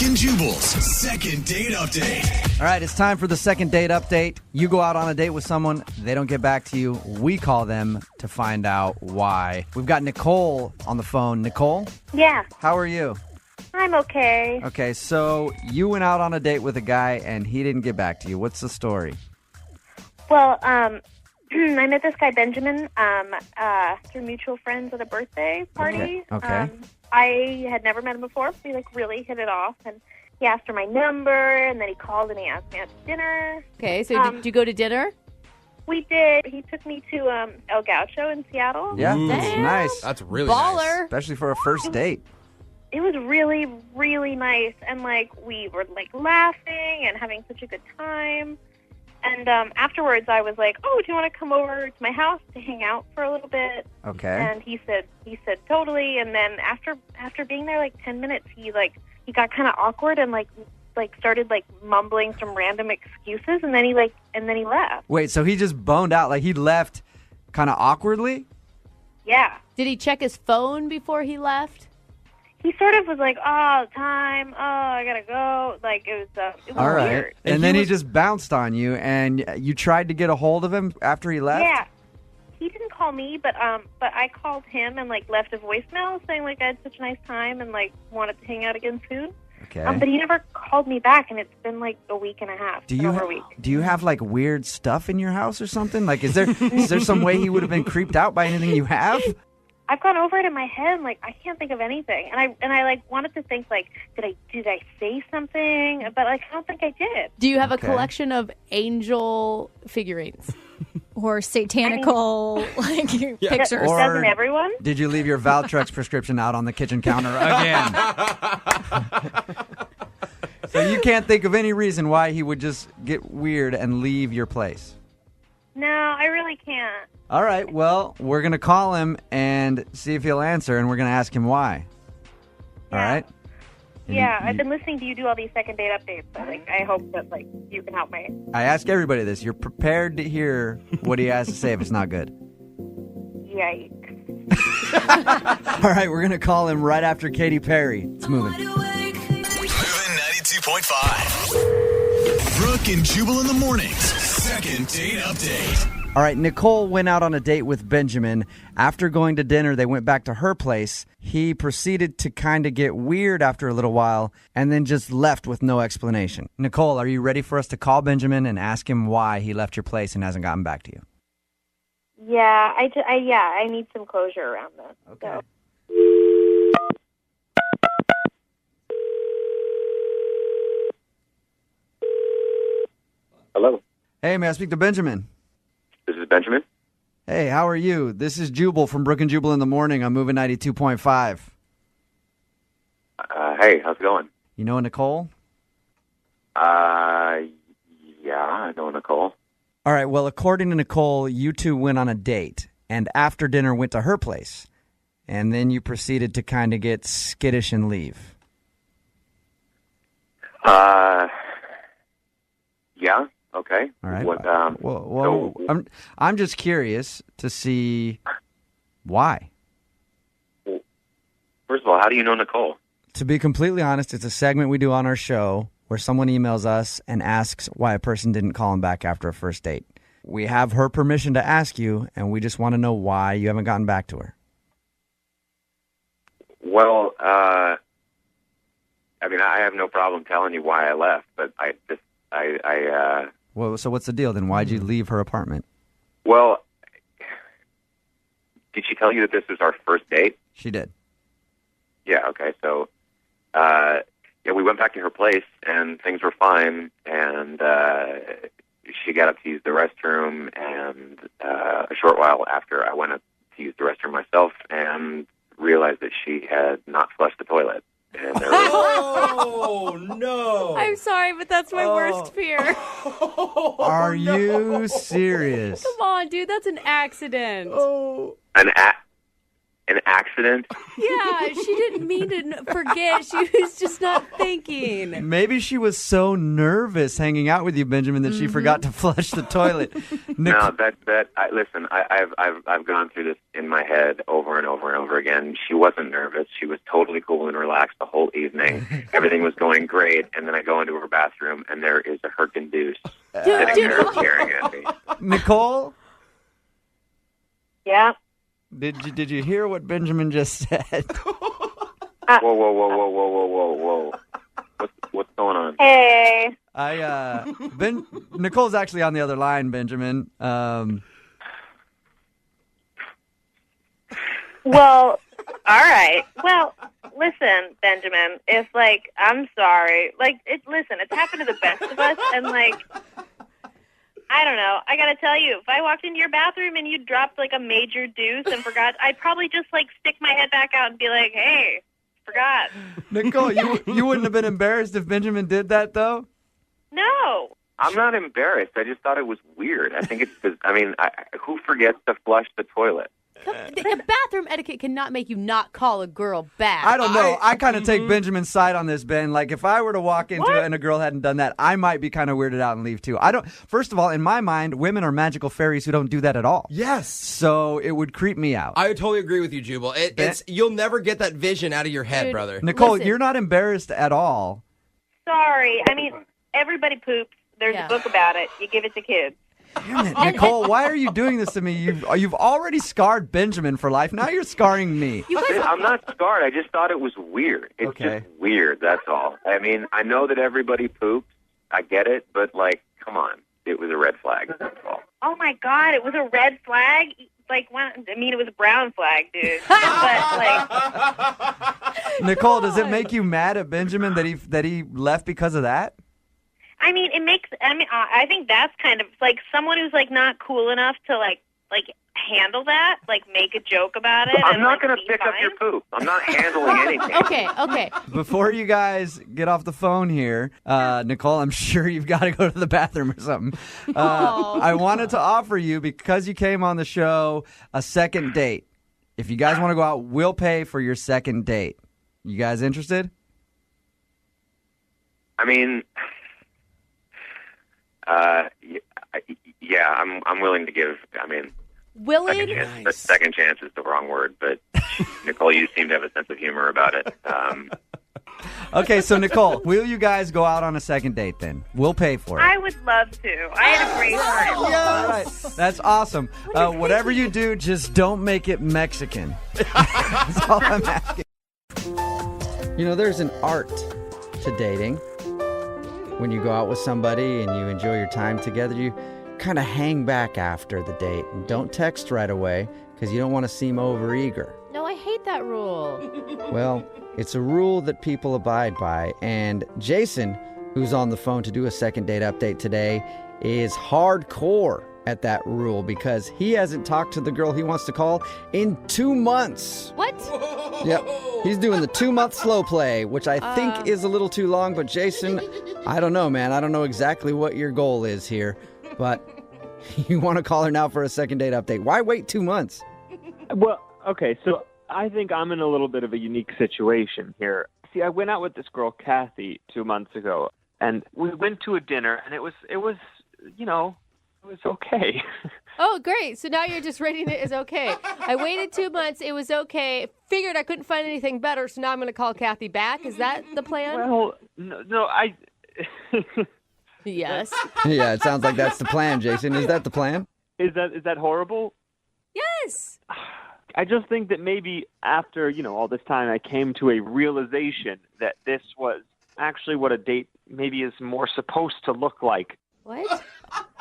Brooke and Jubal's second date update. All right, it's time for the second date update. You go out on a date with someone, they don't get back to you. We call them to find out why. We've got Nicole on the phone. Nicole? Yeah, How are you? I'm okay. Okay, so you went out on a date with a guy and he didn't get back to you. What's the story? Well, I met this guy, Benjamin, through mutual friends at a birthday party. Okay. I had never met him before. We, really hit it off. And he asked for my number, and then he called and he asked me out to dinner. Okay, so did you go to dinner? We did. He took me to El Gaucho in Seattle. Yeah, that's Damn. nice. That's really nice. Baller. Especially for a first date. It was really, really nice. And, we were, laughing and having such a good time. And afterwards, I was like, "Oh, do you want to come over to my house to hang out for a little bit?" Okay. And he said totally. And then after being there 10 minutes, he got kind of awkward and started mumbling some random excuses, and then he left. Wait, so he just boned out? He left kind of awkwardly? Yeah. Did he check his phone before he left? He sort of was like, "Oh, time. Oh, I gotta go." It was All right. weird. And then he just bounced on you, and you tried to get a hold of him after he left? Yeah. He didn't call me, but I called him and left a voicemail saying I had such a nice time and wanted to hang out again soon. Okay. But he never called me back, and it's been a week and a half. Over a week. Do you have weird stuff in your house or something? Is there some way he would have been creeped out by anything you have? I've gone over it in my head, and I can't think of anything. And I wanted to think did I say something? But I don't think I did. Do you have a collection of angel figurines? Or satanical pictures. Or Doesn't everyone? Did you leave your Valtrex prescription out on the kitchen counter again? So you can't think of any reason why he would just get weird and leave your place? No, I really can't. All right, well, we're going to call him and see if he'll answer, and we're going to ask him why. All right? And Yeah, I've been listening to you do all these second date updates. So, I hope that you can help me. I ask everybody this. You're prepared to hear what he has to say if it's not good. Yikes. All right, we're going to call him right after Katy Perry. It's moving. Moving 92.5. Brooke and Jubal in the mornings. Second date update. All right, Nicole went out on a date with Benjamin. After going to dinner, they went back to her place. He proceeded to kind of get weird after a little while and then just left with no explanation. Nicole, are you ready for us to call Benjamin and ask him why he left your place and hasn't gotten back to you? Yeah, I need some closure around this. Okay. So. Hello, Hey, may I speak to Benjamin? this is Benjamin. Hey, how are you? This is Jubal from Brooke and Jubal in the morning. I'm moving 92.5. Hey, how's it going? You know Nicole? Yeah, I know Nicole. All right, well, according to Nicole, you two went on a date, and after dinner went to her place, and then you proceeded to kind of get skittish and leave. Yeah, okay. All right. What, Well, so- I'm just curious to see why. First of all, how do you know Nicole? To be completely honest, it's a segment we do on our show where someone emails us and asks why a person didn't call him back after a first date. We have her permission to ask you, and we just want to know why you haven't gotten back to her. Well, I have no problem telling you why I left, but Well, so what's the deal then? Why'd you leave her apartment? well, did she tell you that this was our first date? She did. Yeah, okay, so, we went back to her place, and things were fine, and she got up to use the restroom, and a short while after I went up to use the restroom myself and realized that she had not flushed the toilet. And there was, Oh, no. I'm sorry, but that's my worst fear. Are you serious? Come on, dude. That's an accident. an an accident. Yeah, she didn't mean to forget. She was just not thinking. Maybe she was so nervous hanging out with you, Benjamin, that she forgot to flush the toilet. No, listen, I've gone through this in my head over and over and over again. She wasn't nervous. She was totally cool and relaxed the whole evening. Everything was going great, and then I go into her bathroom, and there is a Herkin-Deuce sitting there staring at me. Nicole, Yeah. did you hear what Benjamin just said? Whoa. What's going on? Hey. Nicole's actually on the other line, Benjamin. Well, all right. Well, listen, Benjamin, if, I'm sorry. Listen, it's happened to the best of us, and, I don't know. I got to tell you, if I walked into your bathroom and you dropped, a major deuce and forgot, I'd probably just, stick my head back out and be like, hey, forgot. Nicole, you wouldn't have been embarrassed if Benjamin did that, though? No. I'm not embarrassed. I just thought it was weird. I think it's because, who forgets to flush the toilet? The bathroom etiquette cannot make you not call a girl back. I don't know. I kind of take Benjamin's side on this, Ben. If I were to walk into it and a girl hadn't done that, I might be kind of weirded out and leave too. First of all, in my mind, women are magical fairies who don't do that at all. Yes. So it would creep me out. I totally agree with you, Jubal. You'll never get that vision out of your head, Dude, brother. Nicole, listen. you're not embarrassed at all. Sorry. Everybody poops. There's a book about it. You give it to kids. Damn it, Nicole, why are you doing this to me? You've already scarred Benjamin for life. Now you're scarring me. I'm not scarred. I just thought it was weird. It's just weird, that's all. I know that everybody poops. I get it, but, come on. It was a red flag, that's all. Oh, my God. It was a red flag? It was a brown flag, dude. But, Nicole, does it make you mad at Benjamin that he left because of that? I think that's kind of someone who's not cool enough to handle that, make a joke about it. I'm not going to pick up your poop. I'm not handling anything. Okay. Before you guys get off the phone here, Nicole, I'm sure you've got to go to the bathroom or something. I wanted to offer you, because you came on the show, a second date. If you guys want to go out, we'll pay for your second date. You guys interested? Yeah, I'm willing to give. Willing? Second chance is the wrong word, but Nicole, you seem to have a sense of humor about it. Okay, so Nicole, will you guys go out on a second date then? We'll pay for it. I would love to. I had a great time. All right, that's awesome. Whatever you do, just don't make it Mexican. That's all I'm asking. There's an art to dating. When you go out with somebody and you enjoy your time together, you kind of hang back after the date and don't text right away because you don't want to seem overeager. No, I hate that rule. Well, it's a rule that people abide by, and Jason, who's on the phone to do a second date update today, is hardcore at that rule because he hasn't talked to the girl he wants to call in 2 months. What? Yep. He's doing the 2-month slow play, which I think is a little too long. But Jason, I don't know, man. I don't know exactly what your goal is here. But you want to call her now for a second date update. Why wait 2 months? Well, okay, so I think I'm in a little bit of a unique situation here. See, I went out with this girl, Kathy, 2 months ago. And we went to a dinner, and it was okay. Oh, great. So now you're just rating it as okay. I waited 2 months. It was okay. Figured I couldn't find anything better, so now I'm going to call Kathy back. Is that the plan? Well, no, I... Yes. Yeah, it sounds like that's the plan, Jason. Is that the plan? Is that horrible? Yes. I just think that maybe after, all this time, I came to a realization that this was actually what a date maybe is more supposed to look like. What?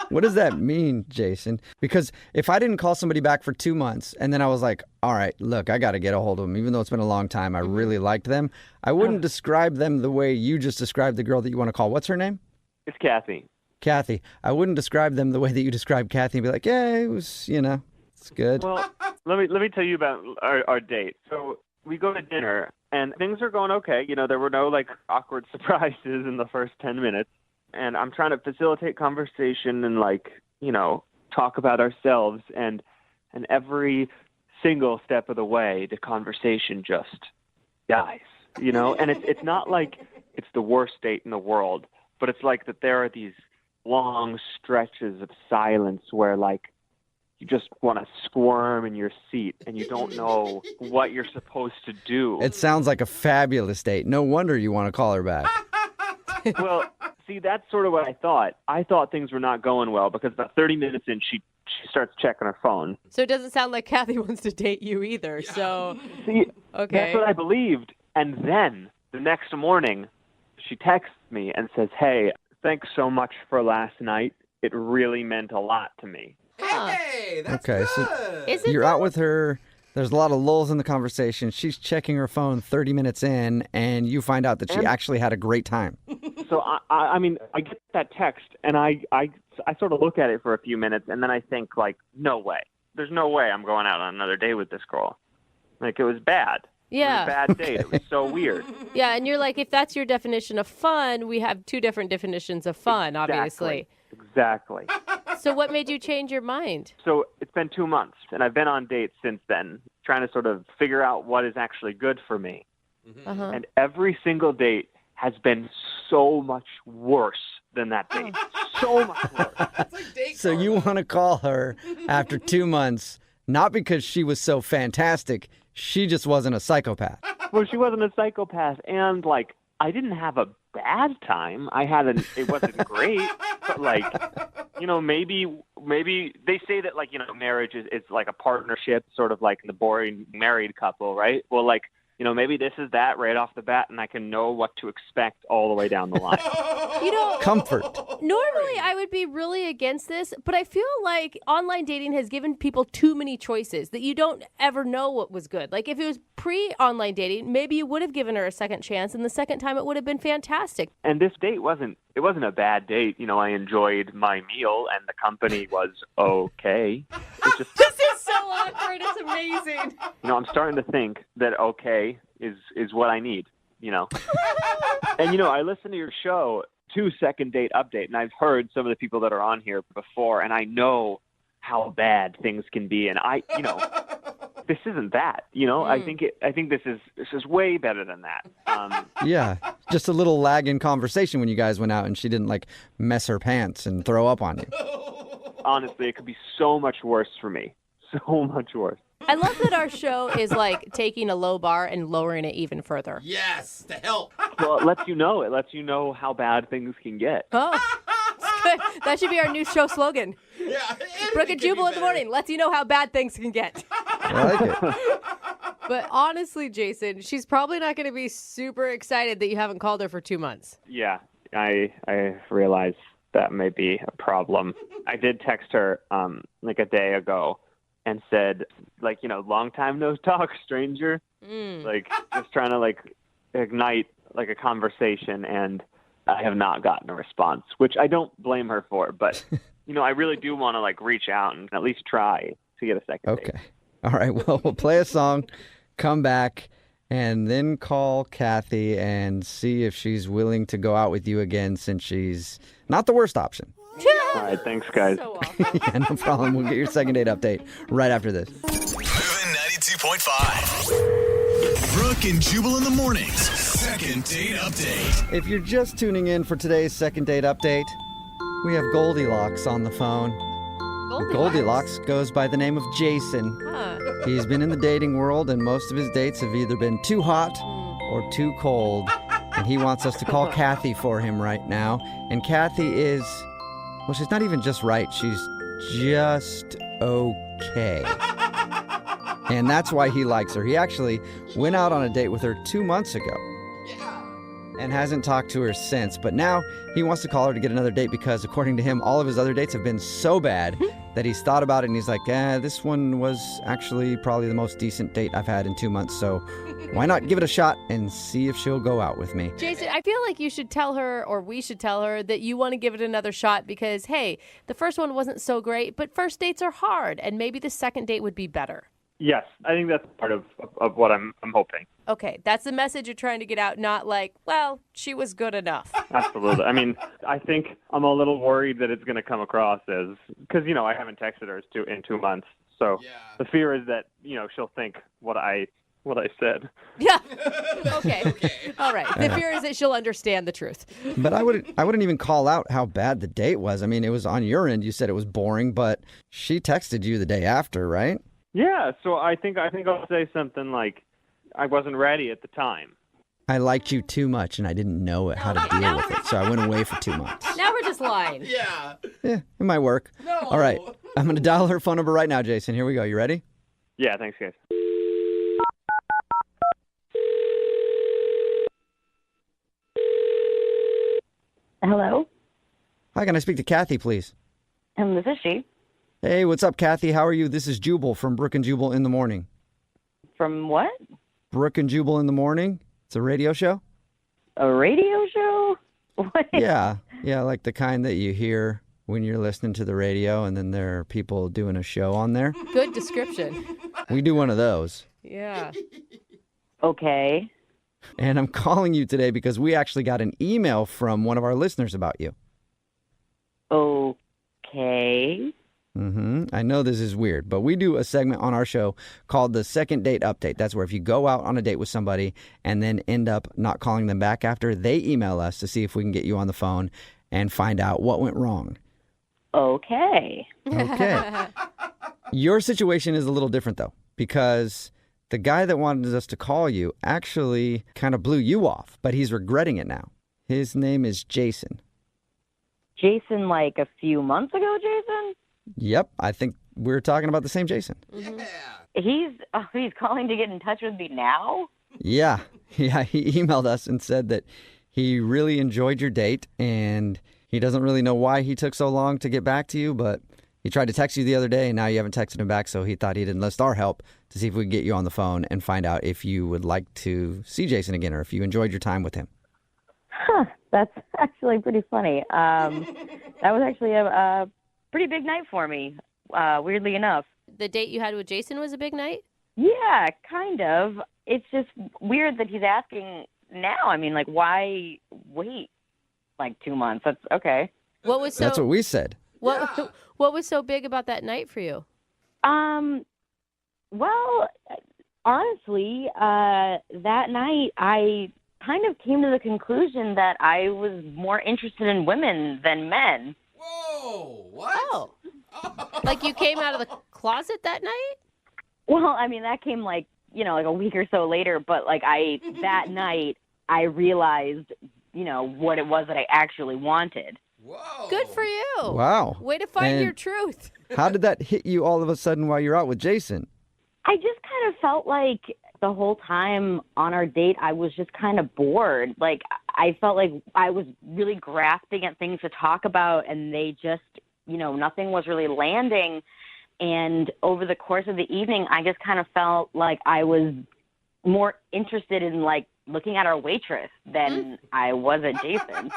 What does that mean, Jason? Because if I didn't call somebody back for 2 months and then I was like, all right, look, I got to get a hold of them. Even though it's been a long time, I really liked them. I wouldn't describe them the way you just described the girl that you want to call. What's her name? It's Kathy. Kathy. I wouldn't describe them the way that you described Kathy and be like, yeah, it was, it's good. Well, let me tell you about our date. So we go to dinner and things are going okay. There were no awkward surprises in the first 10 minutes. And I'm trying to facilitate conversation and talk about ourselves. And every single step of the way, the conversation just dies, And it's not like it's the worst date in the world, but it's like that there are these long stretches of silence where, like, you just want to squirm in your seat and you don't know what you're supposed to do. It sounds like a fabulous date. No wonder you want to call her back. Well, see, that's sort of what I thought. I thought things were not going well because about 30 minutes in, she starts checking her phone. So it doesn't sound like Kathy wants to date you either. So, see, okay. That's what I believed. And then the next morning, she texts me and says, "Hey, thanks so much for last night. It really meant a lot to me." Hey, that's Okay, good. so Is it you're though? out with her. There's a lot of lulls in the conversation. She's checking her phone 30 minutes in, and you find out that she actually had a great time. So, I mean, I get that text, and I sort of look at it for a few minutes, and then I think, like, no way. There's no way I'm going out on another date with this girl. Like, it was bad. Yeah. It was a bad date. It was so weird. Yeah, and you're like, if that's your definition of fun, we have two different definitions of fun, obviously. Exactly. So what made you change your mind? So it's been 2 months, and I've been on dates since then, trying to sort of figure out what is actually good for me. Uh-huh. And every single date has been so much worse than that date. So much worse. It's like date So you want to call her after 2 months, not because she was so fantastic. She just wasn't a psychopath. Well, she wasn't a psychopath, and, like, I didn't have a bad time. It wasn't great, but, like, maybe they say that, like, marriage is like a partnership, sort of like the boring married couple, right? Well, like, maybe this is that right off the bat, and I can know what to expect all the way down the line. Comfort. Normally I would be really against this, but I feel like online dating has given people too many choices that you don't ever know what was good. Like, if it was pre-online dating, maybe you would have given her a second chance, and the second time it would have been fantastic. And this date wasn't a bad date. I enjoyed my meal, and the company was okay. It's just, This is so awkward. It's amazing. I'm starting to think that okay is what I need, And, I listened to your show, 2 Second Date Update, and I've heard some of the people that are on here before, and I know how bad things can be. And this isn't that, I think this is way better than that. Yeah, just a little lag in conversation when you guys went out and she didn't, like, mess her pants and throw up on you. Honestly, it could be so much worse for me. So much worse. I love that our show is like taking a low bar and lowering it even further. Yes, to help. Well, it lets you know. It lets you know how bad things can get. Oh, it's good. That should be our new show slogan. Yeah. Brooke and Jubal in the morning lets you know how bad things can get. I like it. But honestly, Jason, she's probably not going to be super excited that you haven't called her for 2 months. Yeah, I realize that may be a problem. I did text her like a day ago and said, like, long time no talk, stranger. Like, just trying to, like, ignite, like, a conversation, and I have not gotten a response, which I don't blame her for. But, I really do want to, like, reach out and at least try to get a second date. Okay. All right. Well, we'll play a song, come back, and then call Kathy and see if she's willing to go out with you again, since she's not the worst option. All right. Thanks, guys. So awful. Yeah, no problem. We'll get your second date update right after this. Moving 92.5. Brooke and Jubal in the mornings. Second date update. If you're just tuning in for today's second date update, we have Goldilocks on the phone. Goldilocks goes by the name of Jason. Huh. He's been in the dating world, and most of his dates have either been too hot or too cold. And he wants us to call Kathy for him right now. And Kathy is, well, she's not even just right. She's just okay. And that's why he likes her. He actually went out on a date with her 2 months ago. And hasn't talked to her since. But now he wants to call her to get another date because, according to him, all of his other dates have been so bad that he's thought about it and he's like, this one was actually probably the most decent date I've had in 2 months. So why not give it a shot and see if she'll go out with me? Jason, I feel like you should tell her, or we should tell her, that you want to give it another shot because, hey, the first one wasn't so great, but first dates are hard, and maybe the second date would be better. Yes, I think that's part of what I'm hoping. Okay, that's the message you're trying to get out, not like, well, she was good enough. Absolutely. I mean, I think I'm a little worried that it's going to come across as, because, I haven't texted her in 2 months. So the fear is that, she'll think what I said. Yeah. Okay. All right. The fear is that she'll understand the truth. But I wouldn't even call out how bad the date was. I mean, it was on your end. You said it was boring, but she texted you the day after, right? Yeah. So I think I'll say something like, I wasn't ready at the time. I liked you too much, and I didn't know how to deal with it, so I went away for 2 months. Now we're just lying. Yeah. Yeah, it might work. No. All right. I'm going to dial her phone number right now, Jason. Here we go. You ready? Yeah, thanks, guys. Hello? Hi, can I speak to Kathy, please? This is she. Hey, what's up, Kathy? How are you? This is Jubal from Brooke and Jubal in the Morning. From what? Brooke and Jubal in the Morning? It's a radio show? A radio show? What? Yeah, like the kind that you hear when you're listening to the radio and then there are people doing a show on there. Good description. We do one of those. Yeah. Okay. And I'm calling you today because we actually got an email from one of our listeners about you. Okay. I know this is weird, but we do a segment on our show called the Second Date Update. That's where if you go out on a date with somebody and then end up not calling them back after, they email us to see if we can get you on the phone and find out what went wrong. Okay. Okay. Your situation is a little different, though, because the guy that wanted us to call you actually kind of blew you off, but he's regretting it now. His name is Jason. Jason, like a few months ago, Jason? Yep, I think we're talking about the same Jason. Yeah. He's calling to get in touch with me now? Yeah, he emailed us and said that he really enjoyed your date and he doesn't really know why he took so long to get back to you, but he tried to text you the other day and now you haven't texted him back, so he thought he'd enlist our help to see if we could get you on the phone and find out if you would like to see Jason again or if you enjoyed your time with him. Huh, that's actually pretty funny. That was actually a pretty big night for me, weirdly enough. The date you had with Jason was a big night? Yeah, kind of. It's just weird that he's asking now. I mean, like, why wait like 2 months? That's okay. That's what we said. What was so big about that night for you? Well, honestly, that night I kind of came to the conclusion that I was more interested in women than men. Whoa, what? Oh. Like you came out of the closet that night? Well, I mean, that came like a week or so later, but like that night I realized, what it was that I actually wanted. Whoa. Good for you. Wow. Way to find And your truth. How did that hit you all of a sudden while you're out with Jason? I just kind of felt like the whole time on our date, I was just kind of bored. Like, I felt like I was really grasping at things to talk about, and they just, nothing was really landing. And over the course of the evening, I just kind of felt like I was more interested in, like, looking at our waitress than I was at Jason.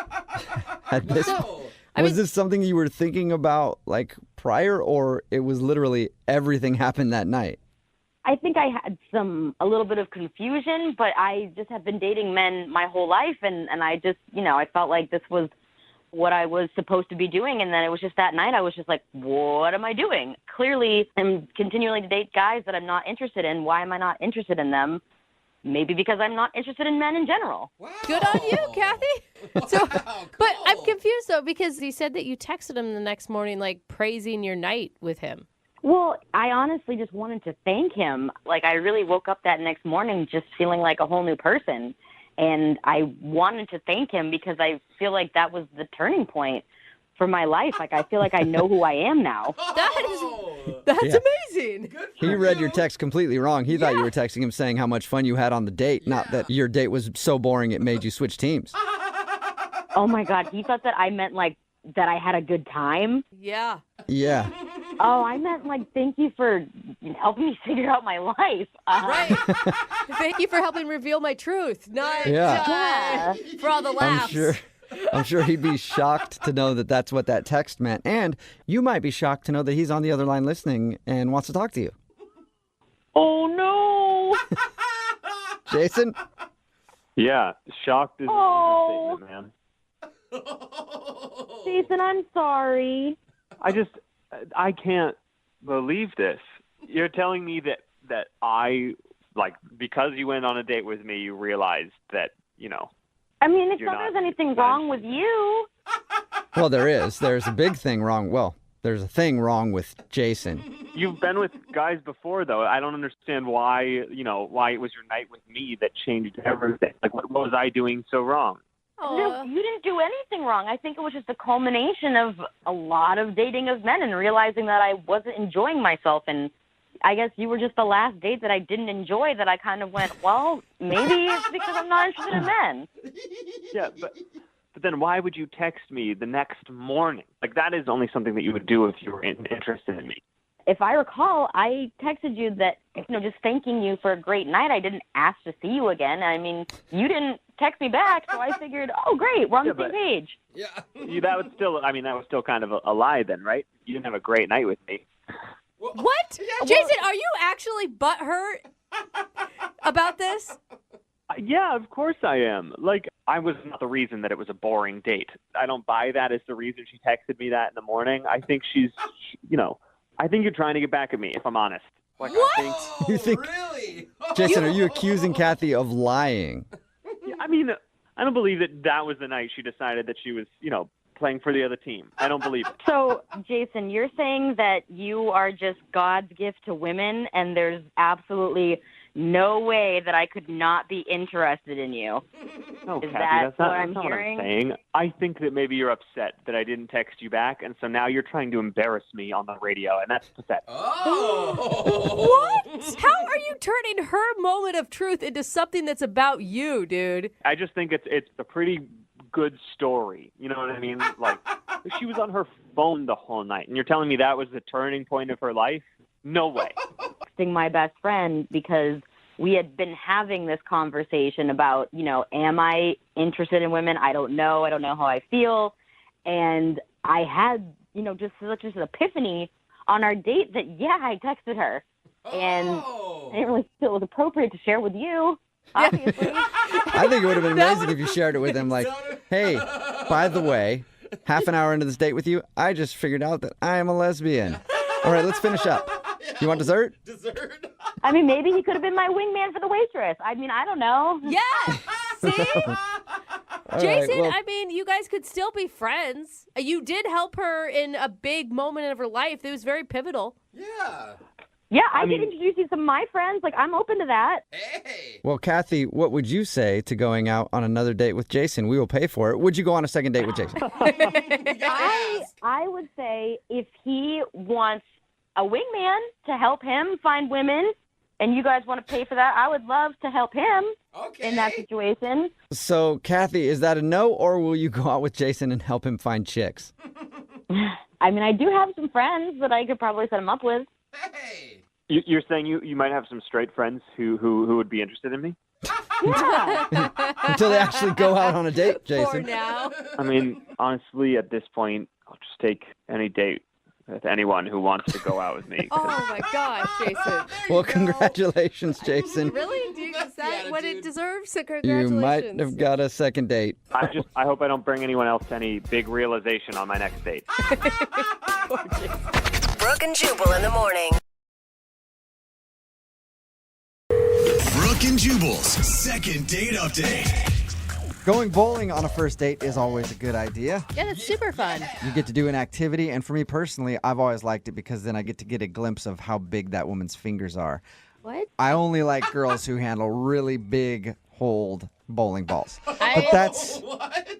Was this something you were thinking about, like, prior, or it was literally everything happened that night? I think I had a little bit of confusion, but I just have been dating men my whole life, and I just, I felt like this was what I was supposed to be doing, and then it was just that night I was just like, what am I doing? Clearly, I'm continuing to date guys that I'm not interested in. Why am I not interested in them? Maybe because I'm not interested in men in general. Wow. Good on you, Kathy. Wow, But I'm confused, though, because he said that you texted him the next morning, like, praising your night with him. Well, I honestly just wanted to thank him. Like, I really woke up that next morning just feeling like a whole new person. And I wanted to thank him because I feel like that was the turning point for my life. Like, I feel like I know who I am now. That's amazing. He read your text completely wrong. He thought you were texting him saying how much fun you had on the date, not that your date was so boring it made you switch teams. Oh, my God. He thought that I meant, like, that I had a good time. Yeah. Yeah. Oh, I meant, like, thank you for helping me figure out my life. Right. Thank you for helping reveal my truth. Not Yeah. for all the laughs. I'm sure he'd be shocked to know that that's what that text meant. And you might be shocked to know that he's on the other line listening and wants to talk to you. Oh, no. Jason? Yeah, shocked is an understatement, man. Jason, I'm sorry. I can't believe this. you're telling me that I, like, because you went on a date with me, you realized that, I mean, it's You're not not- there's anything wrong with you. Well, there is. There's a big thing wrong. Well, there's a thing wrong with Jason. You've been with guys before, though. I don't understand why, why it was your night with me that changed everything. Like, what was I doing so wrong? No, you didn't do anything wrong. I think it was just a culmination of a lot of dating of men and realizing that I wasn't enjoying myself. And I guess you were just the last date that I didn't enjoy, that I kind of went, well, maybe it's because I'm not interested in men. Yeah, but then why would you text me the next morning? Like, that is only something that you would do if you were interested in me. If I recall, I texted you that, just thanking you for a great night. I didn't ask to see you again. I mean, you didn't text me back, so I figured, oh, great, we're on the same page. Yeah. That was still kind of a lie then, right? You didn't have a great night with me. What? Jason, are you actually butthurt about this? Yeah, of course I am. Like, I was not the reason that it was a boring date. I don't buy that as the reason she texted me that in the morning. I think she's, I think you're trying to get back at me, if I'm honest. Like, What? You think? Really? Jason, are you accusing Kathy of lying? I mean, I don't believe that was the night she decided that she was, playing for the other team. I don't believe it. So, Jason, you're saying that you are just God's gift to women, and there's absolutely no way that I could not be interested in you. No, Is Kathy, that that's not, what I'm that's not hearing? what I'm saying. I think that maybe you're upset that I didn't text you back, and so now you're trying to embarrass me on the radio, and that's pathetic. Oh. What? How are you turning her moment of truth into something that's about you, dude? I just think it's a pretty good story. You know what I mean? Like, she was on her phone the whole night, and you're telling me that was the turning point of her life? No way. Texting my best friend because we had been having this conversation about, am I interested in women? I don't know. I don't know how I feel. And I had, just such an epiphany on our date that, I texted her. And I didn't really feel it was appropriate to share with you, obviously. I think it would have been amazing if you shared it with him. Like, hey, by the way, half an hour into this date with you, I just figured out that I am a lesbian. All right, let's finish up. You want dessert? Dessert? I mean, maybe he could have been my wingman for the waitress. I mean, I don't know. Yeah. See? All Jason, right, well, I mean, you guys could still be friends. You did help her in a big moment of her life that was very pivotal. Yeah. Yeah, I could introduce you to my friends. Like, I'm open to that. Hey. well, Kathy, what would you say to going out on another date with Jason? We will pay for it. Would you go on a second date with Jason? I would say if he wants a wingman to help him find women, and you guys want to pay for that, I would love to help him in that situation. So, Kathy, is that a no, or will you go out with Jason and help him find chicks? I mean, I do have some friends that I could probably set him up with. Hey. You're saying you might have some straight friends who would be interested in me? Yeah. Until they actually go out on a date, For Jason. now. I mean, honestly, at this point, I'll just take any date with anyone who wants to go out with me. Oh, my gosh, Jason. Well, congratulations, Jason. Really? Is that Yeah, what dude. it deserves? So You congratulations. might have got a second date. I hope I don't bring anyone else to any big realization on my next date. Brooke and Jubal in the morning. Brooke and Jubal's second date update. Going bowling on a first date is always a good idea. Yeah, that's super fun. You get to do an activity, and for me personally, I've always liked it because then I get a glimpse of how big that woman's fingers are. What? I only like girls who handle really big hold bowling balls. But that's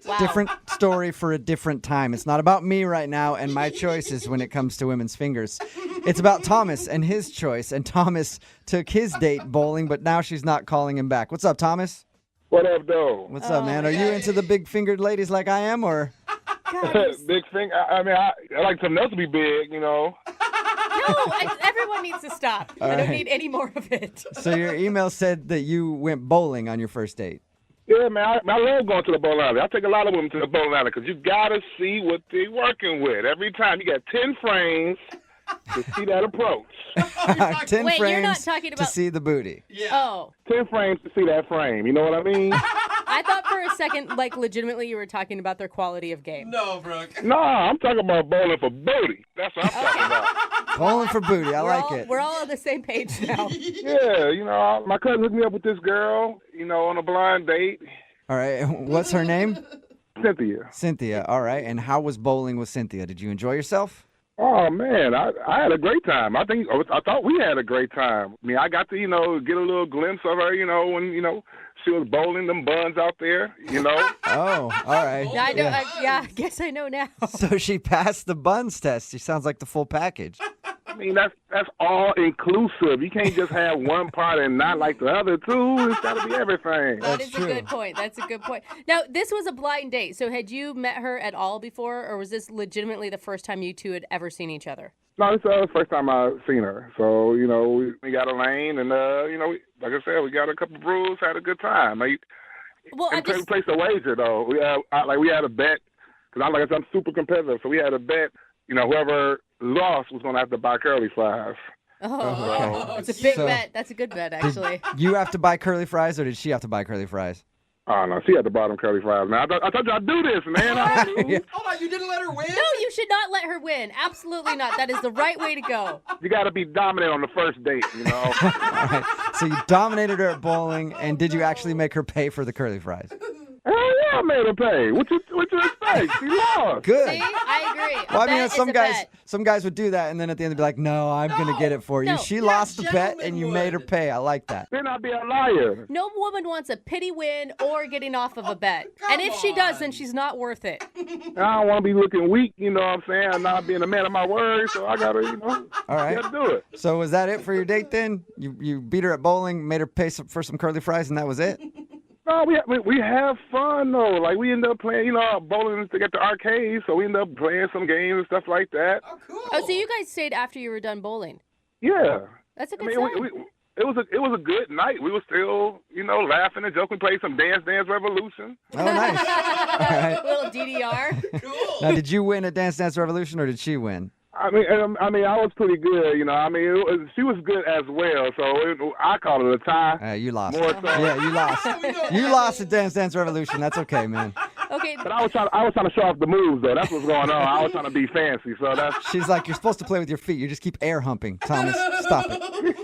Wow. different story for a different time. It's not about me right now and my choices when it comes to women's fingers. It's about Thomas and his choice. And Thomas took his date bowling, but now she's not calling him back. What's up, Thomas? What up, though? What's up, man? Are you into the big-fingered ladies like I am, or? Big thing. I mean, I like something else to be big, No, everyone needs to stop. I don't right. need any more of it. So your email said that you went bowling on your first date. Yeah, man, I love going to the bowling alley. I take a lot of women to the bowling alley because you got to see what they're working with. Every time you got 10 frames to see that approach. 10 Wait, frames you're not talking to about- see the booty. Oh. 10 frames to see that frame. You know what I mean? I I thought for a second, like, legitimately you were talking about their quality of game. No, Brooke. No, I'm talking about bowling for booty. That's what I'm talking about. Bowling for booty. I like it. We're all on the same page now. Yeah, my cousin hooked me up with this girl, on a blind date. All right. What's her name? Cynthia. Cynthia. All right. And how was bowling with Cynthia? Did you enjoy yourself? Oh man, I had a great time. I thought we had a great time. I mean, I got to get a little glimpse of her. When she was bowling them buns out there. Oh, all right. I know. I guess I know now. So she passed the buns test. She sounds like the full package. I mean, that's all inclusive. You can't just have one part and not like the other two. It's got to be everything. That is a good point. That's a good point. Now, this was a blind date. So had you met her at all before, or was this legitimately the first time you two had ever seen each other? No, this is the first time I've seen her. So, we got a lane and, like I said, we got a couple brews, had a good time. We placed a wager, though. We had a bet, because like I said, I'm super competitive. So we had a bet, whoever lost was going to have to buy curly fries. Oh, it's a big bet. That's a good bet, actually. Did you have to buy curly fries, or did she have to buy curly fries? Oh, no, she had to buy them curly fries, man. I told you I'd do this, man. Hold on, you didn't let her win? No, you should not let her win. Absolutely not. That is the right way to go. You got to be dominant on the first date, All right. So you dominated her at bowling, and did you actually make her pay for the curly fries? Hell yeah, I made her pay. What you expect? She lost. Good. See, I agree. Well, I mean, some guys would do that, and then at the end they'd be like, "No, I'm gonna get it for you." No. She lost the bet, and you made her pay. I like that. Then I'd be a liar. No woman wants a pity win or getting off of a bet. And if she does, then she's not worth it. I don't want to be looking weak, you know what I'm saying? I'm not being a man of my word, so I gotta, All right. gotta do it. So was that it for your date then? You beat her at bowling, made her pay for some curly fries, and that was it? No, we have fun though. Like we end up playing, bowling to get the arcade, so we end up playing some games and stuff like that. Oh, cool. Oh, so you guys stayed after you were done bowling? Yeah. That's a good sign. It was a good night. We were still, laughing and joking. Played some Dance Revolution. Oh, nice. All right. Little DDR. Cool. Now, did you win at Dance Revolution, or did she win? I mean, I was pretty good, she was good as well, so I call it a tie. You lost. More so. Yeah, you lost. You lost at Dance Revolution. That's okay, man. Okay. But I was trying to show off the moves, though. That's what's going on. I was trying to be fancy, so that's. She's like, you're supposed to play with your feet. You just keep air humping. Thomas, stop it.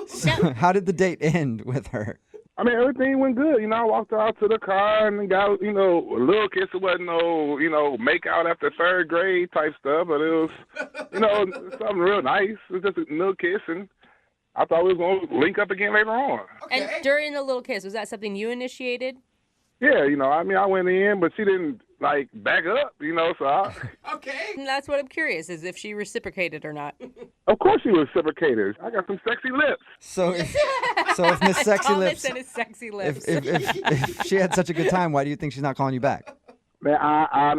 So, how did the date end with her? I mean, everything went good. I walked her out to the car and got, a little kiss. It wasn't no, make out after third grade type stuff, but it was, something real nice. It was just a little kiss, and I thought we was going to link up again later on. Okay. And during the little kiss, was that something you initiated? Yeah, I went in, but she didn't, back up, so I... Okay. And that's what I'm curious, is if she reciprocated or not. Of course she reciprocated. I got some sexy lips. So if Miss Sexy Lips... and his sexy lips. If she had such a good time, why do you think she's not calling you back? Man, I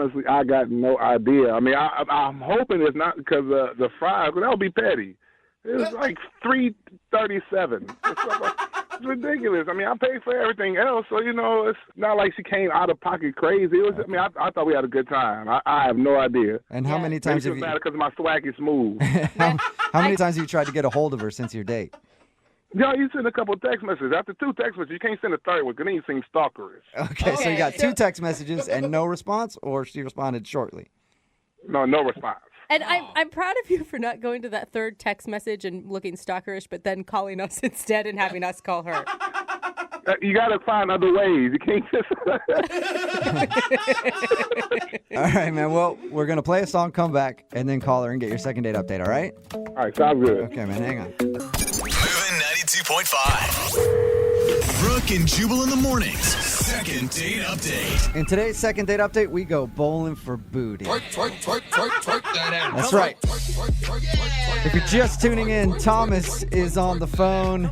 got no idea. I mean, I'm hoping it's not because the fries, but that would be petty. It was like $3.37. It's ridiculous. I mean, I paid for everything else, so it's not like she came out of pocket crazy. It was. I mean, I thought we had a good time. I have no idea. And how many times have you? Because my swag is smooth. how many times have you tried to get a hold of her since your date? You send a couple of text messages. After 2 text messages, you can't send a third one because then you seem stalkerish. Okay, so you got 2 text messages and no response, or she responded shortly? No response. And I'm proud of you for not going to that third text message and looking stalkerish, but then calling us instead and having us call her. You got to find other ways. You can't just... All right, man. Well, we're going to play a song, come back, and then call her and get your second date update, all right? All right, sounds good. Okay, man. Hang on. Moving 92.5. Brooke and Jubal in the mornings. Second date update. In today's second date update, we go bowling for booty. That's right. If you're just tuning in, Thomas is on the phone,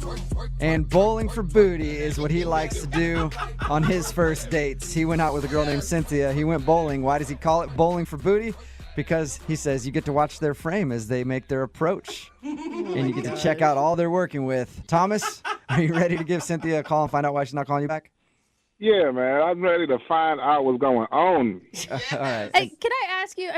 and bowling for booty is what he likes to do on his first dates. He went out with a girl named Cynthia. He went bowling. Why does he call it bowling for booty? Because he says you get to watch their frame as they make their approach. And you get to check out all they're working with. Thomas, are you ready to give Cynthia a call and find out why she's not calling you back? Yeah, man. I'm ready to find out what's going on. All right. Hey, can I ask you,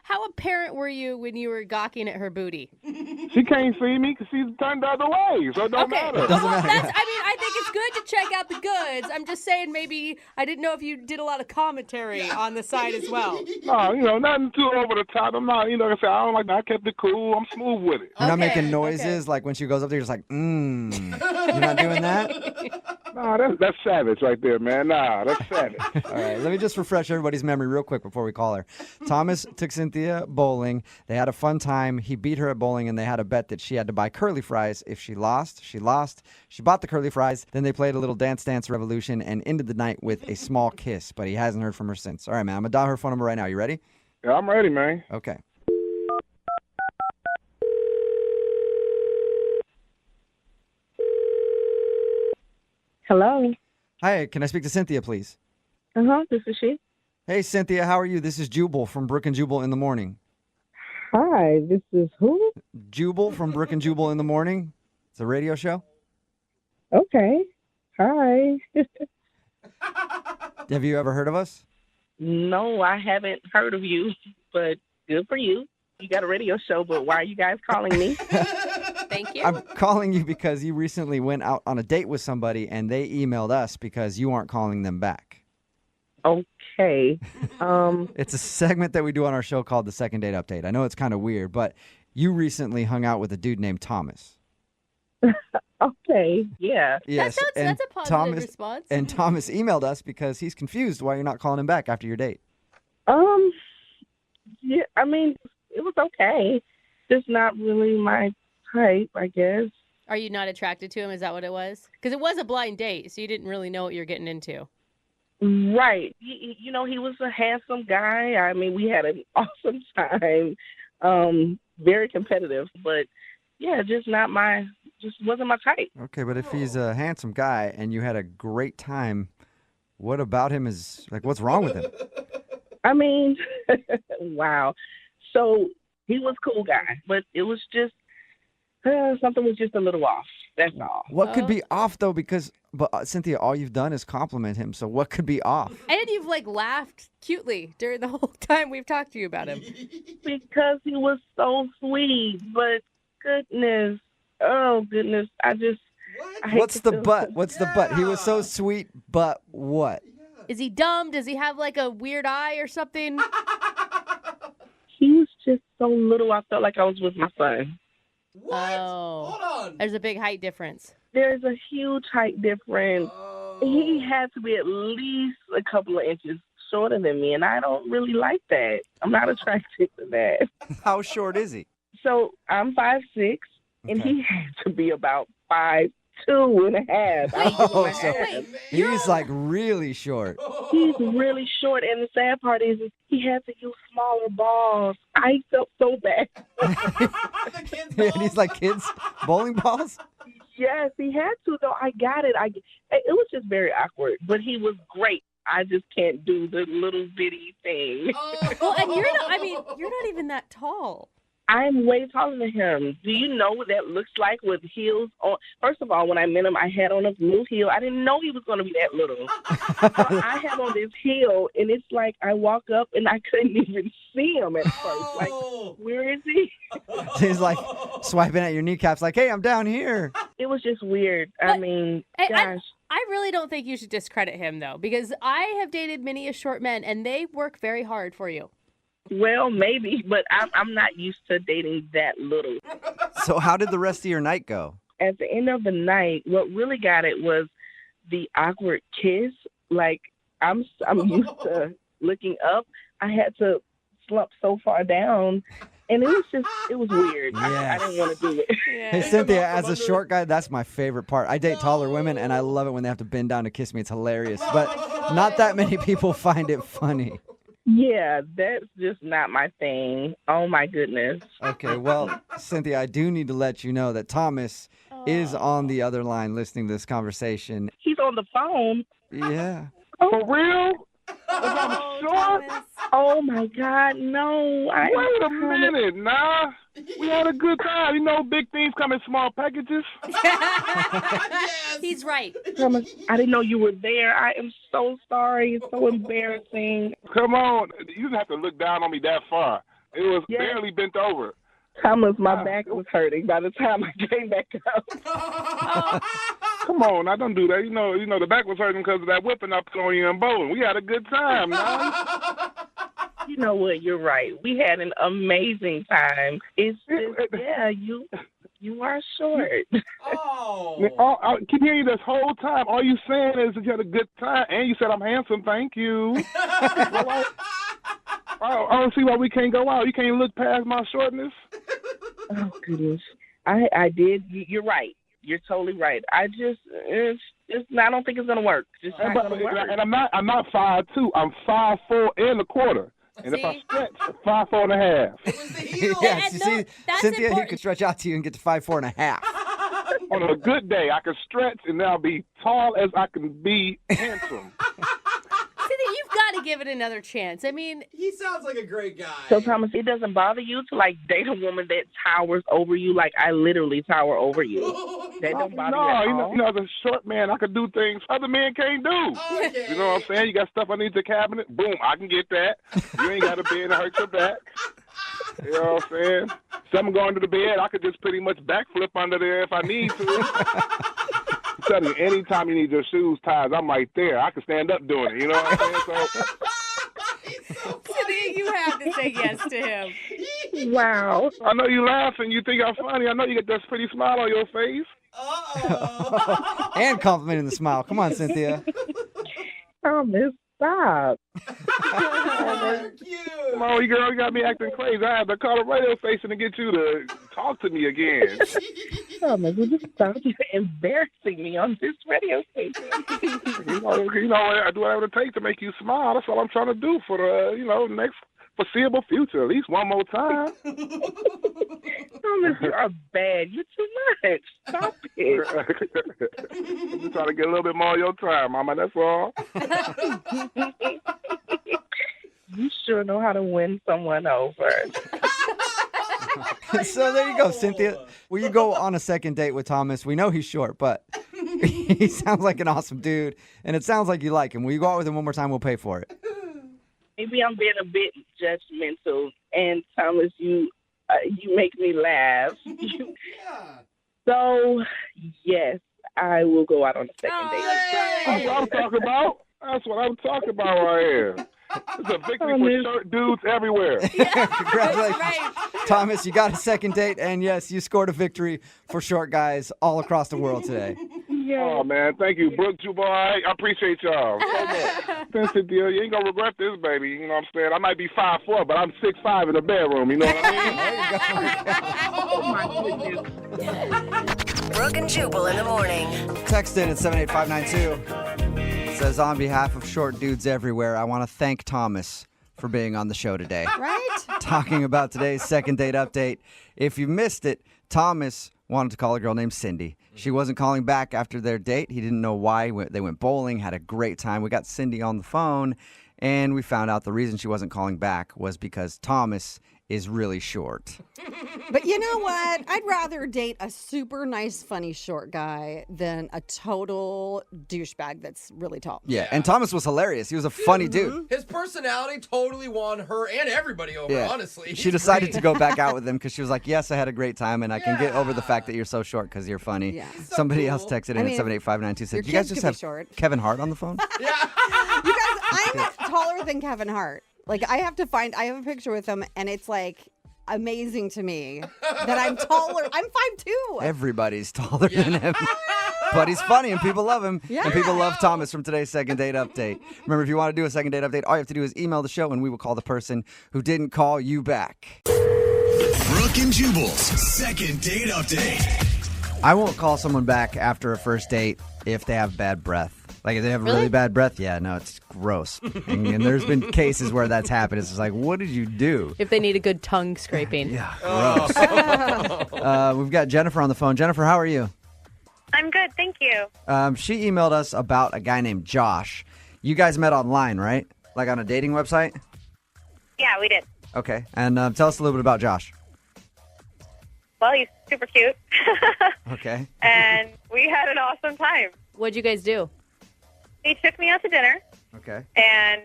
how apparent were you when you were gawking at her booty? She can't see me because she's turned the other way, so it don't matter. It doesn't matter. I think it's good to check out the goods. I'm just saying maybe I didn't know if you did a lot of commentary on the side as well. No, nothing too over the top. I'm not, like I said, I don't like that. I kept it cool. I'm smooth with it. You're not making noises like when she goes up there, you're just like, You're not doing that? No, that's savage right there, man. Nah, that's savage. All right, let me just refresh everybody's memory real quick before we call her. Thomas took Cynthia bowling. They had a fun time. He beat her at bowling, and they had a bet that she had to buy curly fries. If she lost, she lost. She bought the curly fries. Then they played a little Dance Dance Revolution and ended the night with a small kiss, but he hasn't heard from her since. All right, man, I'm going to dial her phone number right now. You ready? Yeah, I'm ready, man. Okay. Hello. Hi, can I speak to Cynthia, please? This is she. Hey, Cynthia, how are you? This is Jubal from Brooke and Jubal in the Morning. Hi, this is who? Jubal from Brooke and Jubal in the Morning. It's a radio show. Okay. Hi. Have you ever heard of us? No, I haven't heard of you, but good for you. You got a radio show, but why are you guys calling me? Thank you. I'm calling you because you recently went out on a date with somebody and they emailed us because you aren't calling them back. Okay. It's a segment that we do on our show called the Second Date Update. I know it's kind of weird, but you recently hung out with a dude named Thomas. Okay, yeah. Yes, That's a positive response. And Thomas emailed us because he's confused why you're not calling him back after your date. Yeah, I mean, it was okay. Just not really my type, I guess. Are you not attracted to him? Is that what it was? Because it was a blind date, so you didn't really know what you're getting into. Right. He was a handsome guy. I mean, we had an awesome time. Very competitive, but yeah, just wasn't my type. Okay, but if he's a handsome guy and you had a great time, what about him is, what's wrong with him? I mean, wow. So he was a cool guy, but it was just, something was just a little off. That's all. What could be off, though? But Cynthia, all you've done is compliment him. So what could be off? And you've laughed cutely during the whole time we've talked to you about him. Because he was so sweet. But goodness, What's the but? What's the but? He was so sweet, but what? Is he dumb? Does he have a weird eye or something? He was just so little. I felt like I was with my son. What? Oh. Hold on. There's a big height difference. There's a huge height difference. Oh. He had to be at least a couple of inches shorter than me, and I don't really like that. I'm not attracted to that. How short is he? So I'm 5'6", and he had to be about 5'2.5". He's really short. He's really short, and the sad part is he had to use smaller balls. I felt so bad. And he's like kids' bowling balls? Yes, he had to, though. I got it. It was just very awkward, but he was great. I just can't do the little bitty thing. Well, and you're not even that tall. I'm way taller than him. Do you know what that looks like with heels on? First of all, when I met him, I had on a blue heel. I didn't know he was going to be that little. So I had on this heel, and it's like I walk up, and I couldn't even see him at first. Like, where is he? He's swiping at your kneecaps like, hey, I'm down here. It was just weird. Gosh. I really don't think you should discredit him, though, because I have dated many short men, and they work very hard for you. Well, maybe, but I'm not used to dating that little. So how did the rest of your night go? At the end of the night, what really got it was the awkward kiss. I'm used to looking up. I had to slump so far down, and it was weird. Yes. I didn't want to do it. Yeah. Hey, Cynthia, as a short guy, that's my favorite part. I date taller women, and I love it when they have to bend down to kiss me. It's hilarious. But not that many people find it funny. Yeah, that's just not my thing. Oh, my goodness. Okay, well, Cynthia, I do need to let you know that Thomas is on the other line listening to this conversation. He's on the phone. Yeah. Oh, for real? I'm short? Oh, my God, no. Wait a minute, nah. We had a good time. You know, big things come in small packages. Yes. He's right. Thomas, I didn't know you were there. I am so sorry. It's so embarrassing. Come on. You didn't have to look down on me that far. It was barely bent over. Thomas, my back was hurting by the time I came back up. Come on, now don't do that. You know, the back was hurting because of that whipping I put on you in bowling. We had a good time, man. You know what? You're right. We had an amazing time. It's just, yeah, you are short. I keep hearing you this whole time. All you saying is that you had a good time, and you said I'm handsome. Thank you. Well, I don't see why we can't go out. You can't look past my shortness. Oh goodness, I did. You're right. You're totally right. I don't think it's gonna work. Just not gonna work. And I'm not 5'2". I'm 5'4" and a quarter. And if I stretch, 5'4" and a half. Yes, you see, Cynthia, he could stretch out to you and get to 5'4" and a half. On a good day, I can stretch and I'll be tall as I can be handsome. Cynthia, you've got to give it another chance. I mean, he sounds like a great guy. So, Thomas, it doesn't bother you to, like, date a woman that towers over you? Like, I literally tower over you. That don't bother you at all? You know, as a short man, I can do things other men can't do. Okay. You know what I'm saying? You got stuff underneath the cabinet? Boom, I can get that. You ain't got to bed to hurt your back. You know what I'm saying? Something going to the bed, I could just pretty much backflip under there if I need to. I'm telling you, anytime you need your shoes tied, I'm right there. I can stand up doing it. You know what I'm saying? So, Cynthia, you have to say yes to him. Wow. I know you laughing. You think I'm funny. I know you get that pretty smile on your face. And complimenting the smile. Come on, Cynthia. Thomas, stop. Come on, you girl, you got me acting crazy. I had to call a radio station to get you to talk to me again. Thomas, will you stop? You're embarrassing me on this radio station. You know, I do whatever it takes to make you smile. That's all I'm trying to do for the, next foreseeable future. At least one more time. Thomas, you are bad. You're too much. Stop it. I'm just trying to get a little bit more of your time, Mama. That's all. You sure know how to win someone over. So there you go, Cynthia. Will you go on a second date with Thomas? We know he's short, but he sounds like an awesome dude, and it sounds like you like him. Will you go out with him one more time? We'll pay for it. Maybe I'm being a bit judgmental, and Thomas, you make me laugh. So, yes, I will go out on a second date. That's what I'm talking about. That's what I'm talking about right here. It's a victory for short dudes everywhere. Congratulations. Right. Thomas, you got a second date, and yes, you scored a victory for short guys all across the world today. Oh, man. Thank you, Brooke, Jubal. I appreciate y'all so much. Cynthia, you ain't going to regret this, baby. You know what I'm saying? I might be 5'4", but I'm 6'5" in the bedroom. You know what I mean? Oh, my goodness. Brooke and Jubal in the morning. Text in at 78592. It says, on behalf of short dudes everywhere, I want to thank Thomas for being on the show today. Right? Talking about today's second date update. If you missed it, Thomas wanted to call a girl named Cindy. She wasn't calling back after their date. He didn't know why. They went bowling, had a great time. We got Cindy on the phone, and we found out the reason she wasn't calling back was because Thomas is really short. But you know what? I'd rather date a super nice, funny short guy than a total douchebag that's really tall. Yeah, and Thomas was hilarious. He was a funny dude. His personality totally won her and everybody over, honestly. She decided to go back out with him because she was like, yes, I had a great time, and I can get over the fact that you're so short because you're funny. Yeah. Somebody else texted in at 78592 said, you guys just have Kevin Hart on the phone? You guys, I'm taller than Kevin Hart. Like, I have a picture with him, and it's like amazing to me that I'm taller. I'm 5'2". Everybody's taller than him. But he's funny, and people love him. Yeah. And people love Thomas from today's second date update. Remember, if you want to do a second date update, all you have to do is email the show, and we will call the person who didn't call you back. Brooke and Jubal's second date update. I won't call someone back after a first date if they have bad breath. Like, if they have really bad breath, yeah, no, it's gross. and there's been cases where that's happened. It's just like, what did you do? If they need a good tongue scraping. Yeah, gross. We've got Jennifer on the phone. Jennifer, how are you? I'm good, thank you. She emailed us about a guy named Josh. You guys met online, right? Like on a dating website? Yeah, we did. Okay, and tell us a little bit about Josh. Well, he's super cute. Okay. And we had an awesome time. What'd you guys do? He took me out to dinner. Okay. And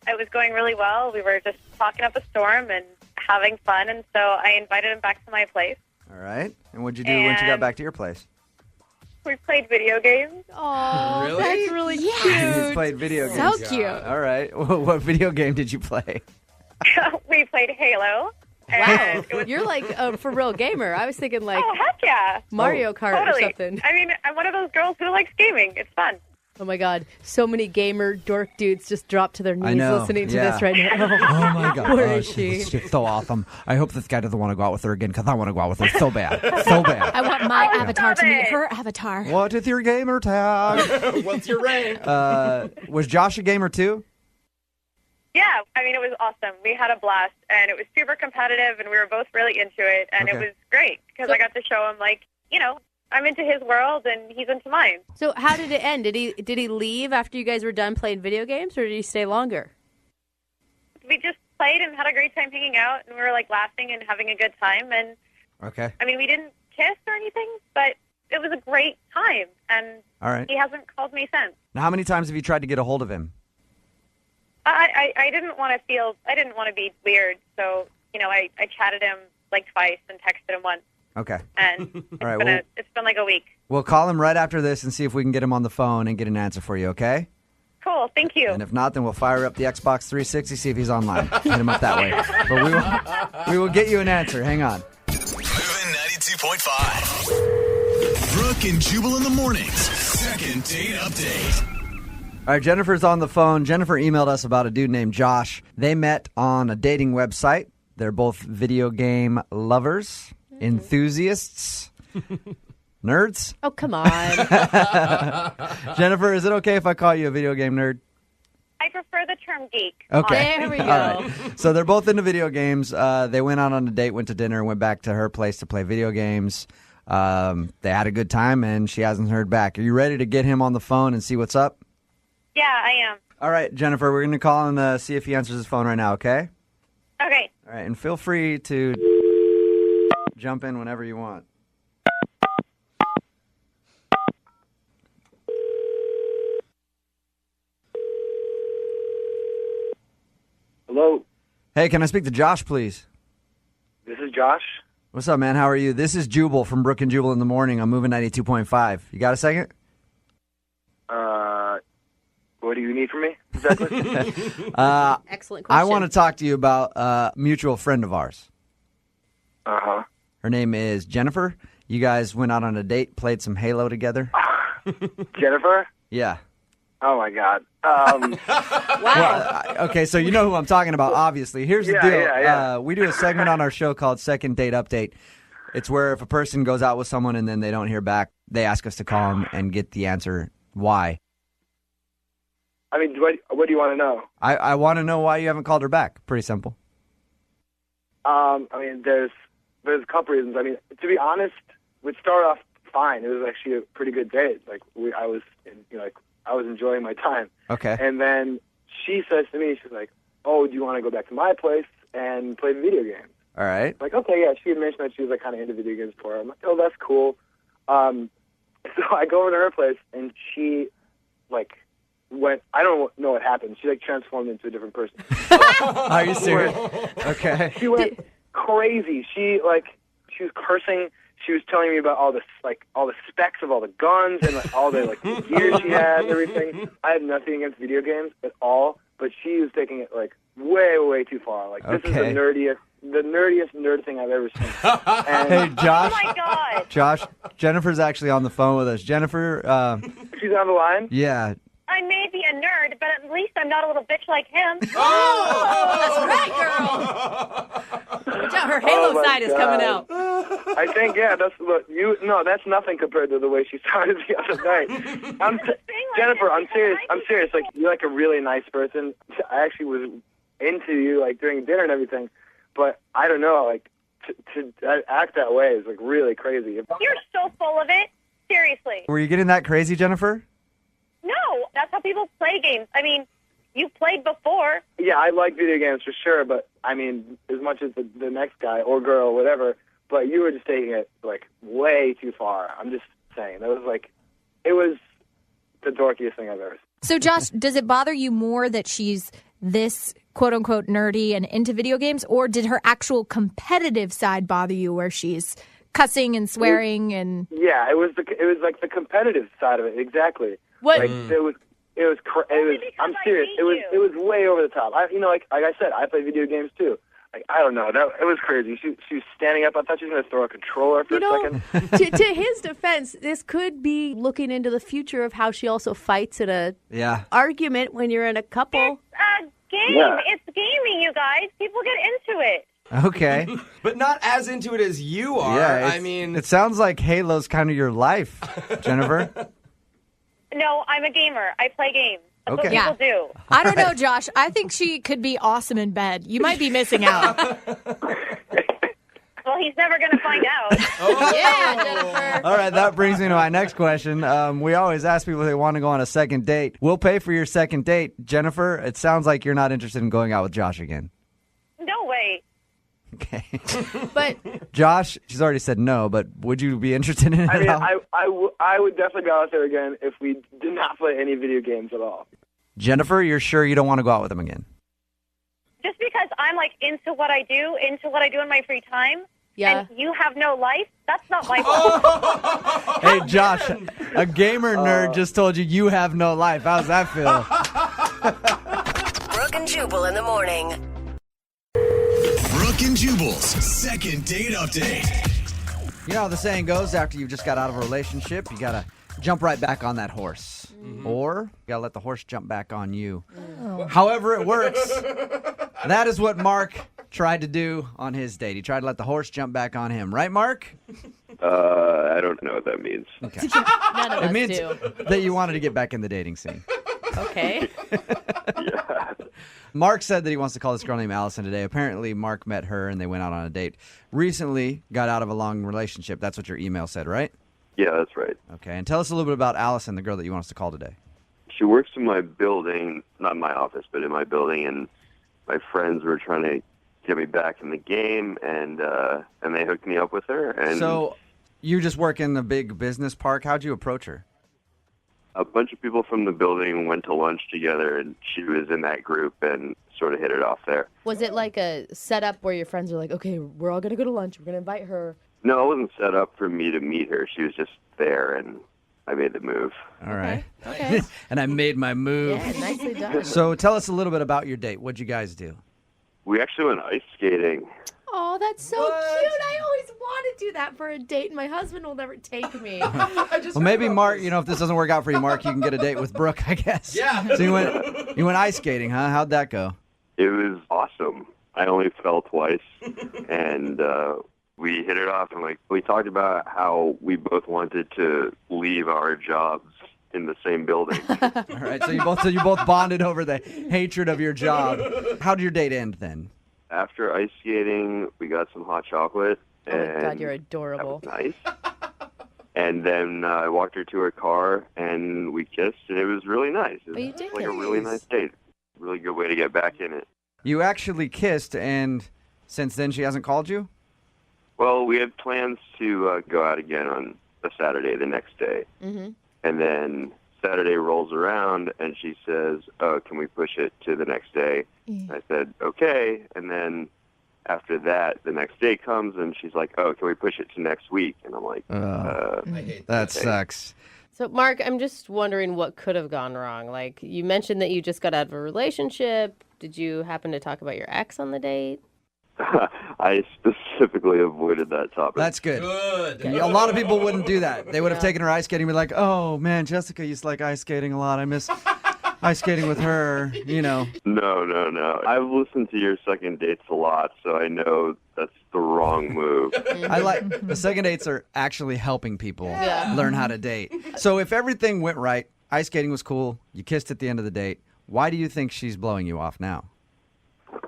it was going really well. We were just talking up a storm and having fun, and so I invited him back to my place. All right. And what'd you do once you got back to your place? We played video games. Oh, Really? that's really He's cute. played video games. So cute. All right. What video game did you play? We played Halo. And it Wow, was, you're like a for real gamer. I was thinking like oh, heck yeah. Mario Kart Totally. or something. I mean, I'm one of those girls who likes gaming. It's fun. Oh my God, so many gamer dork dudes just dropped to their knees know, listening to yeah. this right now. Oh my God. Where is she? She's so awesome. I hope this guy doesn't want to go out with her again because I want to go out with her so bad. So bad. I want my avatar to meet it. her avatar. What is your gamer tag? What's your rank? Was Josh a gamer too? Yeah, I mean, it was awesome. We had a blast, and it was super competitive, and we were both really into it, and Okay. it was great because I got to show him, like, you know, I'm into his world, and he's into mine. So how did it end? Did he leave after you guys were done playing video games, or did he stay longer? We just played and had a great time hanging out, and we were, like, laughing and having a good time, and, Okay. I mean, we didn't kiss or anything, but it was a great time, and All right. he hasn't called me since. Now, how many times have you tried to get a hold of him? I didn't want to be weird, so, you know, I chatted him, like, twice and texted him once, Okay. and All right. it's been like a week. We'll call him right after this and see if we can get him on the phone and get an answer for you, okay? Cool, thank you. And if not, then we'll fire up the Xbox 360, see if he's online. Hit him up that way. But we will get you an answer. Hang on. Moving 92.5. Brooke and Jubal in the mornings. Second date update. All right, Jennifer's on the phone. Jennifer emailed us about a dude named Josh. They met on a dating website. They're both video game lovers, enthusiasts, nerds. Oh, come on. Jennifer, is it okay if I call you a video game nerd? I prefer the term geek. Okay. There we go. All right. So they're both into video games. They went out on a date, went to dinner, and went back to her place to play video games. They had a good time, and she hasn't heard back. Are you ready to get him on the phone and see what's up? Yeah, I am. All right, Jennifer, we're going to call him see if he answers his phone right now, okay? Okay. All right, and feel free to jump in whenever you want. Hello, Hey, can I speak to Josh, please? this is Josh. What's up, man? How are you? This is Jubal from Brooke and Jubal in the morning. I'm moving 92.5. You got a second? What do you need from me exactly? Excellent question. I want to talk to you about a mutual friend of ours. Uh-huh. Her name is Jennifer. You guys went out on a date, played some Halo together. Jennifer? Yeah. Oh my God. Well, okay, so you know who I'm talking about, obviously. Here's the Yeah, deal. yeah. We do a segment on our show called Second Date Update. It's where if a person goes out with someone and then they don't hear back, they ask us to call them and get the answer why. I mean, what do you want to know? I want to know why you haven't called her back. Pretty simple. I mean, there's a couple reasons. I mean, to be honest, we'd start off fine. It was actually a pretty good date. Like I was enjoying my time. Okay. And then she says to me, she's like, "Oh, do you want to go back to my place and play video games?" All right. Like, okay, yeah. She had mentioned that she was like kind of into video games before. I'm like, oh, that's cool. So I go over to her place, and she like went. I don't know what happened. She like transformed into a different person. Are you serious? Okay. She went crazy. She was cursing. She was telling me about all the specs of all the guns and like, all the gear she had and everything. I have nothing against video games at all, but she was taking it like way, way too far. Like this is the nerdiest nerd thing I've ever seen. And, Hey, Josh. Oh my God. Josh, Jennifer's actually on the phone with us. Jennifer, she's on the line? Yeah. I may be a nerd, but at least I'm not a little bitch like him. Oh, that's right, girl. Watch out, her Halo my side is coming God. out. I think, yeah, that's nothing compared to the way she started the other night. Jennifer, I'm serious. I'm serious. Like, you're like a really nice person. I actually was into you like during dinner and everything, but I don't know, like to act that way is like really crazy. You're so full of it. Seriously. Were you getting that crazy, Jennifer? No, that's how people play games. I mean, you played before. Yeah, I like video games for sure, but I mean, as much as the next guy or girl, whatever, but you were just taking it like way too far. I'm just saying. It was the dorkiest thing I've ever seen. So, Josh, does it bother you more that she's this quote-unquote nerdy and into video games, or did her actual competitive side bother you where she's cussing and swearing and. Yeah, it was like the competitive side of it. Exactly. What? Like I'm serious. It was way over the top. Like I said, I play video games too. Like, I don't know. It was crazy. She was standing up. I thought she was going to throw a controller for a second. To his defense, this could be looking into the future of how she also fights in a argument when you're in a couple. It's a game. Yeah. It's gaming, you guys. People get into it. Okay. But not as into it as you are. Yeah, I mean, it sounds like Halo's kind of your life, Jennifer. No, I'm a gamer. I play games. That's what Okay. people do. I don't know, Josh. I think she could be awesome in bed. You might be missing out. Well, he's never going to find out. Yeah, Jennifer. All right, that brings me to my next question. We always ask people if they want to go on a second date. We'll pay for your second date. Jennifer, it sounds like you're not interested in going out with Josh again. No way. Okay. But Josh, she's already said no, but would you be interested in it I mean, at all? I would definitely go out there again if we did not play any video games at all. Jennifer, you're sure you don't want to go out with him again? Just because I'm like into what I do in my free time, yeah. and you have no life, that's not my fault. Hey, Josh, a gamer nerd just told you have no life. How's that feel? Brooke and Jubal in the morning. Brooke and Jubal's second date update. You know how the saying goes, after you've just got out of a relationship, you got to jump right back on that horse. Or you got to let the horse jump back on you. However it works, that is what Mark tried to do on his date. He tried to let the horse jump back on him. Right, Mark? I don't know what that means. Okay. None of It us means do. that you wanted to get back in the dating scene. Okay. Mark said that he wants to call this girl named Allison today. Apparently, Mark met her and they went out on a date. Recently, got out of a long relationship. That's what your email said, right? Yeah, that's right. Okay, and tell us a little bit about Allison, the girl that you want us to call today. She works in my building, not in my office, but in my building, and my friends were trying to get me back in the game, and they hooked me up with her. And So, you just work in the big business park. How'd you approach her? a bunch of people from the building went to lunch together, and she was in that group and sort of hit it off there. Was it like a setup where your friends are like, okay, we're all going to go to lunch. We're going to invite her. No, it wasn't set up for me to meet her. She was just there, and I made the move. All right. Okay. And I made my move. Yeah, nicely done. So tell us a little bit about your date. What'd you guys do? We actually went ice skating. Oh, that's so cute. I always want to do that for a date, and my husband will never take me. Well, maybe Mark, if this doesn't work out for you, Mark, you can get a date with Brooke, I guess. Yeah. So you went ice skating, huh? How'd that go? It was awesome. I only fell twice, and we hit it off, and we talked about how we both wanted to leave our jobs in the same building. All right, so you both bonded over the hatred of your job. How did your date end then? After ice skating, we got some hot chocolate. Oh, and my God, you're adorable. That was nice. And then I walked her to her car, and we kissed, and it was really nice. It was you did like a really nice date. Really good way to get back in it. You actually kissed, and since then she hasn't called you? Well, we have plans to go out again on a Saturday the next day. Mm-hmm. And then Saturday rolls around, and she says, "Oh, can we push it to the next day?" I said, "Okay." And then after that, the next day comes, and she's like, "Oh, can we push it to next week?" And I'm like, I hate that. Sucks. So, Mark, I'm just wondering what could have gone wrong. Like, you mentioned that you just got out of a relationship. Did you happen to talk about your ex on the date? I specifically avoided that topic. That's good. A lot of people wouldn't do that. They would have taken her ice skating and be like, "Oh, man, Jessica used to like ice skating a lot. I miss ice skating with her, No. I've listened to your second dates a lot, so I know that's the wrong move. I like the second dates are actually helping people Yeah. learn how to date. So if everything went right, ice skating was cool, you kissed at the end of the date, why do you think she's blowing you off now?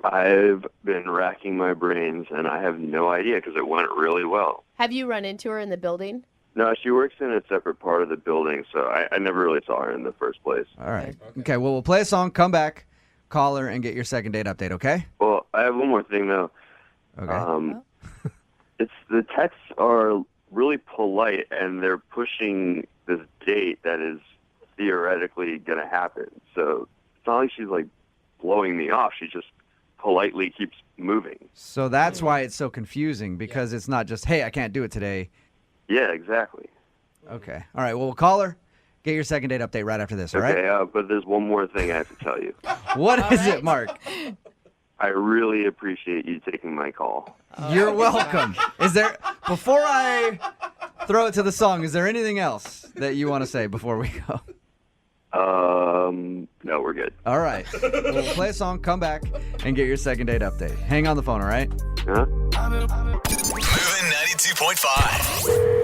I've been racking my brains, and I have no idea because it went really well. Have you run into her in the building? No, she works in a separate part of the building, so I never really saw her in the first place. All right. Okay, well, we'll play a song, come back, call her, and get your second date update, okay? Well, I have one more thing, though. Okay. It's the texts are really polite, and they're pushing this date that is theoretically going to happen. So it's not like she's, blowing me off. She's just politely keeps moving. So that's why it's so confusing, because it's not just, hey, I can't do it today. Yeah, exactly. Okay. All right. Well, we'll call her. Get your second date update right after this, all right? Okay, but there's one more thing I have to tell you. What is it, Mark? I really appreciate you taking my call. You're welcome. Is there, before I throw it to the song, is there anything else that you want to say before we go? No, we're good. All right. We'll play a song, come back, and get your second date update. Hang on the phone, all right? Huh? Moving 92.5.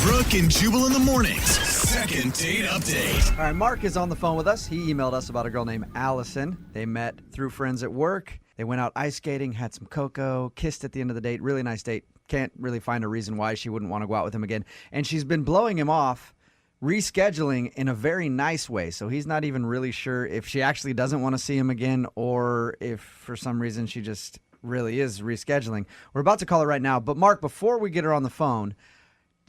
Brooke and Jubal in the mornings. Second date update. All right, Mark is on the phone with us. He emailed us about a girl named Allison. They met through friends at work. They went out ice skating, had some cocoa, kissed at the end of the date. Really nice date. Can't really find a reason why she wouldn't want to go out with him again. And she's been blowing him off, rescheduling in a very nice way. So he's not even really sure if she actually doesn't want to see him again or if for some reason she just really is rescheduling. We're about to call her right now. But Mark, before we get her on the phone,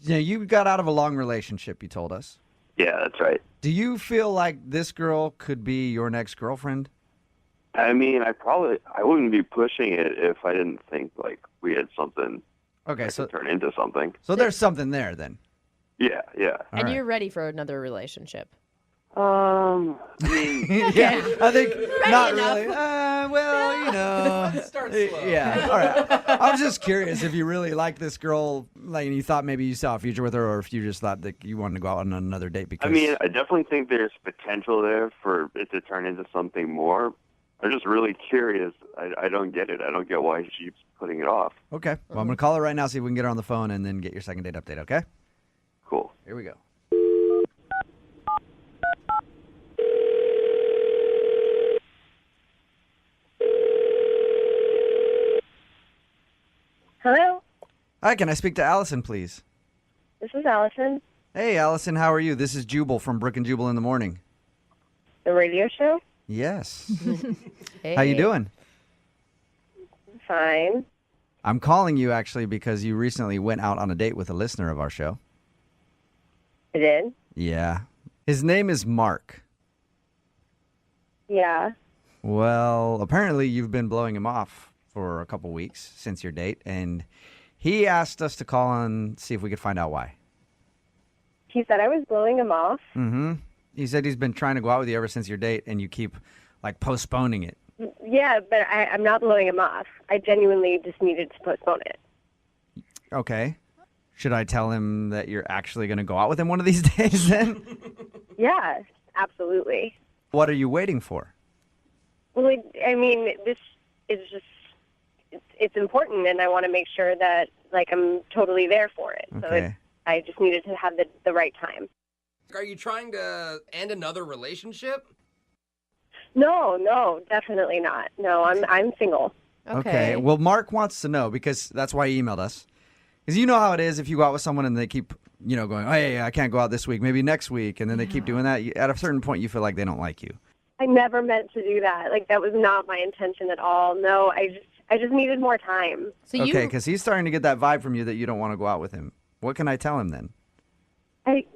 you got out of a long relationship, you told us. Yeah, that's right. Do you feel like this girl could be your next girlfriend? I mean, I wouldn't be pushing it if I didn't think like we had something that could turn into something. So there's something there then. Yeah. And you're ready for another relationship. I mean, yeah, I think not enough. really. Well, you know. Start slow. Yeah. All right. I was just curious if you really like this girl, like, and you thought maybe you saw a future with her, or if you just thought that you wanted to go out on another date. Because I mean, I definitely think there's potential there for it to turn into something more. I'm just really curious. I don't get it. I don't get why she keeps putting it off. Okay. Well, I'm going to call her right now, see if we can get her on the phone, and then get your second date update, okay? Cool. Here we go. Hello, Hi, can I speak to Allison, please? this is Allison, Hey, Allison, how are you? This is Jubal from Brooke and Jubal in the morning. the radio show. Yes. How you doing? Fine. I'm calling you actually because you recently went out on a date with a listener of our show. I did. Yeah. His name is Mark. Yeah. Well, apparently you've been blowing him off for a couple weeks since your date, and he asked us to call and see if we could find out why. He said I was blowing him off. Mm-hmm. He said he's been trying to go out with you ever since your date, and you keep, like, postponing it. Yeah, but I'm not blowing him off. I genuinely just needed to postpone it. Okay. Should I tell him that you're actually going to go out with him one of these days then? Yeah, absolutely. What are you waiting for? Well, I mean, this is just, it's important, and I want to make sure that, like, I'm totally there for it. So Okay. I just needed to have the right time. Are you trying to end another relationship? No, definitely not. No, I'm single. Okay. Well, Mark wants to know because that's why he emailed us. Because you know how it is if you go out with someone and they keep, going, oh, hey, I can't go out this week, maybe next week, and then they keep doing that. At a certain point, you feel like they don't like you. I never meant to do that. Like, that was not my intention at all. No, I just needed more time. Okay, because he's starting to get that vibe from you that you don't want to go out with him. What can I tell him then?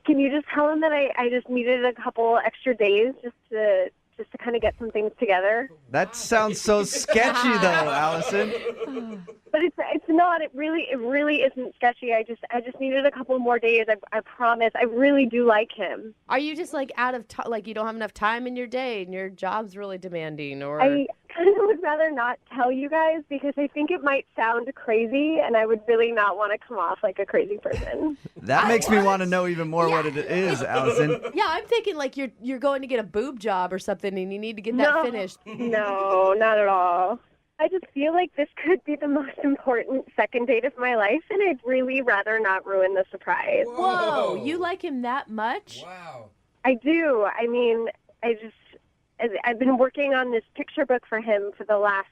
Can you just tell him that I just needed a couple extra days just to kind of get some things together? That sounds so sketchy, though, Allison. But it's not. It really isn't sketchy. I just needed a couple more days. I promise. I really do like him. Are you just like out of time? Like you don't have enough time in your day, and your job's really demanding, or? I kind of would rather not tell you guys because I think it might sound crazy, and I would really not want to come off like a crazy person. That makes me want to know even more what it is, Allison. Yeah, I'm thinking like you're going to get a boob job or something, and you need to get that finished. No, not at all. I just feel like this could be the most important second date of my life, and I'd really rather not ruin the surprise. Whoa, you like him that much? Wow. I do. I mean, I've been working on this picture book for him for the last,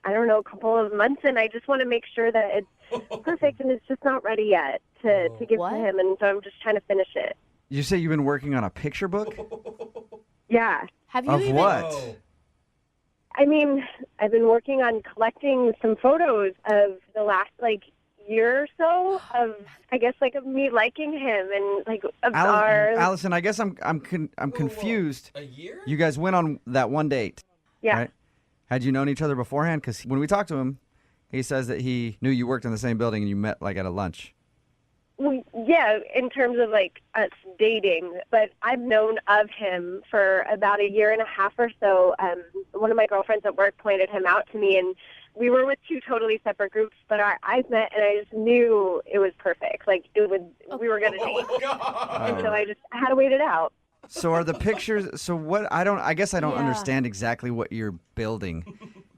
couple of months, and I just want to make sure that it's perfect, and it's just not ready yet to give to him, and so I'm just trying to finish it. You say you've been working on a picture book? Yeah. Have you Of what? I mean, I've been working on collecting some photos of the last, year or so of, I guess, of me liking him and, of our... Allison, I guess I'm confused. A year? You guys went on that one date. Yeah. Right? Had you known each other beforehand? Because when we talked to him, he says that he knew you worked in the same building and you met like at a lunch. Well, yeah, in terms of like us dating, but I've known of him for about a year and a half or so. One of my girlfriends at work pointed him out to me, and we were with two totally separate groups, but our eyes met, and I just knew it was perfect. Like we were gonna date, and so I had to wait it out. So are the pictures? So what? I guess I don't understand exactly what you're building.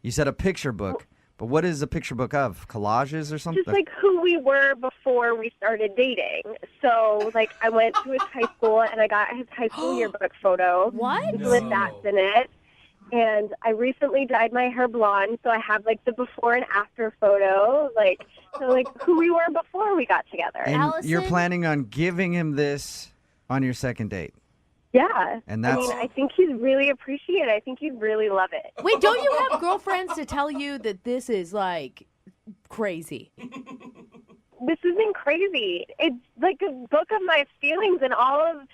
You said a picture book. But what is a picture book of? Collages or something? Just like who we were before we started dating. So, like, I went to his high school and I got his high school yearbook photo. What? With that's in it. And I recently dyed my hair blonde, so I have like the before and after photo. Like, so like who we were before we got together. And Allison? you're planning on giving him this on your second date? Yeah. And that's... I think he'd really appreciate it. I think he'd really love it. Wait, don't you have girlfriends to tell you that this is like crazy? This isn't crazy. It's like a book of my feelings and all of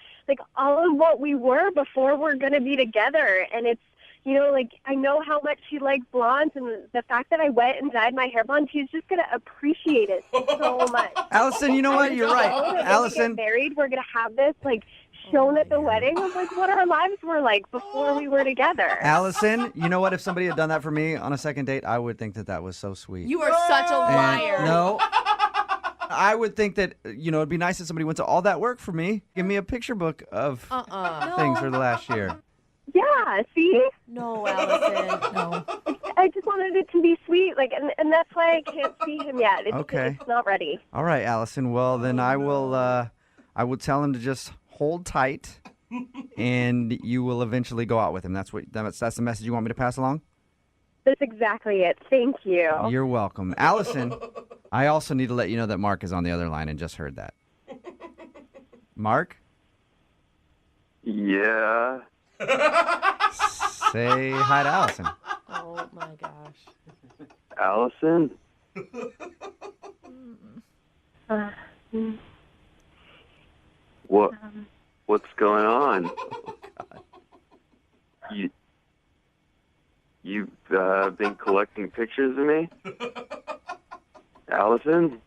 what we were before we're gonna be together. And it's, you know, like I know how much he likes blondes, and the fact that I went and dyed my hair blonde, he's just gonna appreciate it so much. Allison, you know what? You're right. Allison, when we get married, we're gonna have this like shown at the wedding of like what our lives were like before we were together. Allison, you know what? If somebody had done that for me on a second date, I would think that was so sweet. You are such a liar. No. I would think that, you know, it'd be nice if somebody went to all that work for me. Give me a picture book of things for the last year. Yeah, see? No, Allison, no. I just wanted it to be sweet, like, and that's why I can't see him yet. It's not ready. All right, Allison. Well, then I will tell him to just hold tight, and you will eventually go out with him. That's the message you want me to pass along? That's exactly it. Thank you. You're welcome. Allison, I also need to let you know that Mark is on the other line and just heard that. Mark? Yeah. Say hi to Allison. Oh, my gosh. Allison? What's going on? You've been collecting pictures of me? Allison?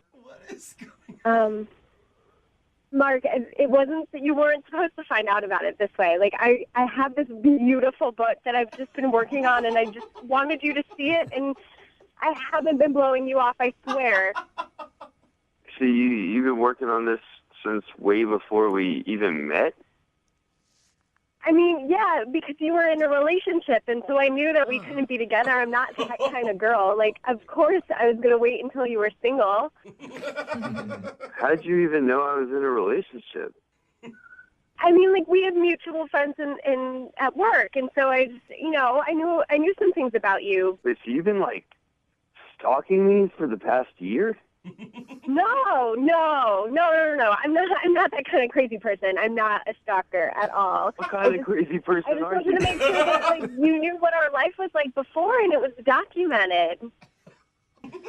Mark, it wasn't that you weren't supposed to find out about it this way. Like, I have this beautiful book that I've just been working on, and I just wanted you to see it, and I haven't been blowing you off, I swear. So you've been working on this since way before we even met? I mean, yeah, because you were in a relationship, and so I knew that we couldn't be together. I'm not that kind of girl. Like, of course I was going to wait until you were single. How'd you even know I was in a relationship? I mean, like, we have mutual friends in at work, and so I just, you know, I knew some things about you. Wait, so you've been, like, stalking me for the past year? No. I'm not that kind of crazy person. I'm not a stalker at all. What kind of crazy person I just are wanted you? to make sure that like you knew what our life was like before, and it was documented.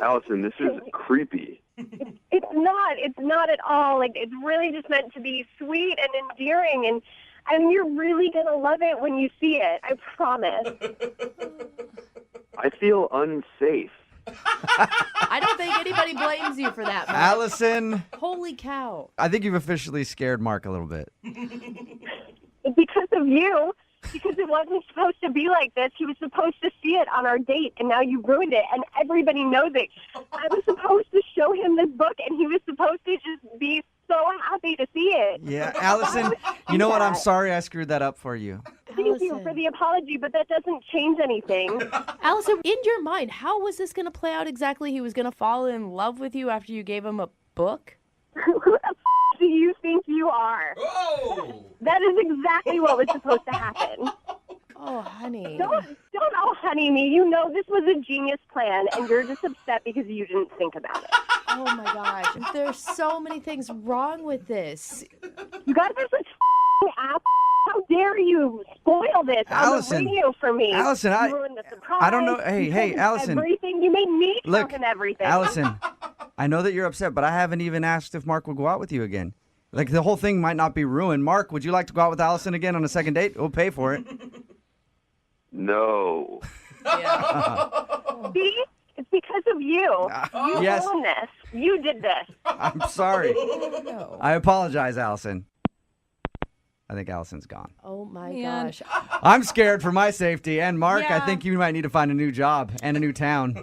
Allison, this is creepy. It's not at all. Like, it's really just meant to be sweet and endearing, and I mean, you're really gonna love it when you see it. I promise. I feel unsafe. I don't think anybody blames you for that, Mark. Allison. Holy cow. I think you've officially scared Mark a little bit. Because of you. Because it wasn't supposed to be like this. He was supposed to see it on our date, and now you ruined it, and everybody knows it. I was supposed to show him this book, and he was supposed to just be so happy to see it. Yeah, Allison, you know what? I'm sorry I screwed that up for you. Thank you for the apology, but that doesn't change anything. Allison, in your mind, how was this going to play out exactly? He was going to fall in love with you after you gave him a book? Who the do you think you are? Oh! That is exactly what was supposed to happen. Oh, honey. Don't oh honey me. You know this was a genius plan, and you're just upset because you didn't think about it. Oh, my gosh. There's so many things wrong with this. You guys are such ass. How dare you spoil this Allison, on the radio for me? Allison, you ruined the surprise. I don't know. Hey, You told Allison. Everything. You made me Look, fucking everything. Allison, I know that you're upset, but I haven't even asked if Mark will go out with you again. Like, the whole thing might not be ruined. Mark, would you like to go out with Allison again on a second date? We'll pay for it. No. See? It's because of you. You Yes. own this. You did this. I'm sorry. I apologize, Allison. I think Allison's gone. Oh my Man. gosh. I'm scared for my safety. And Mark, I Yeah. think you might need to find a new job and a new town.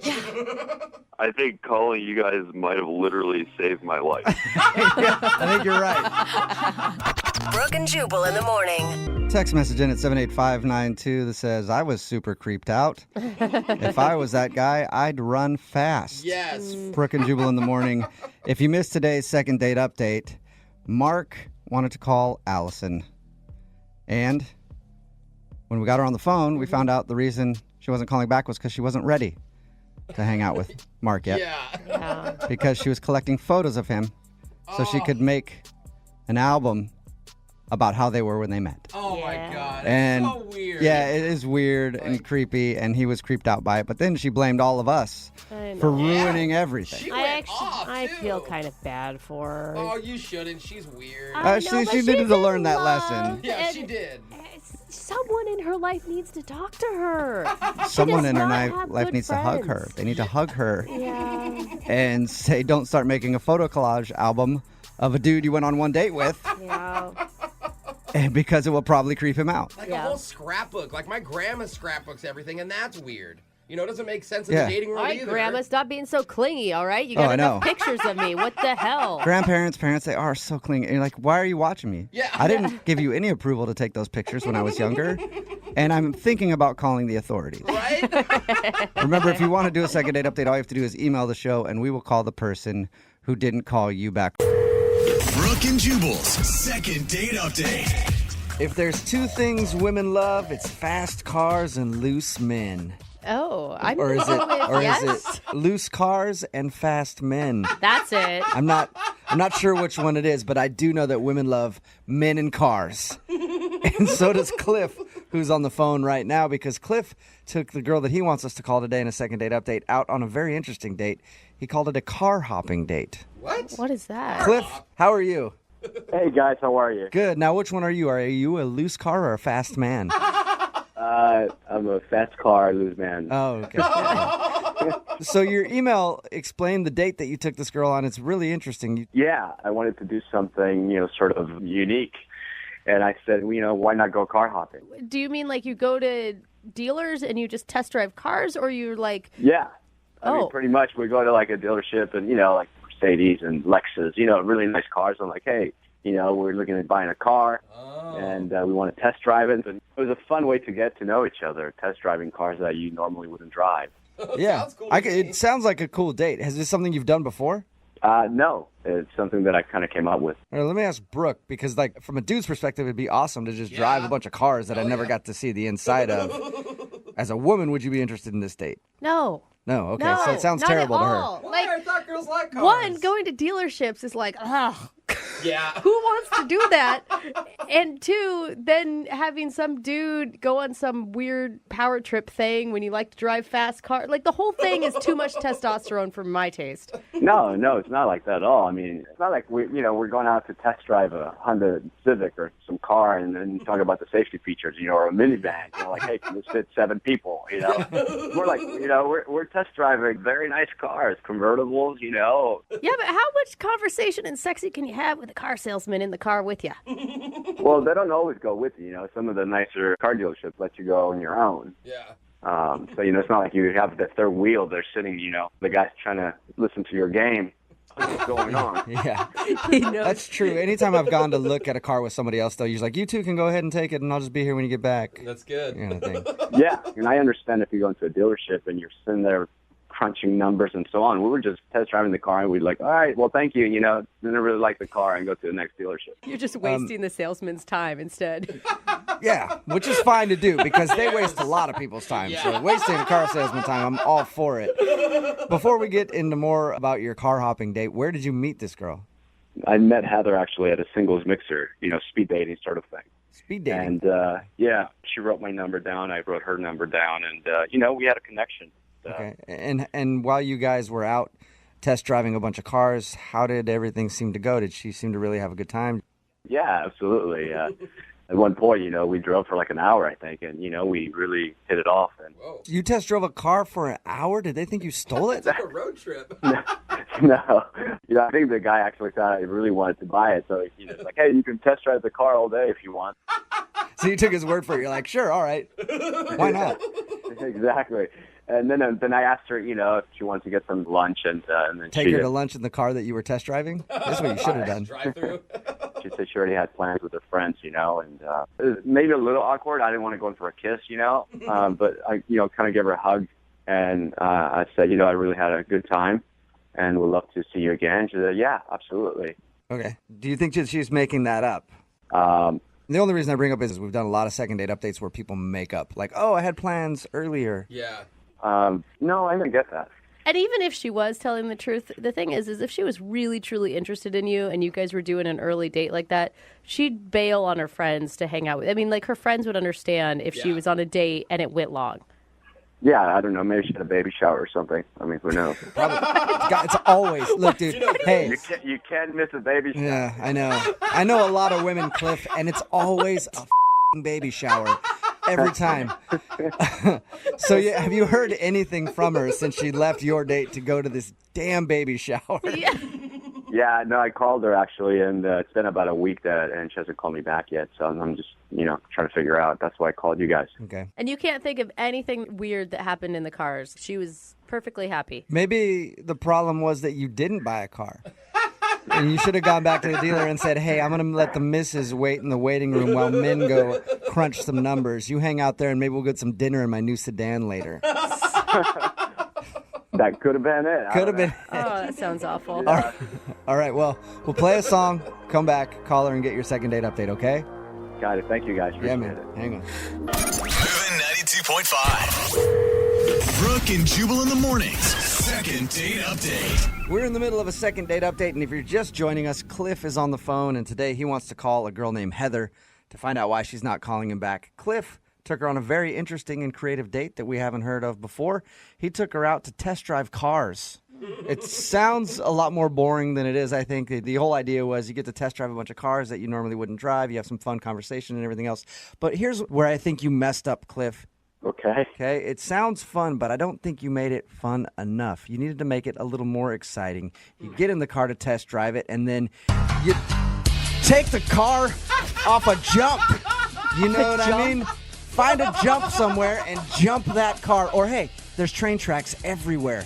I think calling you guys might have literally saved my life. I think you're right. Brooke and Jubal in the morning. Text message in at 78592 that says, I was super creeped out. If I was that guy, I'd run fast. Yes. Brooke and Jubal in the morning. If you missed today's second date update, Mark wanted to call Allison. And when we got her on the phone, we found out the reason she wasn't calling back was because she wasn't ready to hang out with Mark yet. Yeah. Because she was collecting photos of him so she could make an album about how they were when they met. Oh my God. And It's so weird. yeah, it is weird and creepy, and he was creeped out by it. But then she blamed all of us I know. for ruining everything. I feel kind of bad for her. Oh, you shouldn't. She's weird. She needed to learn that lesson. Yeah, she did. Someone in her life needs to talk to her. Someone She in does her not have life good needs to hug her. friends. They need to hug her Yeah. and say, don't start making a photo collage album of a dude you went on one date with. Yeah. Because it will probably creep him out. Like a whole scrapbook. Like my grandma scrapbooks everything, and that's weird. You know, it doesn't make sense in Yeah. the dating All world right, either. Grandma, stop being so clingy, all right? You Oh, got I enough know. pictures of me. What the hell? Grandparents, parents, they are so clingy. And you're like, why are you watching me? Yeah. I didn't give you any approval to take those pictures when I was younger. And I'm thinking about calling the authorities. Right? Remember, if you want to do a second date update, all you have to do is email the show and we will call the person who didn't call you back. Brooke and Jubal's second date update. If there's two things women love, it's fast cars and loose men. Oh, I'm Or is it yes. loose cars and fast men? That's it. I'm not sure which one it is, but I do know that women love men and cars. And so does Cliff, who's on the phone right now, because Cliff took the girl that he wants us to call today in a second date update out on a very interesting date. He called it a car hopping date. What? What is that? Cliff, how are you? Hey guys, how are you? Good. Now, which one are you? Are you a loose car or a fast man? I'm a fast car loose man. Oh, okay. So your email explained the date that you took this girl on. It's really interesting. Yeah, I wanted to do something, sort of unique. And I said, why not go car hopping? Do you mean like you go to dealers and you just test drive cars, or you're like, Yeah. I Oh. mean, pretty much we go to like a dealership and, like Mercedes and Lexus, really nice cars. I'm like, hey, we're looking at buying a car and we want to test drive it. And it was a fun way to get to know each other, test driving cars that you normally wouldn't drive. Yeah. It sounds like a cool date. Is this something you've done before? No, it's something that I kind of came up with. All right, let me ask Brooke, because like from a dude's perspective, it'd be awesome to just drive a bunch of cars that I never got to see the inside of. As a woman, would you be interested in this date? no? No, okay. No, So it sounds not terrible at to her. all. Why? Like, I thought girls like cars. one, going to dealerships is like, ugh. Yeah. Who wants to do that? And two, then having some dude go on some weird power trip thing when you like to drive fast cars. Like the whole thing is too much testosterone for my taste. No, it's not like that at all. I mean, it's not like we're going out to test drive a Honda Civic or some car and then talk about the safety features, or a minivan. Like, hey, can this fit 7 people? We're like, we're test driving very nice cars, convertibles. Yeah, but how much conversation and sexy can you have with a car salesman in the car with you? Well, they don't always go with you. Some of the nicer car dealerships let you go on your own. Yeah. So it's not like you have the third wheel. They're sitting, the guy's trying to listen to your game. What's going on? Yeah. That's true. Anytime I've gone to look at a car with somebody else, though, you're like, you two can go ahead and take it, and I'll just be here when you get back. That's good. Kind of thing. Yeah, and I understand if you go into a dealership and you're sitting there crunching numbers and so on. We were just test driving the car and we'd like, all right, well, thank you. Didn't really like the car and go to the next dealership. You're just wasting the salesman's time instead. Yeah, which is fine to do because they waste a lot of people's time. So wasting a car salesman time, I'm all for it. Before we get into more about your car hopping date, where did you meet this girl? I met Heather actually at a singles mixer, speed dating sort of thing. Speed dating? And, she wrote my number down. I wrote her number down. And, we had a connection. Okay. And while you guys were out test driving a bunch of cars, how did everything seem to go? Did she seem to really have a good time? Yeah, absolutely. at one point, we drove for like an hour, I think, and, we really hit it off. And You test drove a car for an hour? Did they think you stole it? It's like a road trip. No. I think the guy actually thought I really wanted to buy it. So he's like, hey, you can test drive the car all day if you want. So you took his word for it. You're like, sure, all right. Why not? Exactly. And then I asked her, if she wanted to get some lunch, and then Take she her did. to lunch in the car that you were test driving? That's what you should have done. Drive-through. She said she already had plans with her friends, and it was maybe a little awkward. I didn't want to go in for a kiss, but I, kind of gave her a hug, and I said, I really had a good time, and would love to see you again. She said, yeah, absolutely. Okay. Do you think that she's making that up? The only reason I bring up is we've done a lot of second date updates where people make up. Like, oh, I had plans earlier. Yeah. No, I didn't get that. And even if she was telling the truth, the thing is if she was really, truly interested in you and you guys were doing an early date like that, she'd bail on her friends to hang out with. I mean, like, her friends would understand if she was on a date and it went long. Yeah, I don't know. Maybe she had a baby shower or something. I mean, who knows? It's always, look, dude, hey. You can't miss a baby shower. Yeah, I know. I know a lot of women, Cliff, and it's always a baby shower. Every time. So yeah, have you heard anything from her since she left your date to go to this damn baby shower? Yeah, no, I called her actually, and it's been about a week and she hasn't called me back yet. So I'm just, trying to figure out. That's why I called you guys. Okay. And you can't think of anything weird that happened in the cars. She was perfectly happy. Maybe the problem was that you didn't buy a car. And you should have gone back to the dealer and said, hey, I'm going to let the missus wait in the waiting room while men go crunch some numbers. You hang out there and maybe we'll get some dinner in my new sedan later. That could have been it. Could have been. Oh, that sounds awful. All right, well, we'll play a song, come back, call her, and get your second date update, okay? Got it. Thank you, guys. Yeah, man. Hang on. Moving 92.5. Brooke and Jubal in the mornings. Second date update. We're in the middle of a second date update, and if you're just joining us, Cliff is on the phone, and today he wants to call a girl named Heather to find out why she's not calling him back. Cliff took her on a very interesting and creative date that we haven't heard of before. He took her out to test drive cars. It sounds a lot more boring than it is, I think. The whole idea was you get to test drive a bunch of cars that you normally wouldn't drive. You have some fun conversation and everything else. But here's where I think you messed up, Cliff. Okay. Okay, it sounds fun, but I don't think you made it fun enough. You needed to make it a little more exciting. You get in the car to test drive it, and then you take the car off a jump. You know what I mean? Find a jump somewhere and jump that car. Or, hey, there's train tracks everywhere.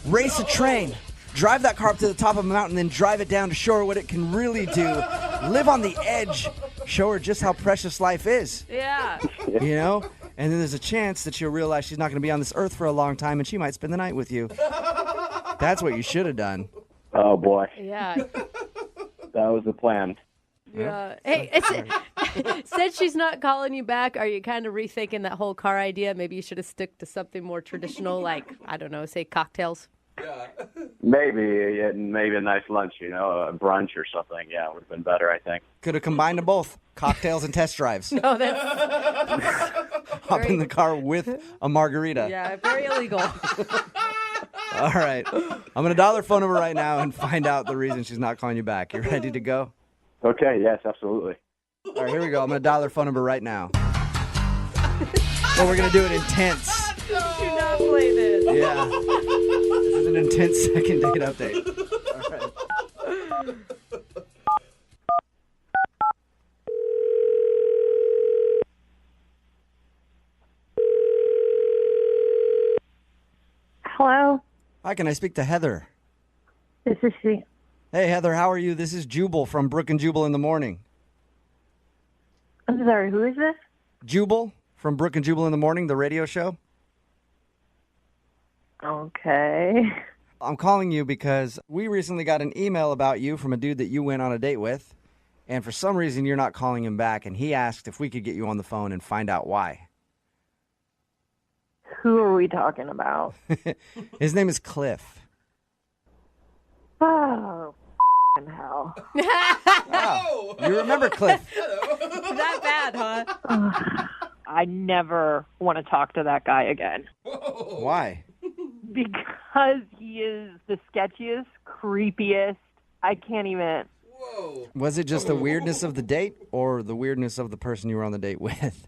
Race a train. Drive that car up to the top of a mountain, then drive it down to show her what it can really do. Live on the edge. Show her just how precious life is. Yeah. You know? And then there's a chance that she'll realize she's not going to be on this earth for a long time, and she might spend the night with you. That's what you should have done. Oh, boy. Yeah. That was the plan. Yeah. Hey, since she's not calling you back, are you kind of rethinking that whole car idea? Maybe you should have stuck to something more traditional, like, I don't know, say cocktails. Maybe a nice lunch, a brunch or something. Yeah, it would have been better, I think. Could have combined them both, cocktails and test drives. No, that's Hop in the car with a margarita. Yeah, very illegal. All right. I'm going to dial her phone number right now and find out the reason she's not calling you back. You ready to go? Okay, yes, absolutely. All right, here we go. I'm going to dial her phone number right now. Well, we're going to do it intense. Do not play this. Yeah. This is an intense second date update. All right. Hello, Hi, can I speak to Heather? this is she. Hey, Heather, how are you? This is Jubal from Brooke and Jubal in the morning. I'm sorry, who is this? Jubal from Brooke and Jubal in the morning, the radio show. Okay. I'm calling you because we recently got an email about you from a dude that you went on a date with, and for some reason you're not calling him back, and he asked if we could get you on the phone and find out why. Who are we talking about? His name is Cliff. Oh, hell. Wow. You remember Cliff? That bad, huh? I never want to talk to that guy again. Why? Because he is the sketchiest, creepiest. I can't even. Whoa. Was it just the weirdness of the date or the weirdness of the person you were on the date with?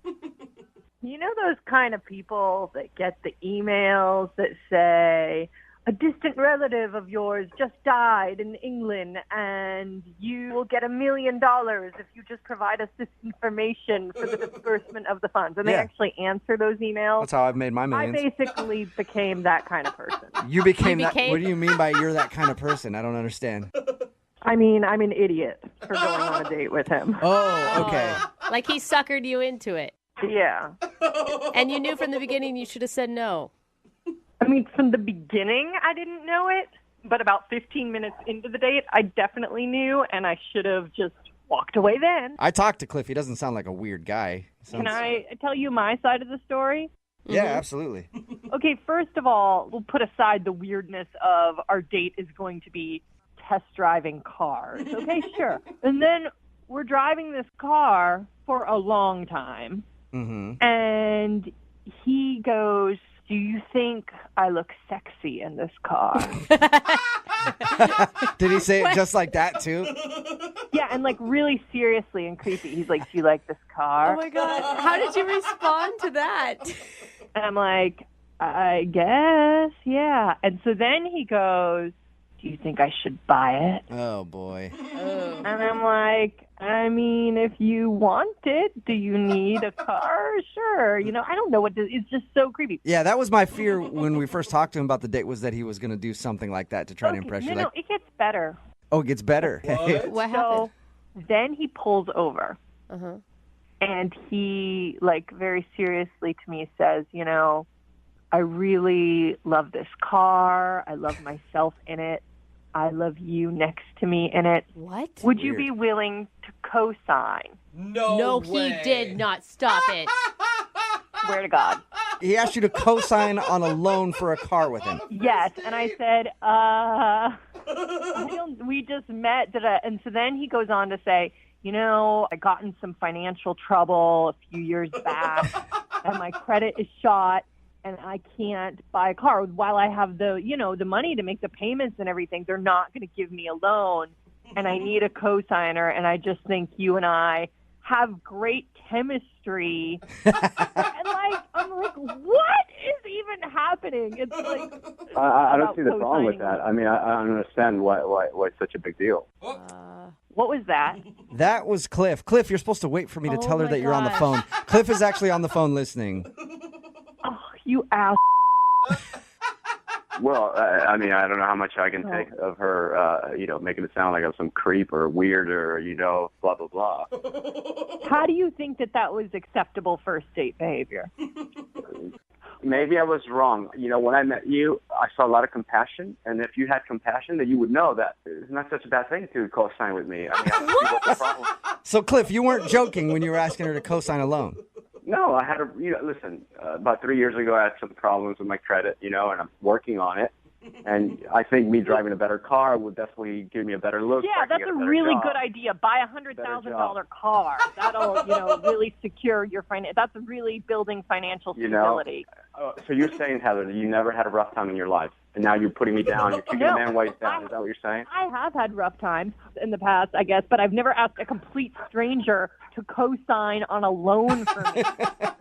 You know those kind of people that get the emails that say, a distant relative of yours just died in England and you will get $1 million if you just provide us this information for the disbursement of the funds. And they Yeah. actually answer those emails. That's how I've made my millions. I basically became that kind of person. You became that. What do you mean by you're that kind of person? I don't understand. I mean, I'm an idiot for going on a date with him. Oh, okay. Like he suckered you into it. Yeah. And you knew from the beginning you should have said no. I mean, from the beginning, I didn't know it, but about 15 minutes into the date, I definitely knew, and I should have just walked away then. I talked to Cliff. He doesn't sound like a weird guy. Can I tell you my side of the story? Yeah, absolutely. Okay, first of all, we'll put aside the weirdness of our date is going to be test driving cars. Okay, sure. And then we're driving this car for a long time, and he goes, do you think I look sexy in this car? Did he say it just like that, too? Yeah, and like really seriously and creepy. He's like, do you like this car? Oh, my God. How did you respond to that? And I'm like, I guess, yeah. And so then he goes, do you think I should buy it? Oh, boy. And I'm like, I mean, if you want it, do you need a car? Sure. You know, I don't know what to, it's just so creepy. Yeah, that was my fear when we first talked to him about the date was that he was going to do something like that to try to impress you. No, it gets better. Oh, it gets better. What happened? So then he pulls over. Uh-huh. And he, like, very seriously to me says, you know, I really love this car. I love myself in it. I love you next to me in it. What? Would you be willing to co-sign? No, he did not. Stop it. Swear to God. He asked you to co-sign on a loan for a car with him. Yes, and I said, we just met. And so then he goes on to say, you know, I got in some financial trouble a few years back, and my credit is shot, and I can't buy a car. While I have the, you know, the money to make the payments and everything, they're not going to give me a loan, and I need a co-signer, and I just think you and I have great chemistry. And I'm like, what is even happening? It's like I don't see the problem with that. I mean, I don't understand why it's such a big deal. What was that? That was Cliff. Cliff, you're supposed to wait for me to tell her my that you're on the gosh. phone. Cliff is actually on the phone listening. Oh, you ass. Well, I mean, I don't know how much I can take of her, you know, making it sound like I'm some creep or weird or, you know, blah, blah, blah. How do you think that was acceptable first date behavior? Maybe I was wrong. You know, when I met you, I saw a lot of compassion. And if you had compassion, then you would know that it's not such a bad thing to co-sign with me. I mean, I don't see what's the problem. So, Cliff, you weren't joking when you were asking her to co-sign a loan. No, I had a, you know, listen, about 3 years ago, I had some problems with my credit, you know, and I'm working on it. And I think me driving a better car would definitely give me a better look. Yeah, that's a really good idea. Buy a $100,000 car. That'll, you know, really secure your finance. That's really building financial stability. So you're saying, Heather, that you never had a rough time in your life, and now you're putting me down. You're kicking a man ways down. Is that what you're saying? I have had rough times in the past, I guess, but I've never asked a complete stranger to co-sign on a loan for me.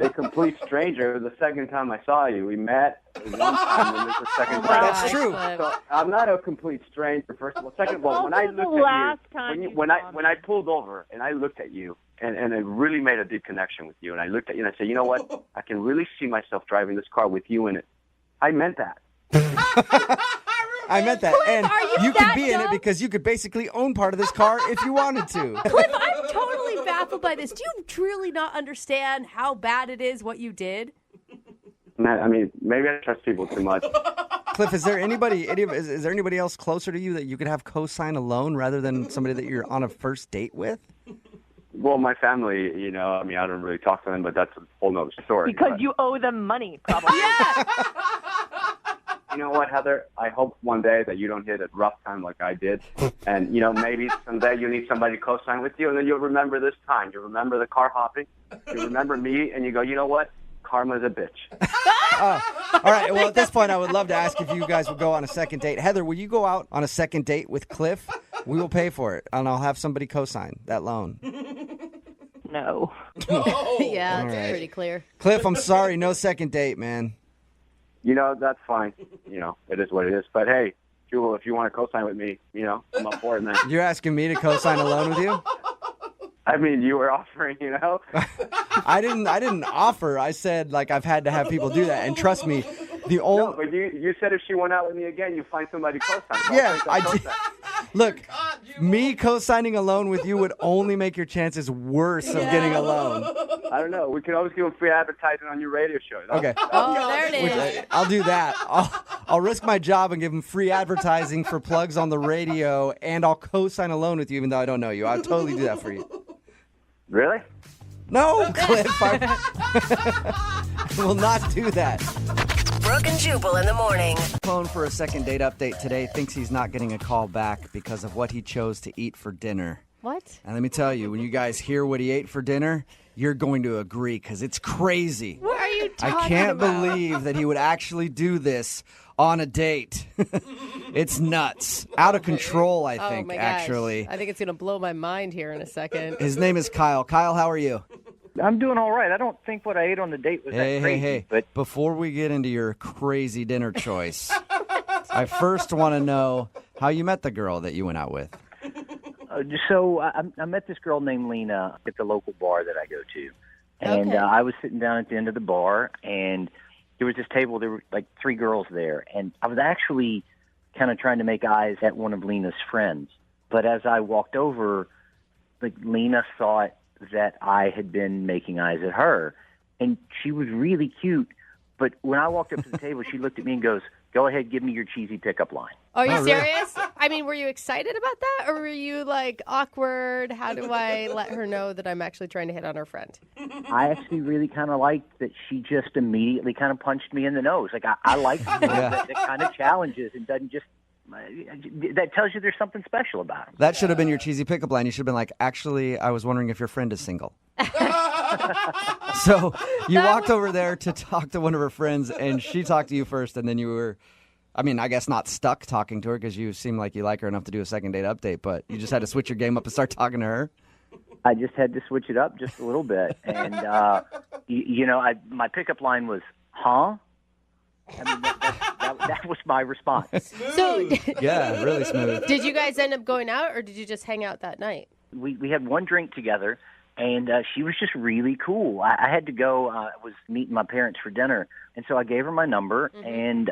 A complete stranger. The second time I saw you, we met one time, and this is the second time. That's true. So I'm not a complete stranger. First of all, second of all, when I looked at you, when I pulled over and I looked at you, and it really made a deep connection with you, and I looked at you and I said, you know what? I can really see myself driving this car with you in it. I meant that. I meant that. Cliff, and are you that could be in it dumb? because you could basically own part of this car if you wanted to. Cliff, I'm totally baffled by this. Do you truly not understand how bad it is what you did? I mean, maybe I trust people too much. Cliff, is there anybody else closer to you that you could have co-sign a loan rather than somebody that you're on a first date with? Well, my family, you know, I mean, I don't really talk to them, but that's a whole nother story. Because you owe them money, probably. Yeah. You know what, Heather? I hope one day that you don't hit a rough time like I did. And, you know, maybe someday you need somebody to co-sign with you, and then you'll remember this time. You'll remember the car hopping. You'll remember me, and you go, you know what? Karma's a bitch. All right. Well, at this point, I would love to ask if you guys would go on a second date. Heather, will you go out on a second date with Cliff We will pay for it, and I'll have somebody co-sign that loan. No. Yeah, All it's right. pretty clear. Cliff, I'm sorry. No second date, man. You know, that's fine. You know, it is what it is. But hey, Jewel, if you want to co-sign with me, you know, I'm up for it, man. You're asking me to co-sign a loan with you? I mean, you were offering, you know. I didn't offer. I said, like, I've had to have people do that. And trust me, the only... No, but you said if she went out with me again, you find somebody to co-sign. Yeah, I did. Look, me co-signing a loan with you would only make your chances worse of getting a loan. I don't know. We can always give them free advertising on your radio show. Okay. Oh, there it is. I'll do that. I'll risk my job and give them free advertising for plugs on the radio, and I'll co-sign a loan with you even though I don't know you. I'll totally do that for you. Really? No, Cliff. I will not do that. Brooke and Jubal in the morning. Phone for a second date update today. Thinks he's not getting a call back because of what he chose to eat for dinner. What? And let me tell you, when you guys hear what he ate for dinner, you're going to agree because it's crazy. What are you talking I can't about? believe that he would actually do this on a date. It's nuts. Out of control, I think, oh my gosh. actually. I think it's going to blow my mind here in a second. His name is Kyle. Kyle, how are you? I'm doing all right. I don't think what I ate on the date was that crazy. Hey. But Before we get into your crazy dinner choice, I first want to know how you met the girl that you went out with. so I met this girl named Lena at the local bar that I go to. And Okay. I was sitting down at the end of the bar, and there was this table. There were like 3 girls there. And I was actually kind of trying to make eyes at one of Lena's friends. But as I walked over, like Lena thought that I had been making eyes at her. And she was really cute. But when I walked up to the table, she looked at me and goes, "Go ahead, give me your cheesy pickup line." Are you Oh, really? serious? I mean, were you excited about that? Or were you like awkward? How do I let her know that I'm actually trying to hit on her friend? I actually really kind of liked that she just immediately kind of punched me in the nose. Like, I like that kind of challenges and doesn't just, that tells you there's something special about them. That should have been your cheesy pickup line. You should have been like, actually, I was wondering if your friend is single. So you walked over there to talk to one of her friends, and she talked to you first, and then you were, I mean, I guess not stuck talking to her because you seem like you like her enough to do a second date update, but you just had to switch your game up and start talking to her. I just had to switch it up just a little bit. And, my pickup line was, huh? I mean, that was my response. So, Yeah, really smooth. did you guys end up going out or did you just hang out that night? We had one drink together, and she was just really cool. I had to go. I was meeting my parents for dinner, and so I gave her my number, and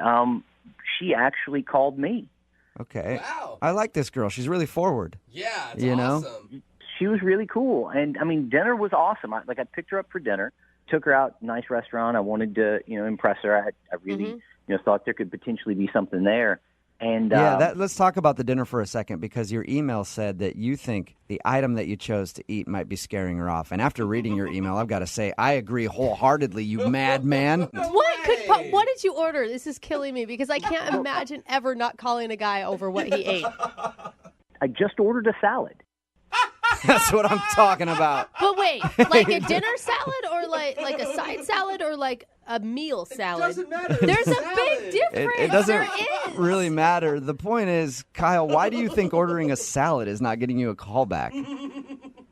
she actually called me. Okay. Wow. I like this girl. She's really forward. Yeah, it's You know? awesome. She was really cool, and I mean, dinner was awesome. I picked her up for dinner, took her out, nice restaurant. I wanted to, impress her. I really, thought there could potentially be something there. And let's talk about the dinner for a second because your email said that you think the item that you chose to eat might be scaring her off. And after reading your email, I've got to say, I agree wholeheartedly, you madman. What did you order? This is killing me because I can't imagine ever not calling a guy over what he ate. I just ordered a salad. That's what I'm talking about. But wait, like a dinner salad or like a side salad or like a meal salad? It doesn't matter. There's a big difference. It doesn't There is. really matter. The point is, Kyle, why do you think ordering a salad is not getting you a call back?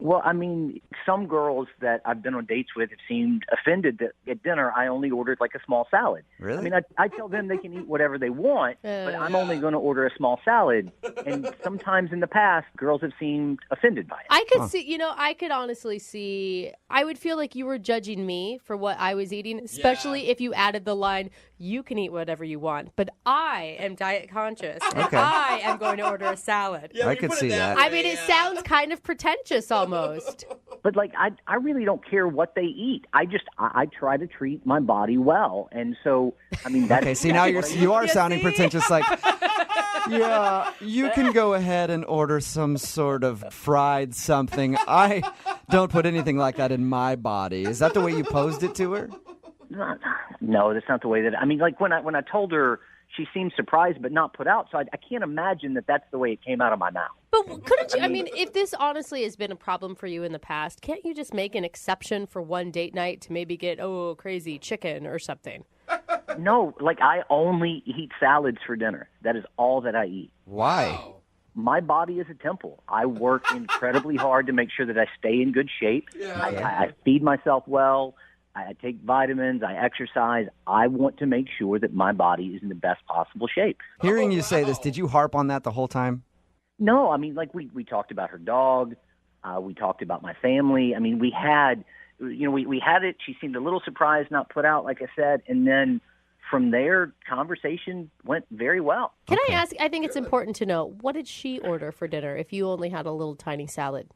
Well, I mean, some girls that I've been on dates with have seemed offended that at dinner I only ordered like a small salad. Really? I mean, I tell them they can eat whatever they want, but I'm only going to order a small salad. And sometimes in the past, girls have seemed offended by it. I could see, I could honestly see, I would feel like you were judging me for what I was eating, especially if you added the line, you can eat whatever you want, but I am diet conscious and Okay. I am going to order a salad. I could see that. I mean, it sounds kind of pretentious almost. But like, I really don't care what they eat. I try to treat my body well. And so, I mean, that's... Okay, see, now you are sounding pretentious, like, yeah, you can go ahead and order some sort of fried something. I don't put anything like that in my body. Is that the way you posed it to her? No, that's not the way that... I mean, like, when I told her, she seemed surprised but not put out. So I can't imagine that that's the way it came out of my mouth. But couldn't you, I mean, if this honestly has been a problem for you in the past, can't you just make an exception for one date night to maybe get, crazy chicken or something? No, like, I only eat salads for dinner. That is all that I eat. Why? my body is a temple. I work incredibly hard to make sure that I stay in good shape. I feed myself well. I take vitamins. I exercise. I want to make sure that my body is in the best possible shape. Hearing you say this, did you harp on that the whole time? No, I mean, like we talked about her dog. We talked about my family. I mean, we had it. She seemed a little surprised, not put out, like I said. And then from there, conversation went very well. Can I ask, I think it's important to know, what did she order for dinner if you only had a little tiny salad?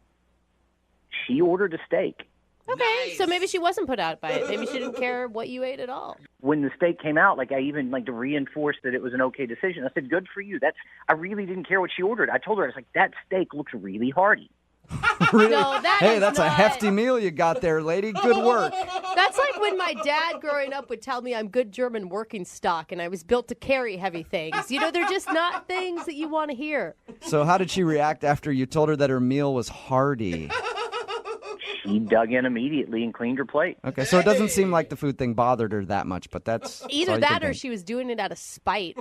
She ordered a steak. Okay, so maybe she wasn't put out by it. Maybe she didn't care what you ate at all. When the steak came out, like I even like to reinforce that it was an okay decision. I said, "Good for you." I really didn't care what she ordered. I told her, I was like, "That steak looks really hearty." Really? No, that's a hefty meal you got there, lady. Good work. That's like when my dad growing up would tell me I'm good German working stock and I was built to carry heavy things. You know, they're just not things that you want to hear. So how did she react after you told her that her meal was hearty? She dug in immediately and cleaned her plate. Okay, so it doesn't seem like the food thing bothered her that much, but that's either that or she was doing it out of spite.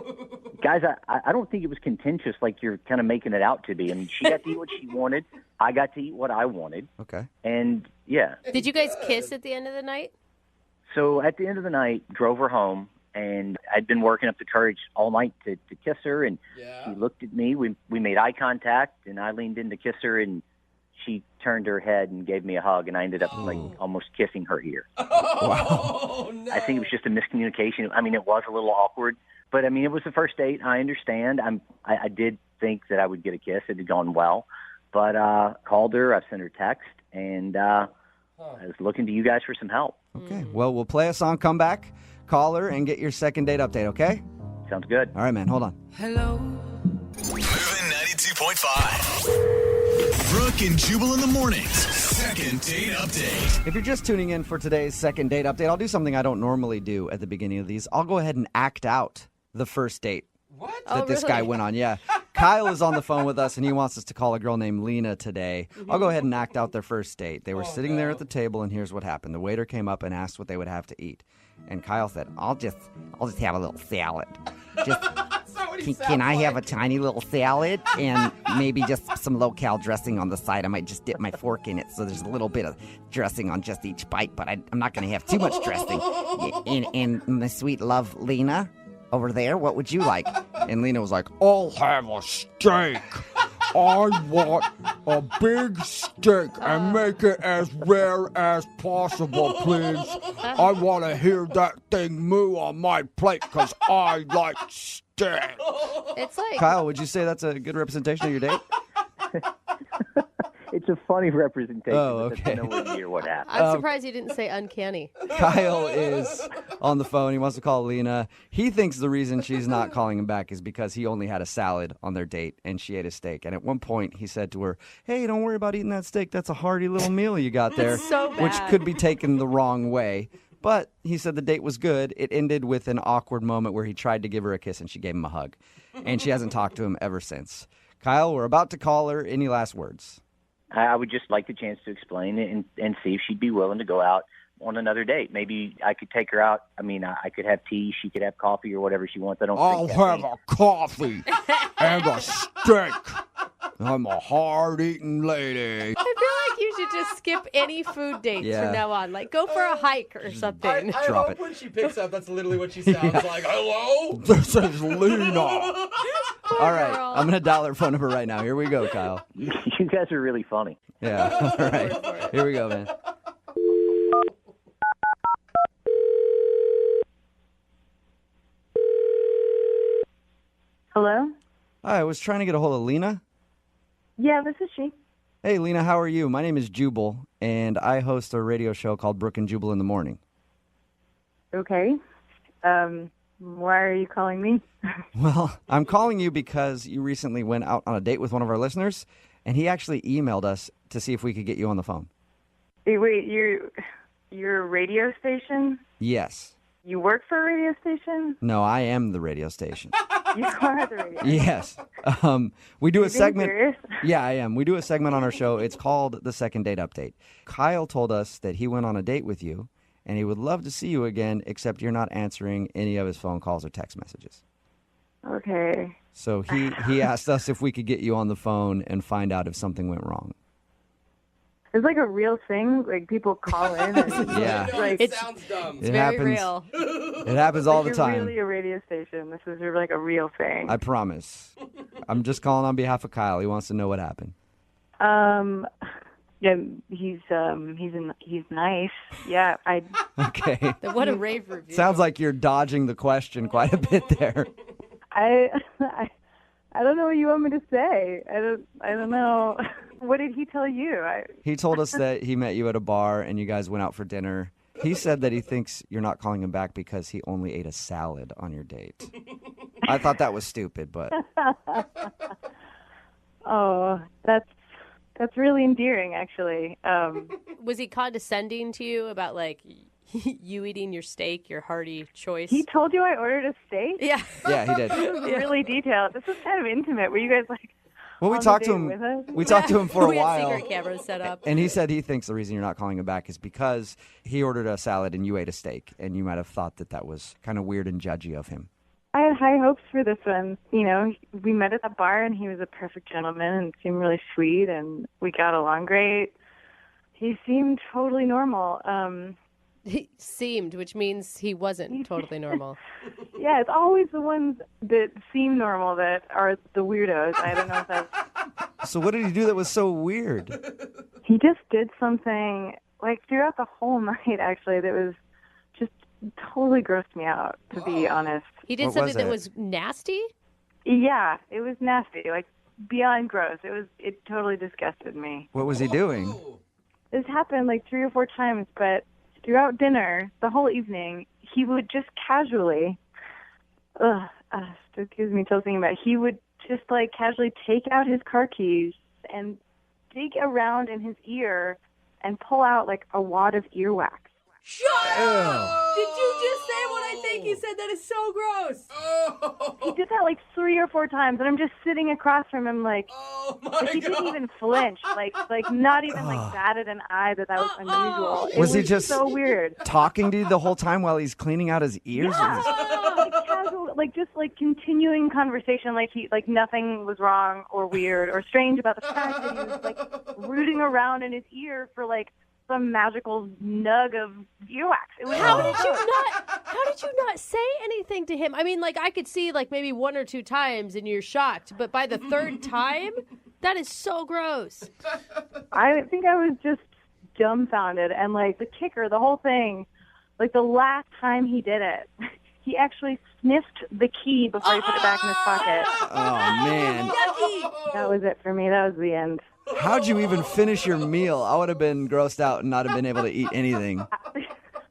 Guys, I don't think it was contentious like you're kind of making it out to be. I mean, she got to eat what she wanted. I got to eat what I wanted. Okay. And, yeah. Did you guys kiss at the end of the night? So at the end of the night, drove her home, and I'd been working up the courage all night to kiss her, and she looked at me. We made eye contact, and I leaned in to kiss her, and she turned her head and gave me a hug, and I ended up like almost kissing her ear. Wow. No. I think it was just a miscommunication. I mean, it was a little awkward, but I mean, it was the first date. I understand. I did think that I would get a kiss. It had gone well, but called her. I've sent her text, and I was looking to you guys for some help. Okay. Well, we'll play a song, come back, call her, and get your second date update, okay? Sounds good. All right, man. Hold on. Hello. Moving 92.5. Brooke and Jubal in the mornings. Second date update. If you're just tuning in for today's second date update, I'll do something I don't normally do at the beginning of these. I'll go ahead and act out the first date that this guy went on. Yeah. Kyle is on the phone with us, and he wants us to call a girl named Lena today. I'll go ahead and act out their first date. They were sitting there at the table, and here's what happened. The waiter came up and asked what they would have to eat. And Kyle said, I'll just have a little salad. Can I have a tiny little salad and maybe just some low-cal dressing on the side? I might just dip my fork in it so there's a little bit of dressing on just each bite, but I'm not going to have too much dressing. And my sweet love, Lena, over there, what would you like? And Lena was like, I'll have a steak. I want a big steak and make it as rare as possible, please. I want to hear that thing moo on my plate because I like steak. It's like... Kyle, would you say that's a good representation of your date? It's a funny representation. Oh, but okay. that's nowhere near what happened. I'm surprised you didn't say uncanny. Kyle is on the phone. He wants to call Lena. He thinks the reason she's not calling him back is because he only had a salad on their date and she ate a steak. And at one point he said to her, hey, don't worry about eating that steak. That's a hearty little meal you got there. So bad. Which could be taken the wrong way. But he said the date was good. It ended with an awkward moment where he tried to give her a kiss and she gave him a hug. And she hasn't talked to him ever since. Kyle, we're about to call her. Any last words? I would just like the chance to explain it and see if she'd be willing to go out on another date. Maybe I could take her out. I mean, I could have tea. She could have coffee or whatever she wants. I'll have a coffee and a steak. I'm a hard-eating lady. I feel like you should just skip any food dates from now on. Like, go for a hike or something. I hope when she picks up, that's literally what she sounds like. Hello? This is Lena. All right, I'm going to dial her phone number right now. Here we go, Kyle. You guys are really funny. Yeah, all right. Here we go, man. Hello? Hi, I was trying to get a hold of Lena. Yeah, this is she. Hey, Lena, how are you? My name is Jubal, and I host a radio show called Brooke and Jubal in the morning. Okay. Why are you calling me? Well, I'm calling you because you recently went out on a date with one of our listeners, and he actually emailed us to see if we could get you on the phone. Hey, wait, you're a radio station? Yes. You work for a radio station? No, I am the radio station. You are the radio station? Yes. We do a segment. Serious? Yeah, I am. We do a segment on our show. It's called The Second Date Update. Kyle told us that he went on a date with you, and he would love to see you again, except you're not answering any of his phone calls or text messages. Okay. So he asked us if we could get you on the phone and find out if something went wrong. It's like a real thing. Like people call in. And Yeah. like, It sounds dumb. It's very real. It happens all the you're time. really a radio station. This is like a real thing. I promise. I'm just calling on behalf of Kyle. He wants to know what happened. Yeah, he's nice. Yeah, Okay. What a rave review. Sounds like you're dodging the question quite a bit there. I don't know what you want me to say. I don't know. What did he tell you? He told us that he met you at a bar and you guys went out for dinner. He said that he thinks you're not calling him back because he only ate a salad on your date. I thought that was stupid, but... Oh, that's really endearing, actually. Was he condescending to you about, like, you eating your steak, your hearty choice? He told you I ordered a steak? Yeah. Yeah, he did. This was really detailed. This was kind of intimate. Were you guys, like, Well, we on the talked to date him. with us? We talked to him for a We had while. secret cameras set up. And he said he thinks the reason you're not calling him back is because he ordered a salad and you ate a steak, and you might have thought that that was kind of weird and judgy of him. I had high hopes for this one. You know, we met at the bar, and he was a perfect gentleman and seemed really sweet, and we got along great. He seemed totally normal. He seemed, which means he wasn't totally normal. Yeah, it's always the ones that seem normal that are the weirdos. I don't know if that's... So what did he do that was so weird? He just did something, like, throughout the whole night, actually, that was just totally grossed me out, to be honest. He did What something was that it? was nasty? Yeah, it was nasty, like, beyond gross. It totally disgusted me. What was he doing? This happened, like, 3 or 4 times, but throughout dinner, the whole evening, he would just casually, still gives me chills thinking about it. He would just, like, casually take out his car keys and dig around in his ear and pull out, like, a wad of earwax. Shut up! Did you just say what I think you said? That is so gross. He did that, like, 3 or 4 times, and I'm just sitting across from him, like, he didn't even flinch, like not even, like, batted an eye that was unusual. It Was he just so weird. talking to you the whole time while he's cleaning out his ears? Like, casual, like, just, like, continuing conversation, like nothing was wrong or weird or strange about the fact that he was, like, rooting around in his ear for, like, some magical nug of earwax. It was How did you not say anything to him? I mean, like, I could see, like, maybe 1 or 2 times and you're shocked, but by the 3rd time, that is so gross. I think I was just dumbfounded, and, like, the kicker, the whole thing, like, the last time he did it, he actually sniffed the key before he put it back in his pocket. Oh, man. That was it for me. That was the end. How'd you even finish your meal? I would have been grossed out and not have been able to eat anything.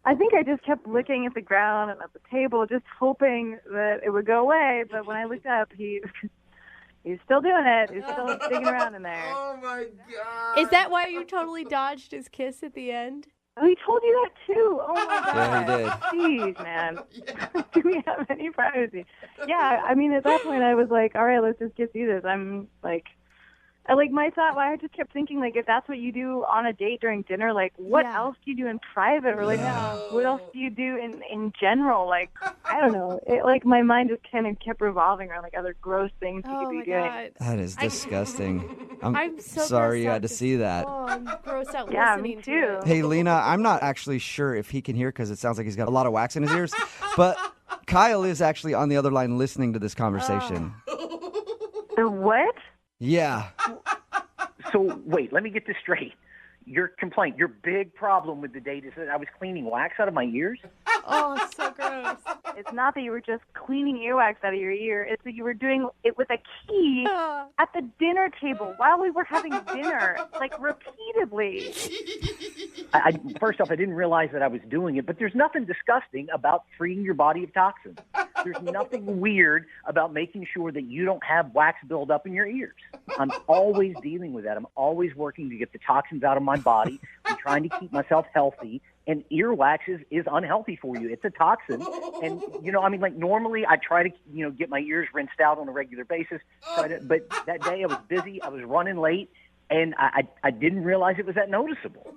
I think I just kept looking at the ground and at the table, just hoping that it would go away. But when I looked up, he's still doing it. He's still digging around in there. Oh, my God. Is that why you totally dodged his kiss at the end? Oh, he told you that, too. Oh, my God. Yeah, he did. Jeez, man. Do we have any privacy? Yeah, I mean, at that point, I was like, all right, let's just get through this. I'm like... my thought, I just kept thinking, like, if that's what you do on a date during dinner, like, what else do you do in private? Or, like, what else do you do in general? Like, I don't know. It, like, my mind just kind of kept revolving around, like, other gross things you could be doing. That is disgusting. I'm so sorry grossed you out had to see that. Oh, I'm grossed out Yeah, listening me to too. it. Hey, Lena, I'm not actually sure if he can hear because it sounds like he's got a lot of wax in his ears, but Kyle is actually on the other line listening to this conversation. The what? Yeah. So, wait, let me get this straight. Your complaint, your big problem with the date is that I was cleaning wax out of my ears? Oh, it's so gross. It's not that you were just cleaning earwax out of your ear. It's that you were doing it with a key at the dinner table while we were having dinner, like, repeatedly. First off, I didn't realize that I was doing it, but there's nothing disgusting about freeing your body of toxins. There's nothing weird about making sure that you don't have wax build up in your ears. I'm always dealing with that. I'm always working to get the toxins out of my body. I'm trying to keep myself healthy, and earwax is unhealthy for you. It's a toxin. And, like, normally I try to, get my ears rinsed out on a regular basis, but that day I was busy, I was running late, and I didn't realize it was that noticeable.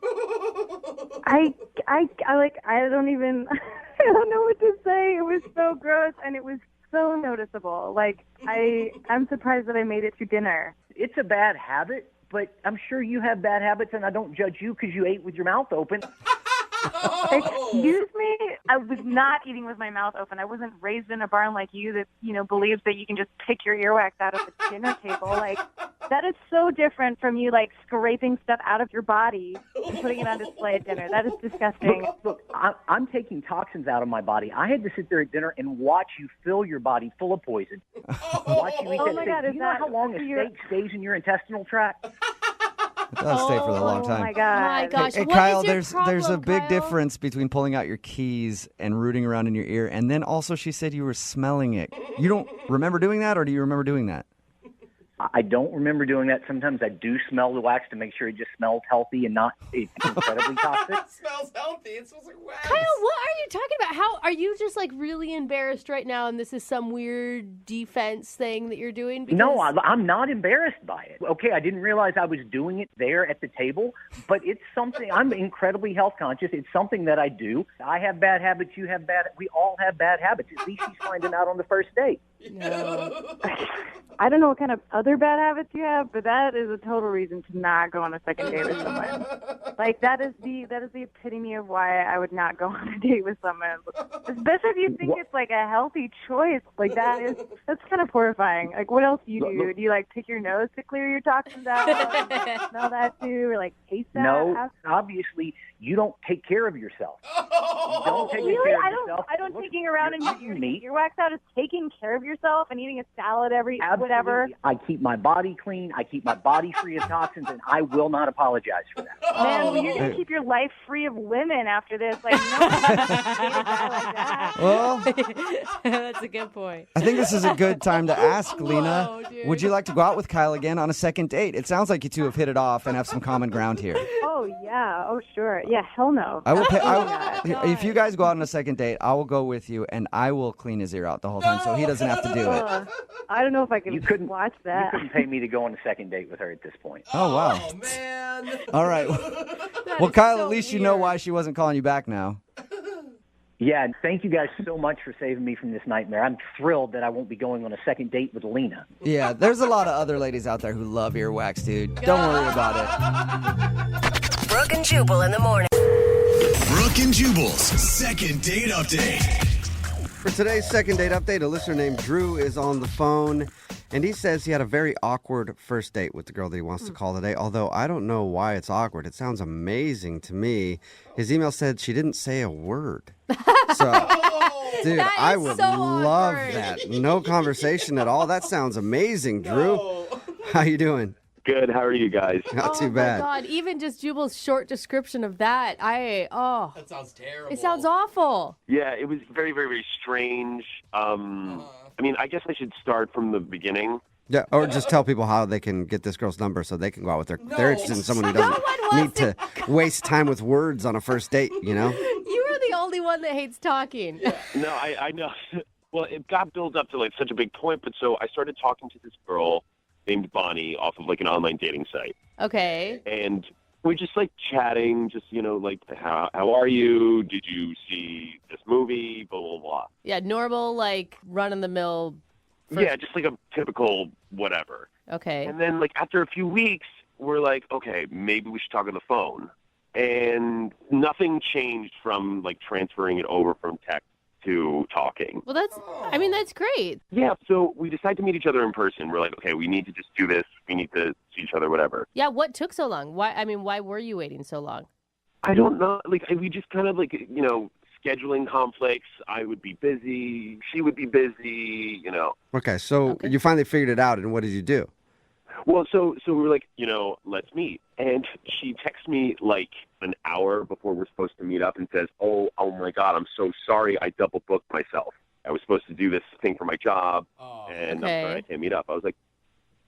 I don't even, I don't know what to say. It was so gross, and it was so noticeable. Like, I'm surprised that I made it to dinner. It's a bad habit, but I'm sure you have bad habits, and I don't judge you because you ate with your mouth open. Excuse me? I was not eating with my mouth open. I wasn't raised in a barn like you that, believes that you can just pick your earwax out of the dinner table. Like, that is so different from you, like, scraping stuff out of your body and putting it on display at dinner. That is disgusting. Look, I'm taking toxins out of my body. I had to sit there at dinner and watch you fill your body full of poison. Watch you eat that my steak. God, Do you know how long a steak stays in your intestinal tract? It does stay for a long time. Oh, my God. My gosh. Hey, What Kyle, is your there's problem, a big Kyle? difference between pulling out your keys and rooting around in your ear. And then also she said you were smelling it. You don't remember doing that, or do you remember doing that? I don't remember doing that. Sometimes I do smell the wax to make sure it just smells healthy and not incredibly toxic. It smells healthy. It smells like wax. Kyle, what are you talking about? How are you just like really embarrassed right now, and this is some weird defense thing that you're doing? Because... No, I'm not embarrassed by it. Okay, I didn't realize I was doing it there at the table, but it's something, I'm incredibly health conscious. It's something that I do. I have bad habits. You have bad, we all have bad habits. At least she's finding out on the first date. No. I don't know what kind of other bad habits you have, but that is a total reason to not go on a second date with someone. Like, that is the epitome of why I would not go on a date with someone. Especially if you think it's like a healthy choice. Like, that's kind of horrifying. Like, what else do you do? Do you like pick your nose to clear your toxins out? Smell that too, or like taste that? No, obviously you don't take care of yourself. You don't take Really? care of yourself. I don't taking around and you're your meat. wax out is taking care of yourself and eating a salad whatever. I keep my body clean. I keep my body free of toxins, and I will not apologize for that. Man, well, you're going to keep your life free of women after this. Like, no one's gonna date a guy like that. Well, that's a good point. I think this is a good time to ask, Lena. Whoa, dude. Would you like to go out with Kyle again on a second date? It sounds like you two have hit it off and have some common ground here. Oh, yeah. Oh, sure. Yeah, hell no. I will pay, Absolutely if you guys go out on a second date, I will go with you, and I will clean his ear out the whole time, so he doesn't have to do it. I don't know if I can You couldn't watch that. You couldn't pay me to go on a second date with her at this point. Oh, wow. Oh, man. All right. Well, Kyle, at least you know why she wasn't calling you back now. Yeah, and thank you guys so much for saving me from this nightmare. I'm thrilled that I won't be going on a second date with Lena. Yeah, there's a lot of other ladies out there who love earwax, dude. Don't worry about it. Brooke and Jubal in the morning. Brooke and Jubal's second date update. For today's second date update, a listener named Drew is on the phone, and he says he had a very awkward first date with the girl that he wants to call today, although I don't know why it's awkward. It sounds amazing to me. His email said she didn't say a word. So, dude, I would love that. No conversation at all. That sounds amazing, Drew. How you doing? Good. How are you guys? Not too bad. Oh, my God. Even just Jubal's short description of that, That sounds terrible. It sounds awful. Yeah, it was very, very, very strange. I mean, I guess I should start from the beginning. Yeah, or just tell people how they can get this girl's number so they can go out with her. They're interested in someone who doesn't need to waste time with words on a first date, you know? You are the only one that hates talking. No, I know. Well, it got built up to like such a big point, but so I started talking to this girl named Bonnie off of like an online dating site. Okay. And we're just like chatting, just, like, how are you? Did you see this movie? Blah, blah, blah. Yeah, normal, like, run-of-the-mill. Yeah, just like a typical whatever. Okay. And then, like, after a few weeks, we're like, okay, maybe we should talk on the phone. And nothing changed from, like, transferring it over from text to talking. Well, that's great. Yeah, so we decide to meet each other in person. We're like, okay, we need to just do this. We need to see each other, whatever. Yeah, what took so long? Why were you waiting so long? I don't know. Like, we just kind of, like, scheduling conflicts. I would be busy. She would be busy, Okay, so you finally figured it out, and what did you do? Well, so we were like, let's meet. And she texts me like an hour before we're supposed to meet up and says, oh my God, I'm so sorry. I double booked myself. I was supposed to do this thing for my job, and I'm sorry I can't meet up. I was like,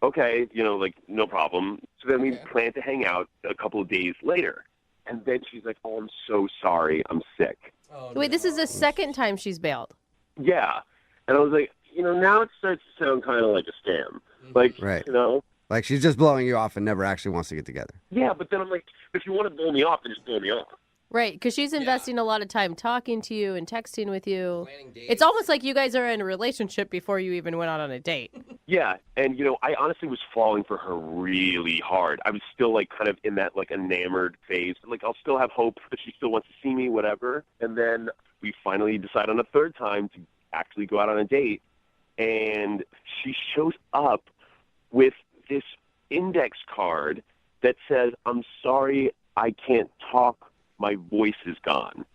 okay, no problem. So then we planned to hang out a couple of days later. And then she's like, oh, I'm so sorry. I'm sick. Wait, this is the second time she's bailed. Yeah. And I was like, now it starts to sound kind of like a scam. Like, Right. Like she's just blowing you off and never actually wants to get together. Yeah, but then I'm like, if you want to blow me off, then just blow me off. Right, because she's investing a lot of time talking to you and texting with you. It's almost like you guys are in a relationship before you even went out on a date. Yeah, and I honestly was falling for her really hard. I was still like kind of in that like enamored phase. Like I'll still have hope that she still wants to see me, whatever. And then we finally decide on a third time to actually go out on a date, and she shows up with this index card that says, "I'm sorry, I can't talk. My voice is gone."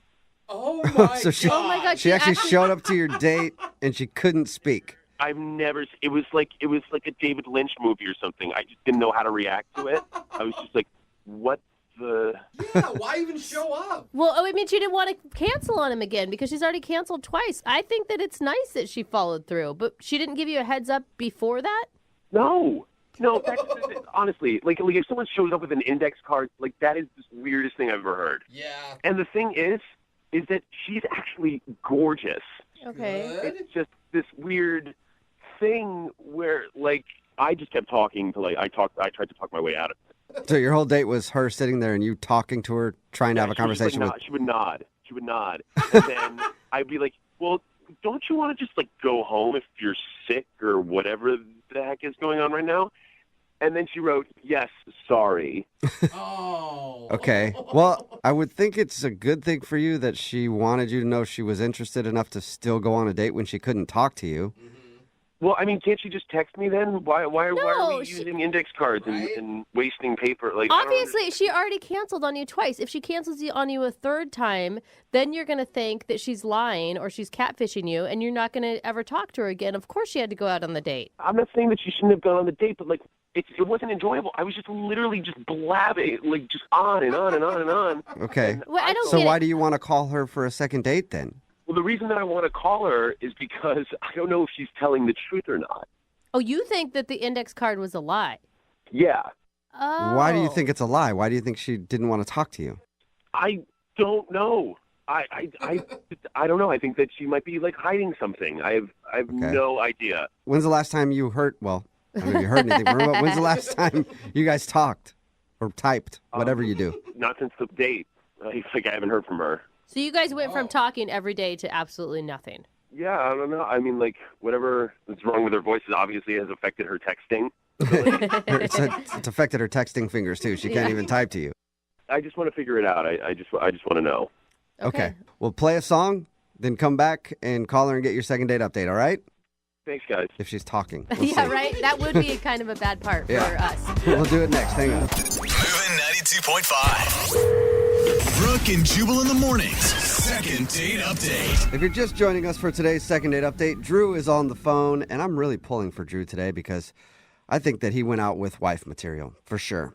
Oh my So she, Oh my God, she actually showed up to your date and she couldn't speak. I've never. It was like a David Lynch movie or something. I just didn't know how to react to it. I was just like, "What the?" Yeah, why even show up? Well, I mean, she didn't want to cancel on him again because she's already canceled twice. I think that it's nice that she followed through, but she didn't give you a heads up before that? No, that's honestly like if someone shows up with an index card, like that is the weirdest thing I've ever heard. Yeah. And the thing is that she's actually gorgeous. Okay. It's just this weird thing where like I just kept talking to like I tried to talk my way out of it. So your whole date was her sitting there and you talking to her, trying to have a conversation with. She would nod. And then I'd be like, "Well, don't you want to just like go home if you're sick or whatever the heck is going on right now?" And then she wrote, "Yes, sorry." Oh. Okay. Well, I would think it's a good thing for you that she wanted you to know she was interested enough to still go on a date when she couldn't talk to you. Well, I mean, can't she just text me then? Why are we using index cards and wasting paper? Like, Obviously, she already canceled on you twice. If she cancels on you a third time, then you're going to think that she's lying or she's catfishing you, and you're not going to ever talk to her again. Of course she had to go out on the date. I'm not saying that she shouldn't have gone on the date, but like, it wasn't enjoyable. I was just literally just blabbing, like just on and on and on and on. Okay. Well, I don't So get why it. do you want to call her for a second date then? Well, the reason that I want to call her is because I don't know if she's telling the truth or not. Oh, you think that the index card was a lie? Yeah. Oh. Why do you think it's a lie? Why do you think she didn't want to talk to you? I don't know. I don't know. I think that she might be like hiding something. I have no idea. When's the last time you heard? Well, I don't know if you heard anything. But when's the last time you guys talked or typed? Whatever you do. Not since the date. I haven't heard from her. So you guys went from talking every day to absolutely nothing. Yeah, I don't know. I mean, like, whatever is wrong with her voice obviously has affected her texting. It's affected her texting fingers too. She can't even type to you. I just want to figure it out. I just want to know. Okay. Well, play a song, then come back and call her and get your second date update, all right? Thanks, guys. If she's talking. We'll Yeah, see. right? That would be kind of a bad part for us. We'll do it next. Hang on. Moving 92.5. Brooke and Jubal in the mornings. Second date update. If you're just joining us for today's second date update, Drew is on the phone, and I'm really pulling for Drew today because I think that he went out with wife material, for sure.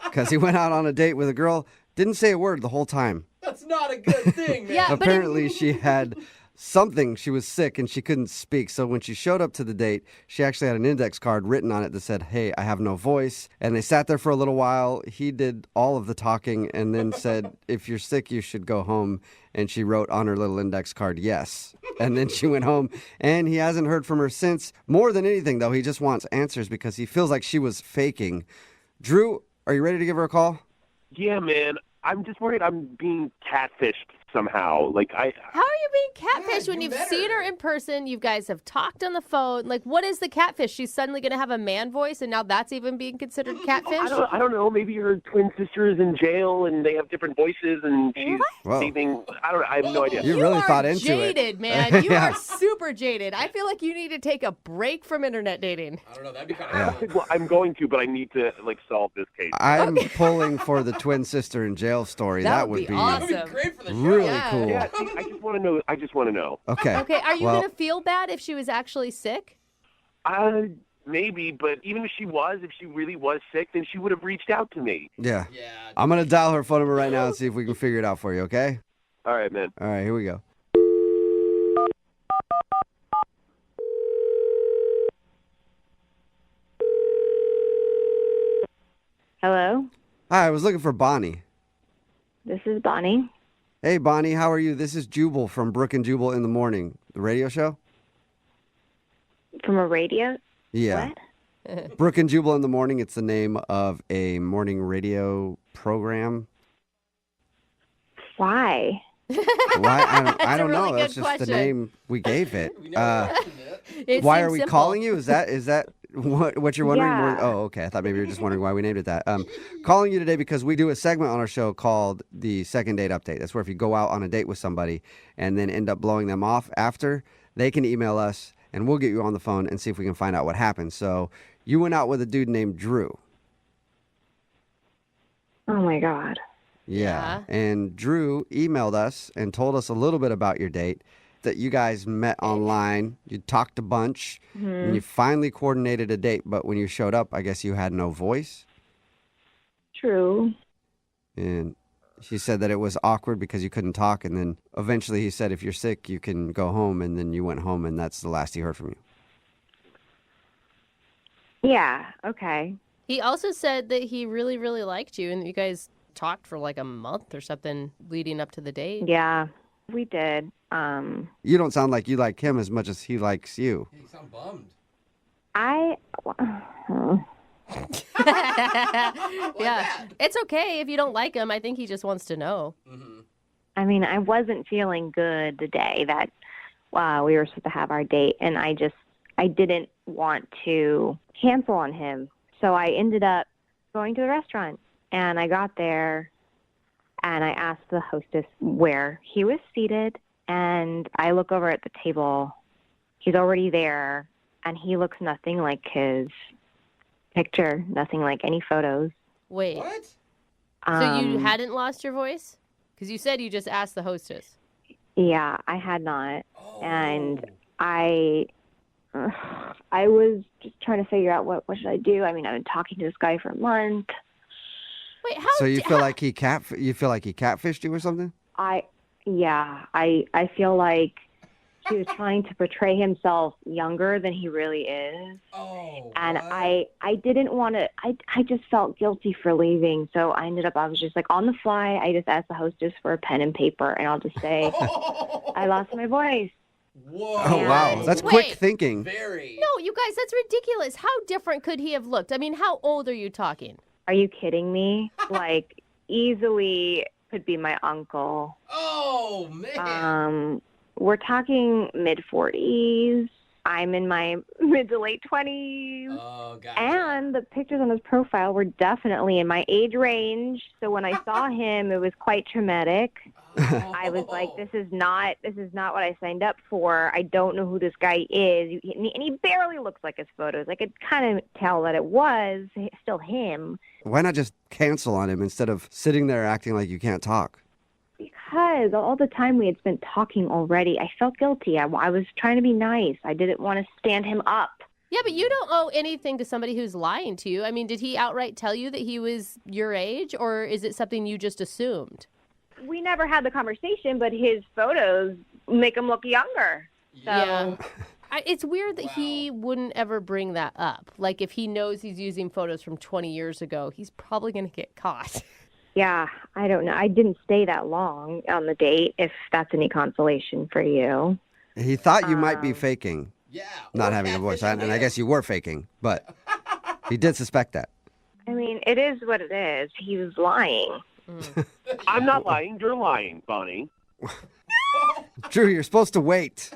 Because he went out on a date with a girl, didn't say a word the whole time. That's not a good thing, man. Yeah, Apparently, she had something. She was sick and she couldn't speak. So when she showed up to the date, she actually had an index card written on it that said, "Hey, I have no voice." And they sat there for a little while. He did all of the talking and then said, "If you're sick, you should go home." And she wrote on her little index card, "Yes." And then she went home, and he hasn't heard from her since. More than anything, though, he just wants answers because he feels like she was faking. Drew, are you ready to give her a call? Yeah, man. I'm just worried I'm being catfished somehow. Like, How are you being catfish when you've seen her in person? You guys have talked on the phone. Like, what is the catfish? She's suddenly going to have a man voice, and now that's even being considered catfish? I don't know. Maybe her twin sister is in jail and they have different voices and she's leaving. I have no idea. You really thought into jaded, it. man. You Yeah. are super jaded. I feel like you need to take a break from internet dating. I don't know. That'd be kind of Well, I'm going to, but I need to like solve this case. I'm pulling for the twin sister in jail story. That would be awesome. great for the show. really Yeah. cool. Yeah, see, I just want to know. Okay. Okay, are you Well, going to feel bad if she was actually sick? Maybe, but even if she really was sick, then she would have reached out to me. Yeah. I'm going to dial her phone number right now and see if we can figure it out for you, okay? All right, man. All right, here we go. Hello, Hi, I was looking for Bonnie. this is Bonnie. Hey, Bonnie, how are you? This is Jubal from Brooke and Jubal in the Morning, the radio show. From a radio? Yeah. Brooke and Jubal in the Morning. It's the name of a morning radio program. Why? Why? I don't really know. That's good just the question. name we gave it. It Why seems are we simple. calling you? Is that what you're wondering? Yeah. Oh, okay. I thought maybe you were just wondering why we named it that. Calling you today because we do a segment on our show called the Second Date Update. That's where if you go out on a date with somebody and then end up blowing them off after, they can email us and we'll get you on the phone and see if we can find out what happened. So you went out with a dude named Drew. Oh my God. Yeah. And Drew emailed us and told us a little bit about your date, that you guys met online, you talked a bunch, and you finally coordinated a date, but when you showed up, I guess you had no voice. True. And she said that it was awkward because you couldn't talk, and then eventually he said, if you're sick, you can go home, and then you went home, and that's the last he heard from you. Yeah. Okay. He also said that he really, really liked you and that you guys talked for like a month or something leading up to the date. Yeah, we did. You don't sound like you like him as much as he likes you. You sound bummed. Yeah, it's okay if you don't like him. I think he just wants to know. I mean, I wasn't feeling good the day that we were supposed to have our date, and I didn't want to cancel on him. So I ended up going to the restaurant, and I got there, and I asked the hostess where he was seated, and I look over at the table. He's already there, and he looks nothing like his picture, nothing like any photos. Wait. What? So you hadn't lost your voice? Because you said you just asked the hostess. Yeah, I had not. And I was just trying to figure out what should I do. I mean, I've been talking to this guy for a month. Wait, how? So you feel like he catfished you or something? I feel like he was trying to portray himself younger than he really is. And I didn't want to, I just felt guilty for leaving. So I was just like on the fly. I just asked the hostess for a pen and paper, and I'll just say, I lost my voice. Whoa. Oh, wow. That's quick thinking. Very. No, you guys, that's ridiculous. How different could he have looked? I mean, how old are you talking? Are you kidding me? Like, easily could be my uncle. Oh, man. We're talking mid-40s. I'm in my mid to late 20s. Oh, gotcha. And the pictures on his profile were definitely in my age range. So when I saw him, it was quite traumatic. I was like, this is not what I signed up for. I don't know who this guy is. And he barely looks like his photos. I could kind of tell that it was still him. Why not just cancel on him instead of sitting there acting like you can't talk? Because all the time we had spent talking already, I felt guilty. I was trying to be nice. I didn't want to stand him up. Yeah, but you don't owe anything to somebody who's lying to you. I mean, did he outright tell you that he was your age, or is it something you just assumed? We never had the conversation, but his photos make him look younger. So. Yeah. It's weird that he wouldn't ever bring that up. Like, if he knows he's using photos from 20 years ago, he's probably going to get caught. Yeah, I don't know. I didn't stay that long on the date, if that's any consolation for you. He thought you might be faking. Yeah. Not having a voice. And I guess you were faking, but he did suspect that. I mean, it is what it is. He was lying. I'm not lying. You're lying, Bonnie. Drew, you're supposed to wait.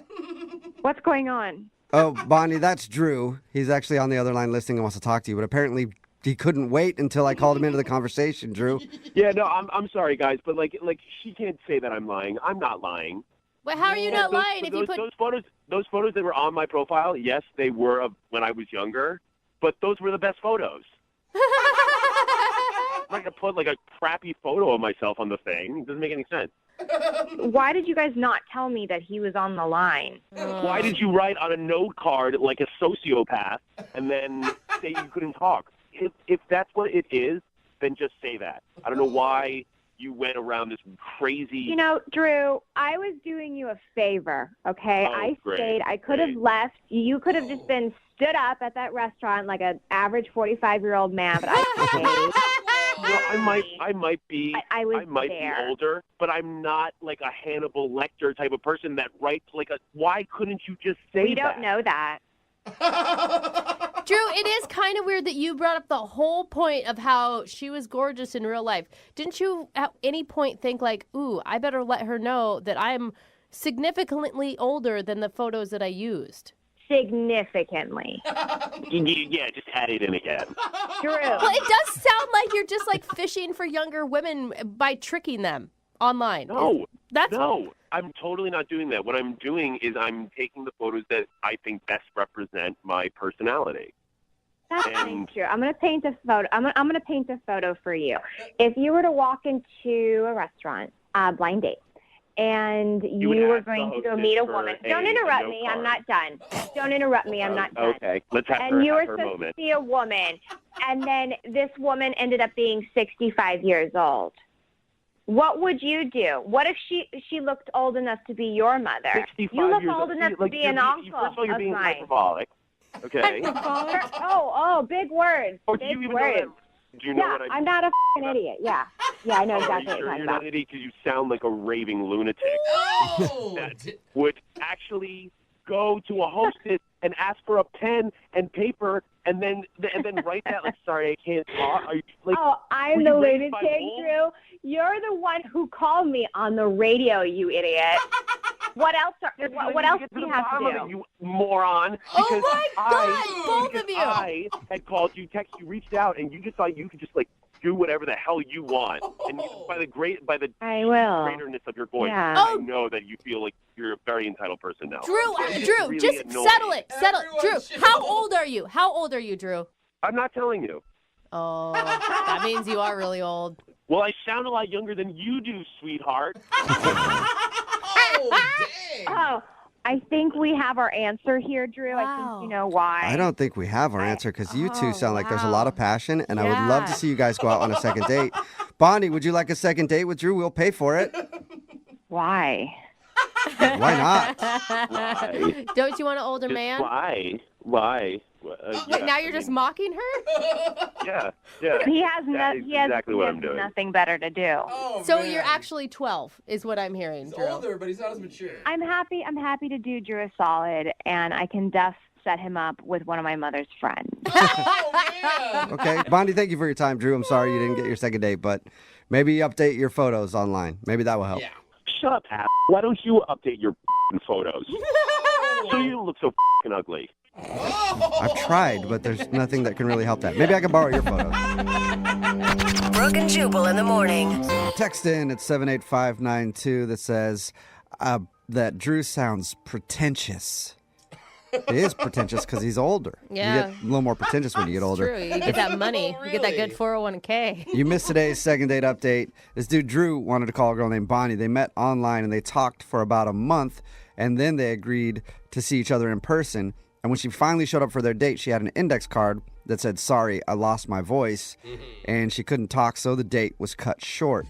What's going on? Oh, Bonnie, that's Drew. He's actually on the other line listening and wants to talk to you, but apparently he couldn't wait until I called him into the conversation, Drew. Yeah, no, I'm sorry, guys, but like she can't say that I'm lying. I'm not lying. Wait, how are you not lying if you put those photos that were on my profile? Yes, they were of when I was younger, but those were the best photos. I'm not gonna put like a crappy photo of myself on the thing. It doesn't make any sense. Why did you guys not tell me that he was on the line? Why did you write on a note card like a sociopath and then say you couldn't talk? If that's what it is, then just say that. I don't know why you went around this crazy... You know, Drew, I was doing you a favor, okay? I stayed. I could have left. You could have just been stood up at that restaurant like an average 45-year-old man, but I stayed. Well, I might be there. older, but I'm not like a Hannibal Lecter type of person that writes like a. Why couldn't you just say that? We don't know that. Drew, it is kind of weird that you brought up the whole point of how she was gorgeous in real life. Didn't you at any point think like, ooh, I better let her know that I'm significantly older than the photos that I used? Significantly. Yeah, just add it in again. True. Well, it does sound like you're just like fishing for younger women by tricking them online. No, That's no, I'm totally not doing that. What I'm doing is I'm taking the photos that I think best represent my personality. That's not true. I'm gonna paint a photo. I'm gonna paint a photo for you. If you were to walk into a restaurant, blind date, and you were going to go meet a woman. Don't interrupt me. I'm not done. Don't interrupt me. I'm not done. Okay, let's have And you were her supposed moment. to see a woman, and then this woman ended up being 65 years old. What would you do? What if she looked old enough to be your mother? 65 You look years old enough to be an uncle First of all, you're of being mine. hyperbolic. Okay. Oh, big words. Or do Big you even words. know that? Do you know Yeah, what I'm not a f***ing idiot. Yeah, I know exactly Are what you you're sure talking you're not about. an idiot? Because you sound like a raving lunatic. That would actually go to a hostess and ask for a pen and paper and then write that like, sorry, I can't talk. Are you, like, Oh, I'm were the you raised by lunatic, wolves? Drew. You're the one who called me on the radio, you idiot. What else? What else do you have to do? You moron. Oh Because my God, both of you. I had called you, texted you, reached out, and you just thought you could just like do whatever the hell you want. And you, by the I will. greaterness of your voice, Yeah. I know that you feel like you're a very entitled person now. Drew, It's Drew, really just annoying. settle it. Drew, how old are you? How old are you, Drew? I'm not telling you. Oh, that means you are really old. Well, I sound a lot younger than you do, sweetheart. Oh, I think we have our answer here, Drew. I think you know why. I don't think we have our answer because you two sound like there's a lot of passion, and I would love to see you guys go out on a second date. Bonnie, would you like a second date with Drew? We'll pay for it. Why? Why not? Why? Don't you want an older man? Why? Wait, now you're just mocking her? Yeah. He has That is exactly what I'm doing. nothing better to do. So you're actually 12, is what I'm hearing, Drew. Older, but he's not as mature. I'm happy to do Drew a solid, and I can set him up with one of my mother's friends. Okay. Bonnie, thank you for your time. Drew, I'm sorry you didn't get your second date, but maybe update your photos online. Maybe that will help. Yeah. Shut up, ass. Why don't you update your photos? So you don't look so ugly. I've tried, but there's nothing that can really help that. Maybe I can borrow your photos. Brooke and Jubal in the morning. Text in at 78592 that says that Drew sounds pretentious. It is pretentious because he's older. Yeah. You get a little more pretentious when you get older. True, you get that money. You get that good 401k. You missed today's second date update. This dude, Drew, wanted to call a girl named Bonnie. They met online and they talked for about a month, and then they agreed to see each other in person. And when she finally showed up for their date, she had an index card that said, "Sorry, I lost my voice," and she couldn't talk, so the date was cut short.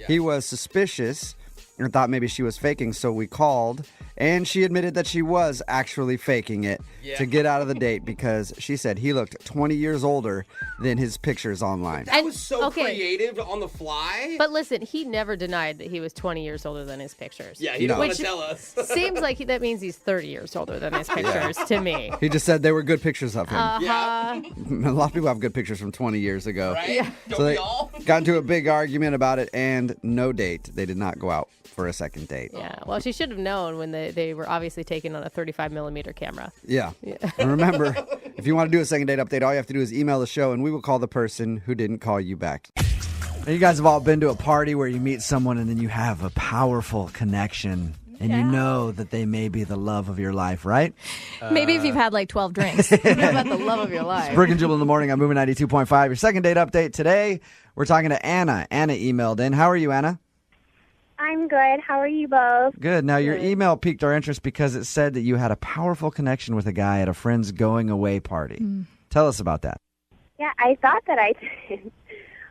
He was suspicious and thought maybe she was faking, so we called, and she admitted that she was actually faking it to get out of the date because she said he looked 20 years older than his pictures online. That was so creative on the fly. But listen, he never denied that he was 20 years older than his pictures. Yeah, he didn't want to tell us. Seems like that means he's 30 years older than his pictures to me. He just said they were good pictures of him. Uh-huh. A lot of people have good pictures from 20 years ago. Right? Yeah. Don't So they we all? got into a big argument about it and no date. They did not go out for a second date. Yeah, well, she should have known when they were obviously taken on a 35mm camera. Yeah. And remember, if you want to do a second date update, all you have to do is email the show and we will call the person who didn't call you back. You guys have all been to a party where you meet someone and then you have a powerful connection and you know that they may be the love of your life, right? Maybe if you've had like 12 drinks. About the love of your life. It's Brooke and Jubal in the morning on Moving 92.5. Your second date update today. We're talking to Anna. Anna emailed in. How are you, Anna? I'm good. How are you both? Good. Now, your email piqued our interest because it said that you had a powerful connection with a guy at a friend's going away party. Tell us about that. Yeah, I thought that I did.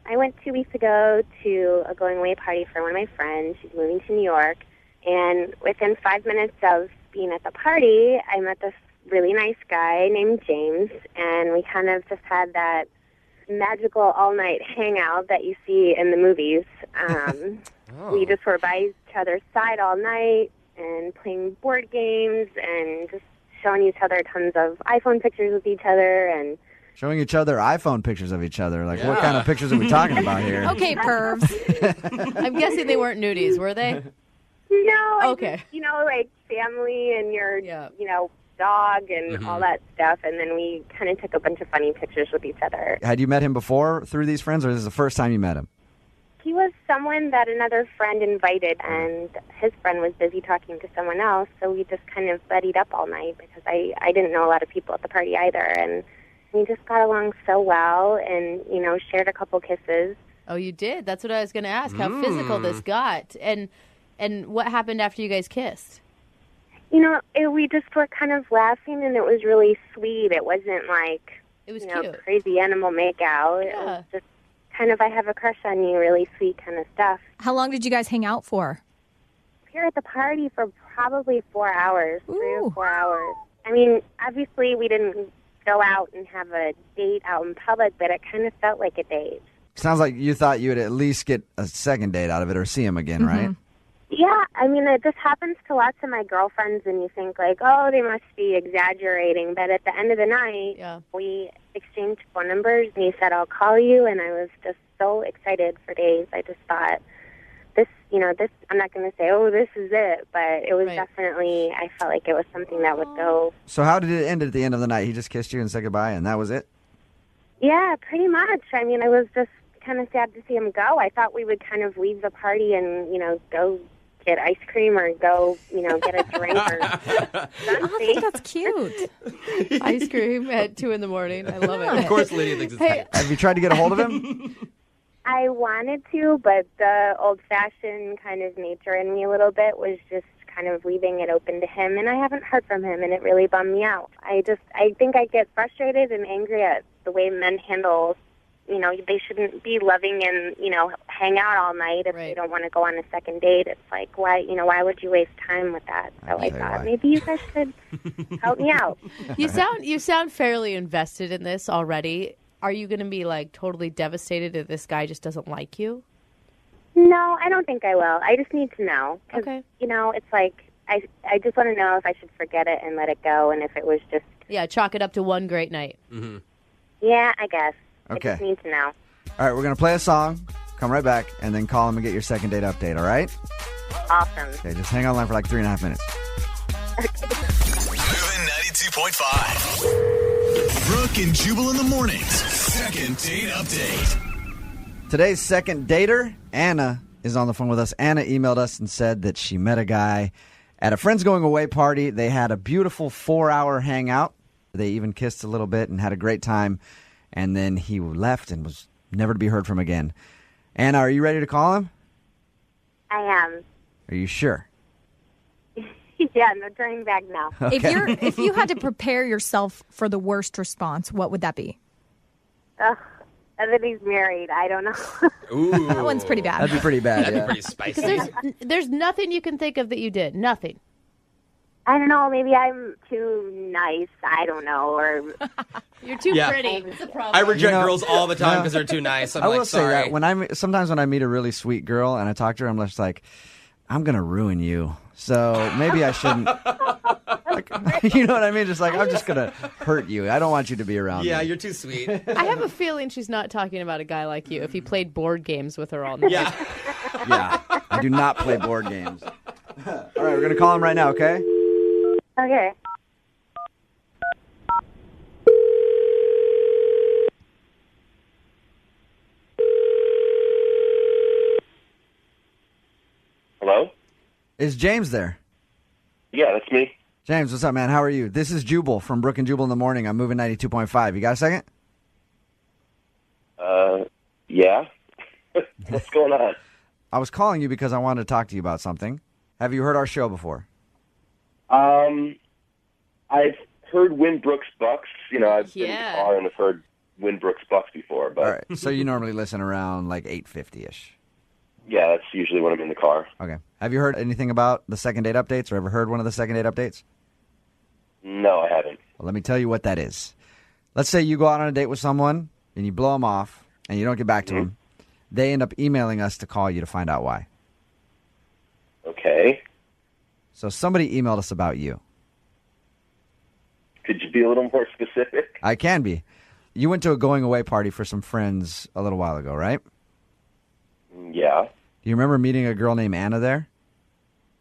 I went 2 weeks ago to a going away party for one of my friends. She's moving to New York. And within 5 minutes of being at the party, I met this really nice guy named James. And we kind of just had that magical all-night hangout that you see in the movies. We just were by each other's side all night and playing board games and just showing each other tons of iPhone pictures with each other. And Showing each other iPhone pictures of each other. Like, what kind of pictures are we talking about here? Okay, pervs. I'm guessing they weren't nudies, were they? No. Okay. Just, like family and your, dog and all that stuff. And then we kind of took a bunch of funny pictures with each other. Had you met him before through these friends, or this is the first time you met him? He was someone that another friend invited, and his friend was busy talking to someone else, so we just kind of buddied up all night because I didn't know a lot of people at the party either, and we just got along so well and, shared a couple kisses. Oh, you did? That's what I was going to ask, how physical this got. And what happened after you guys kissed? We just were kind of laughing, and it was really sweet. It wasn't like, it was cute. Crazy animal makeout. It was just kind of, I have a crush on you, really sweet kind of stuff. How long did you guys hang out for? We were at the party for probably 4 hours, Ooh. 3 or 4 hours. I mean, obviously we didn't go out and have a date out in public, but it kind of felt like a date. Sounds like you thought you would at least get a second date out of it or see him again, right? Yeah, I mean, it just happens to lots of my girlfriends, and you think, like, oh, they must be exaggerating. But at the end of the night, we exchanged phone numbers, and he said, I'll call you, and I was just so excited for days. I just thought, this, I'm not going to say, oh, this is it, but it was definitely, I felt like it was something that would go. So how did it end at the end of the night? He just kissed you and said goodbye, and that was it? Yeah, pretty much. I mean, I was just kind of sad to see him go. I thought we would kind of leave the party and, go get ice cream or go, get a drink or something. I think that's cute. Ice cream at 2 a.m. I love it. Of course Lydia thinks it's tight. Have you tried to get a hold of him? I wanted to, but the old-fashioned kind of nature in me a little bit was just kind of leaving it open to him, and I haven't heard from him, and it really bummed me out. I think I get frustrated and angry at the way men handle, they shouldn't be loving and, hang out all night if they don't want to go on a second date. It's like, why would you waste time with that? So I thought maybe you guys should help me out. You sound fairly invested in this already. Are you going to be like totally devastated if this guy just doesn't like you? No, I don't think I will. I just need to know. Okay. It's like I just want to know if I should forget it and let it go, and if it was just... Yeah, chalk it up to one great night. Mm-hmm. Yeah, I guess. Okay. I just need to know. All right, we're going to play a song, come right back, and then call him and get your second date update, all right? Awesome. Okay, just hang online for like 3.5 minutes. Moving 92.5. Brooke and Jubal in the mornings. Second date update. Today's second dater, Anna, is on the phone with us. Anna emailed us and said that she met a guy at a friend's going away party. They had a beautiful 4-hour hangout. They even kissed a little bit and had a great time. And then he left and was never to be heard from again. Anna, are you ready to call him? I am. Are you sure? Yeah, no turning back now. Okay. If you had to prepare yourself for the worst response, what would that be? Ugh, and then he's married. I don't know. Ooh. That one's pretty bad. That'd be pretty bad. That'd yeah. be pretty spicy. Because there's nothing you can think of that you did. Nothing. I don't know. Maybe I'm too nice. I don't know. Or You're too Yeah. pretty. It's a problem. I reject girls all the time because they're too nice. I'm I like, will say sorry. that sometimes when I meet a really sweet girl and I talk to her, I'm just like, I'm gonna ruin you. So maybe I shouldn't. You know what I mean? Just like I'm just gonna hurt you. I don't want you to be around Yeah, me. you're too sweet. I have a feeling she's not talking about a guy like you if he played board games with her all night. Yeah. Yeah, I do not play board games. All right, we're gonna call him right now. Okay. okay. Hello? Is James there? Yeah, that's me. James, what's up, man? How are you? This is Jubal from Brooke and Jubal in the morning. I'm moving 92.5. You got a second? Yeah. What's going on? I was calling you because I wanted to talk to you about something. Have you heard our show before? I've heard Winbrook's Bucks. I've been in the car and I've heard Winbrook's Bucks before. But All right. So you normally listen around like 8:50-ish. yeah, that's usually when I'm in the car. Okay. Have you heard anything about the second date updates or ever heard one of the second date updates? No, I haven't. Well, let me tell you what that is. Let's say you go out on a date with someone and you blow them off and you don't get back to them. They end up emailing us to call you to find out why. Okay. So somebody emailed us about you. Could you be a little more specific? I can be. You went to a going away party for some friends a little while ago, right? Yeah. Do you remember meeting a girl named Anna there?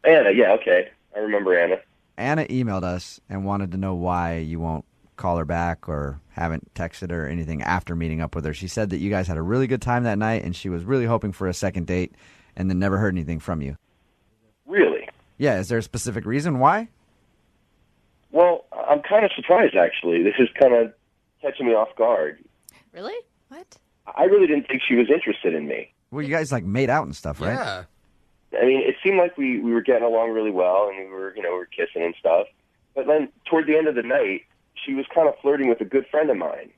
Anna, yeah, okay. I remember Anna. Anna emailed us and wanted to know why you won't call her back or haven't texted her or anything after meeting up with her. She said that you guys had a really good time that night and she was really hoping for a second date and then never heard anything from you. Really? Yeah, is there a specific reason why? Well, I'm kind of surprised, actually. This is kind of catching me off guard. Really? What? I really didn't think she was interested in me. Well, you guys like made out and stuff, right? Yeah. I mean, it seemed like we were getting along really well, and we were kissing and stuff. But then, toward the end of the night, she was kind of flirting with a good friend of mine,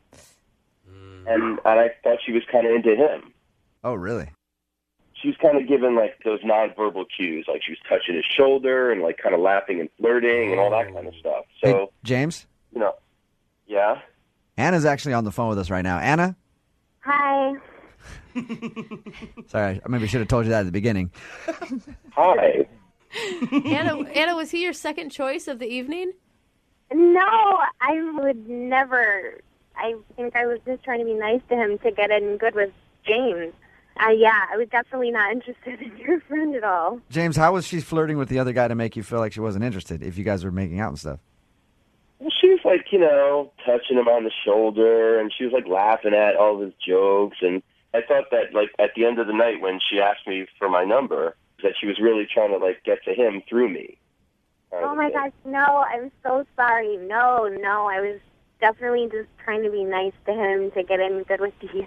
and I thought she was kind of into him. Oh, really? She was kind of giving like those nonverbal cues, like she was touching his shoulder and like kind of laughing and flirting and all that kind of stuff. So, Hey, James? Yeah. Anna's actually on the phone with us right now. Anna? Hi. Sorry, I maybe should have told you that at the beginning. Hi. Anna, was he your second choice of the evening? No, I would never. I think I was just trying to be nice to him to get in good with James. Yeah, I was definitely not interested in your friend at all. James, how was she flirting with the other guy to make you feel like she wasn't interested if you guys were making out and stuff? Well, she was like, touching him on the shoulder, and she was like laughing at all of his jokes. And I thought that, like, at the end of the night when she asked me for my number, that she was really trying to, like, get to him through me. Oh my gosh, no, I'm so sorry. No, I was definitely just trying to be nice to him to get in good with you.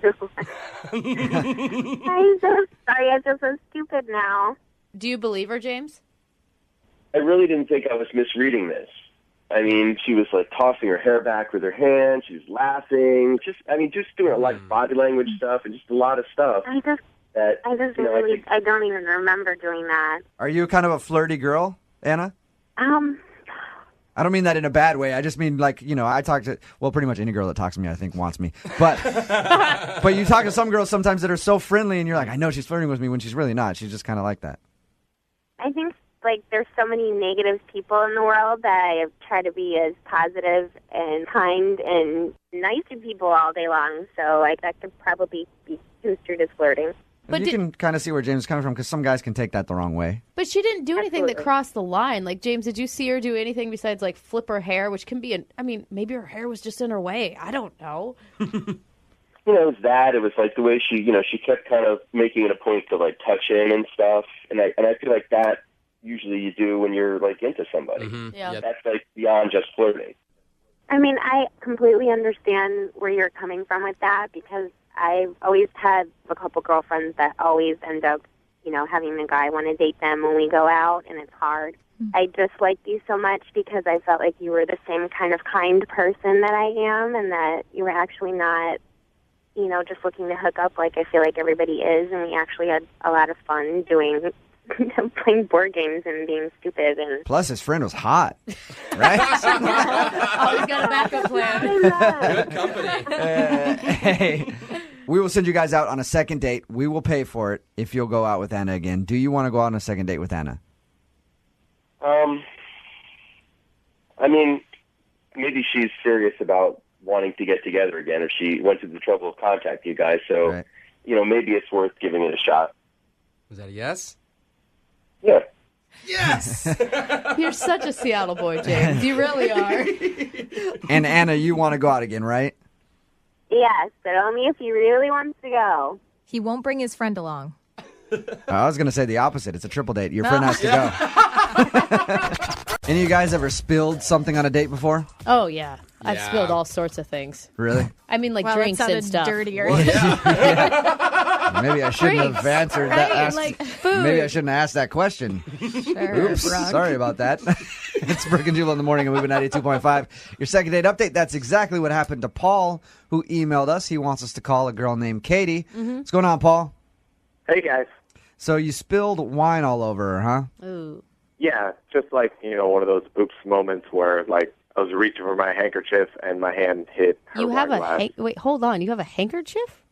I'm so sorry, I feel so stupid now. Do you believe her, James? I really didn't think I was misreading this. I mean, she was like tossing her hair back with her hand. She was laughing. Just doing a lot of body language stuff and just a lot of stuff. I don't even remember doing that. Are you kind of a flirty girl, Anna? I don't mean that in a bad way. I just mean like, I talk to, pretty much any girl that talks to me, I think wants me. But but you talk to some girls sometimes that are so friendly and you're like, I know she's flirting with me when she's really not. She's just kind of like that. I think there's so many negative people in the world that I try to be as positive and kind and nice to people all day long. So that could probably be construed as flirting. But you can kind of see where James is coming from because some guys can take that the wrong way. But she didn't do anything that crossed the line. Like, James, did you see her do anything besides, like, flip her hair, which can be maybe her hair was just in her way. I don't know. It was that. It was, like, the way she kept kind of making it a point to, like, touch him and stuff. And I feel like that usually you do when you're, like, into somebody. Mm-hmm. Yeah. That's, like, beyond just flirting. I mean, I completely understand where you're coming from with that because I've always had a couple girlfriends that always end up, having the guy want to date them when we go out, and it's hard. I disliked you so much because I felt like you were the same kind of kind person that I am, and that you were actually not, just looking to hook up like I feel like everybody is, and we actually had a lot of fun doing playing board games and being stupid. And plus, his friend was hot, right? Always got a backup plan. Good company. Hey, we will send you guys out on a second date. We will pay for it if you'll go out with Anna again. Do you want to go out on a second date with Anna? I mean, maybe she's serious about wanting to get together again, or she went to the trouble of contacting you guys. So, right. Maybe it's worth giving it a shot. Was that a yes? Yeah. Yes! You're such a Seattle boy, James. You really are. And Anna, you want to go out again, right? yes, but only if he really wants to go. He won't bring his friend along. I was going to say the opposite. It's a triple date. Your friend has to go. Any of you guys ever spilled something on a date before? Oh, yeah. I've Yeah. spilled all sorts of things. Really? I mean, like Wow, drinks that and sounded stuff. dirtier. Maybe I shouldn't have Drinks, answered right? that. Like food. Maybe I shouldn't have asked that question. Sure, Oops. Brooke. Sorry about that. It's Brooke and Jubal in the morning, and we've been 92.5. Your second date update. That's exactly what happened to Paul, who emailed us. He wants us to call a girl named Katie. What's going on, Paul? Hey, guys. So you spilled wine all over her, huh? Ooh. Yeah, just like, one of those oops moments where, like, I was reaching for my handkerchief and my hand hit her You have wine a glass. wait, hold on. You have a handkerchief?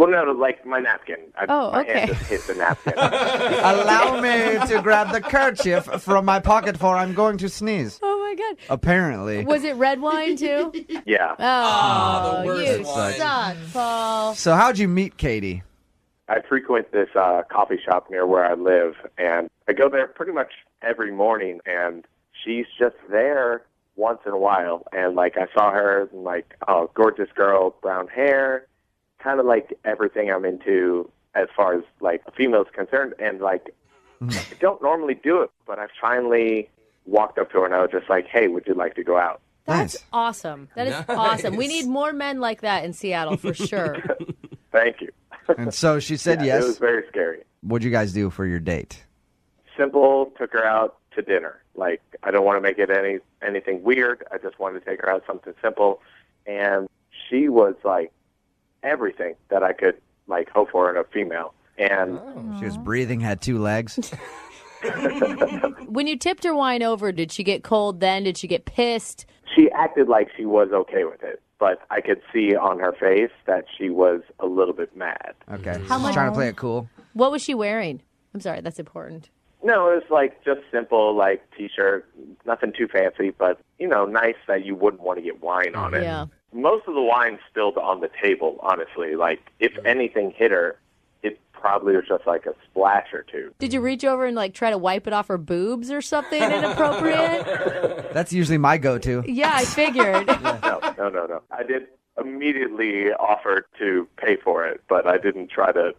Well, no, like my napkin. My okay. hand just hit the napkin. Allow me to grab the kerchief from my pocket for I'm going to sneeze. Oh my God. Apparently. Was it red wine too? Yeah. Oh, the worst you wine. suck, Paul. So how'd you meet Katie? I frequent this coffee shop near where I live, and I go there pretty much every morning, and she's just there once in a while. And, like, I saw her, and, like, oh, gorgeous girl, brown hair, kind of like everything I'm into as far as, like, a female's concerned. And, like, I don't normally do it, but I finally walked up to her, and I was just like, hey, would you like to go out? That's awesome. That is awesome. We need more men like that in Seattle for sure. Thank you. And so she said Yeah, yes. It was very scary. What'd you guys do for your date? Simple, took her out to dinner. Like, I don't want to make it anything weird. I just wanted to take her out something simple. And she was, like, everything that I could, like, hope for in a female. And She was breathing, had 2 legs. When you tipped her wine over, did she get cold then? Did she get pissed? she acted like she was okay with it. But I could see on her face that she was a little bit mad. Okay. How much- Trying to play it cool. What was she wearing? I'm sorry, that's important. No, it was like just simple, like T-shirt, nothing too fancy, but you know, nice that you wouldn't want to get wine on it. Yeah. Most of the wine spilled on the table, honestly. Like if anything hit her, it probably was just like a splash or two. Did you reach over and like try to wipe it off her boobs or something inappropriate? That's usually my go-to. Yeah, I figured. No. I did immediately offer to pay for it, but I didn't try to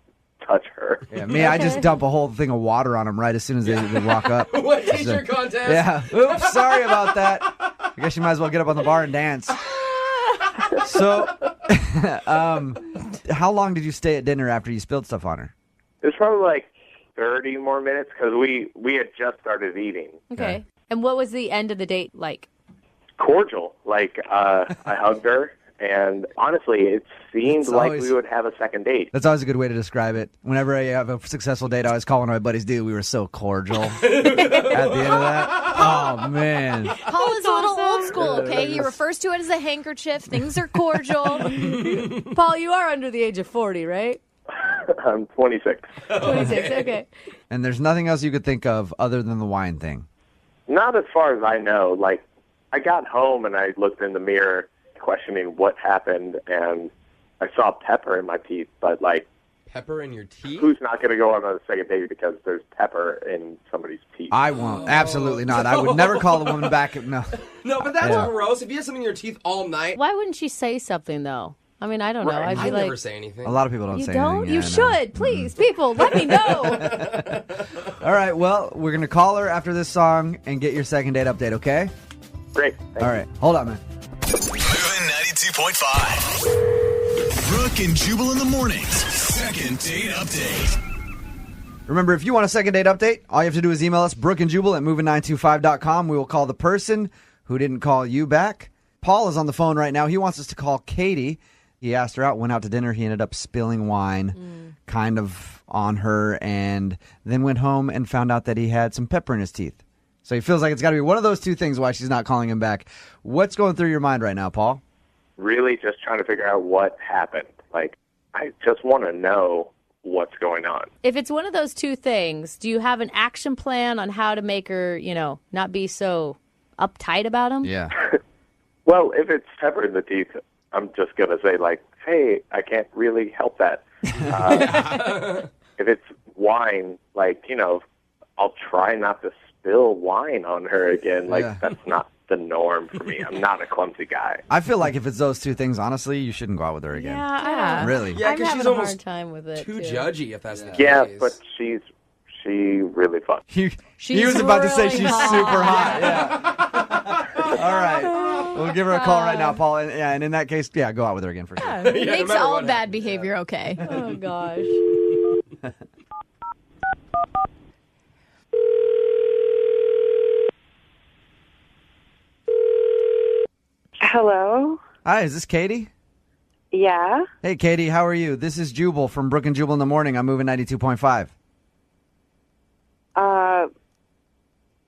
touch her. Yeah, me, I just dump a whole thing of water on them right as soon as they walk up. What t-shirt contest? Yeah. Oops, sorry about that. I guess you might as well get up on the bar and dance. So, how long did you stay at dinner after you spilled stuff on her? It was probably like 30 more minutes because we had just started eating. Okay. And what was the end of the date like? Cordial. Like, I hugged her, and honestly, it seemed like always- we would have a second date. That's always a good way to describe it. Whenever I have a successful date, I always call one of my buddies, dude, we were so cordial at the end of that. Oh, man. Paul is a little old school, okay? He refers to it as a handkerchief. Things are cordial. Paul, you are under the age of 40, right? I'm 26. 26, okay. And there's nothing else you could think of other than the wine thing. Not as far as I know. Like, I got home and I looked in the mirror questioning what happened, and I saw pepper in my teeth, but like, Pepper in your teeth? who's not going to go on a second date because there's pepper in somebody's teeth? I won't. Absolutely not. I would never call a woman back. No. No, but that's Yeah. gross. If you have something in your teeth all night. Why wouldn't she say something, though? I mean, I don't know. Right. I'd be I like, never say anything. A lot of people don't you say don't? anything. You Yeah, I know. should. Please, people, let me know. All right, well, we're going to call her after this song and get your second date update, okay? Great. All right. Hold on, man. Moving 92.5. Brooke and Jubal in the mornings. Second date update. Remember, if you want a second date update, all you have to do is email us, brookandjubal at moving925.com. We will call the person who didn't call you back. Paul is on the phone right now. He wants us to call Katie. He asked her out, went out to dinner. He ended up spilling wine kind of on her, and then went home and found out that he had some pepper in his teeth. So he feels like it's got to be one of those two things why she's not calling him back. What's going through your mind right now, Paul? Really just trying to figure out what happened. Like, I just want to know what's going on. If it's one of those two things, do you have an action plan on how to make her, not be so uptight about him? Yeah. Well, if it's pepper in the teeth, I'm just going to say, like, hey, I can't really help that. If it's wine, like, I'll try not to spill wine on her again. Like, that's not the norm for me. I'm not a clumsy guy. I feel like if it's those two things, honestly, you shouldn't go out with her again. Yeah, I don't. Really? Yeah, I'm because having she's a almost hard time with it. too too. judgy if that's the Yeah, case. but she really fun. He She's was about to say really she's hot. super hot. Yeah. All right. We'll give her a call right now, Paul. And in that case, go out with her again for sure. It makes all bad behavior okay. Oh, gosh. Hello? Hi, is this Katie? Yeah? Hey, Katie, how are you? This is Jubal from Brooke and Jubal in the morning. I'm moving 92.5.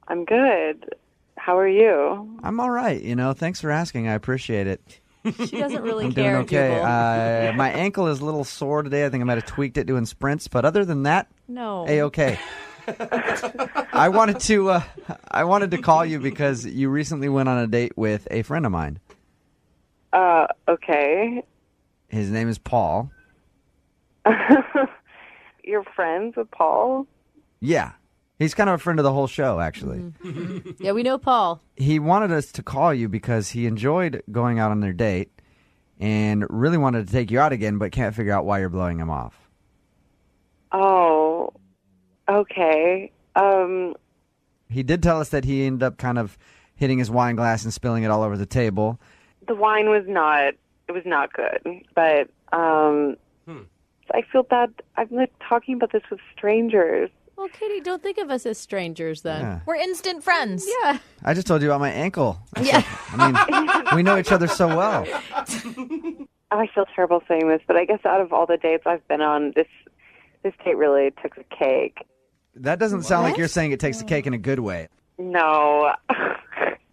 I'm good. How are you? I'm all right. Thanks for asking. I appreciate it. She doesn't really I'm doing care, okay. Jubal. My ankle is a little sore today. I think I might have tweaked it doing sprints, but other than that, No. A-okay. I wanted to call you because you recently went on a date with a friend of mine. Okay. His name is Paul. You're friends with Paul? Yeah. He's kind of a friend of the whole show, actually. Yeah, we know Paul. He wanted us to call you because he enjoyed going out on their date and really wanted to take you out again, but can't figure out why you're blowing him off. Oh, okay. He did tell us that he ended up kind of hitting his wine glass and spilling it all over the table. The wine was not good, but I feel bad. I'm like talking about this with strangers. Well, Katie, don't think of us as strangers then. Yeah. We're instant friends. Yeah. I just told you about my ankle. Yeah. I mean, we know each other so well. I feel terrible saying this, but I guess out of all the dates I've been on, this date really took the cake. That doesn't sound like you're saying it takes the cake in a good way. No.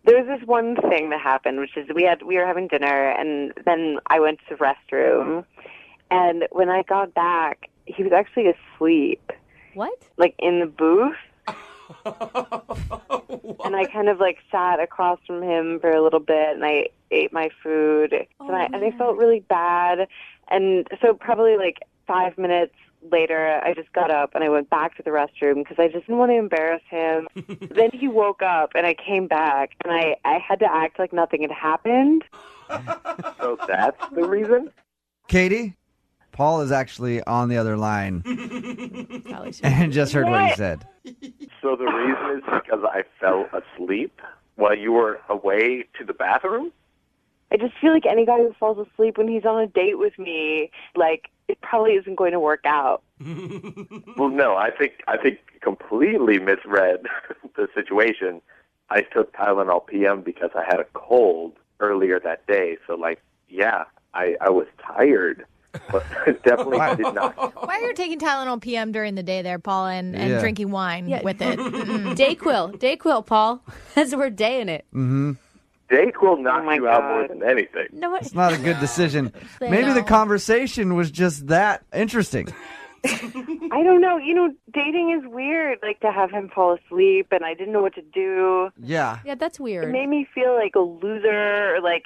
There was this one thing that happened, which is we were having dinner, and then I went to the restroom, and when I got back, he was actually asleep. What? Like in the booth. And I kind of like sat across from him for a little bit, and I ate my food, and I felt really bad. And so probably like 5 minutes later, I just got up and I went back to the restroom because I just didn't want to embarrass him. Then he woke up, and I came back, and I had to act like nothing had happened. So that's the reason? Katie, Paul is actually on the other line and just heard what he said. So the reason is because I fell asleep while you were away to the bathroom? I just feel like any guy who falls asleep when he's on a date with me, like, it probably isn't going to work out. Well, no, I think completely misread the situation. I took Tylenol PM because I had a cold earlier that day. So, like, yeah, I was tired, but definitely did not. Why are you taking Tylenol PM during the day there, Paul, and drinking wine with it? Dayquil, Paul. That's the word day in it. Mm-hmm. Dayquil knocks you out more than anything. No, It's not a good decision. Maybe No. the conversation was just that interesting. I don't know. You know, dating is weird, like to have him fall asleep, and I didn't know what to do. Yeah. Yeah, that's weird. It made me feel like a loser, or like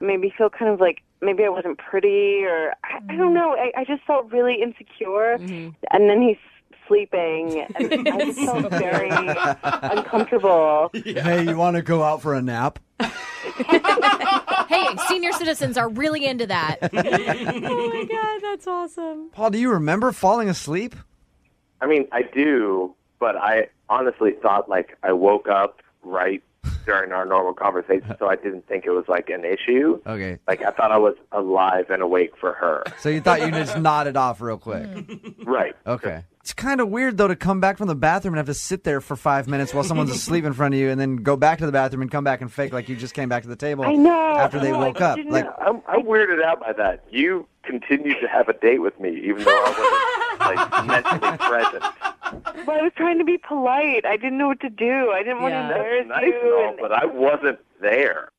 made me feel kind of like maybe I wasn't pretty, or I don't know. I just felt really insecure. And then he's sleeping, and I just felt very uncomfortable. Hey, you want to go out for a nap? Hey, senior citizens are really into that. Oh my God, that's awesome. Paul, do you remember falling asleep? I mean, I do, but I honestly thought, like, I woke up right during our normal conversation, so I didn't think it was, like, an issue. Okay. Like, I thought I was alive and awake for her. So you thought you just nodded off real quick. Right. Okay. It's kind of weird, though, to come back from the bathroom and have to sit there for 5 minutes while someone's asleep in front of you and then go back to the bathroom and come back and fake like you just came back to the table I know. after they woke up. Like, I'm weirded out by that. You continued to have a date with me, even though I wasn't, like, mentally present. But I was trying to be polite. I didn't know what to do. I didn't want to embarrass Nice you. and all, but I wasn't there.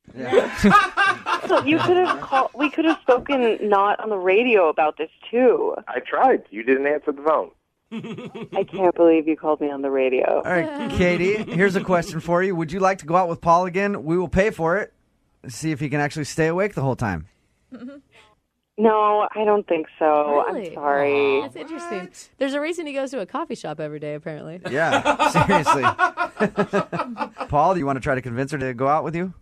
So you could have called. We could have spoken not on the radio about this too. I tried. You didn't answer the phone. I can't believe you called me on the radio. all right, Katie, here's a question for you. Would you like to go out with Paul again? We will pay for it. See if he can actually stay awake the whole time. No, I don't think so. Really? I'm sorry. That's interesting. There's a reason he goes to a coffee shop every day, apparently. Yeah, seriously. Paul, do you want to try to convince her to go out with you?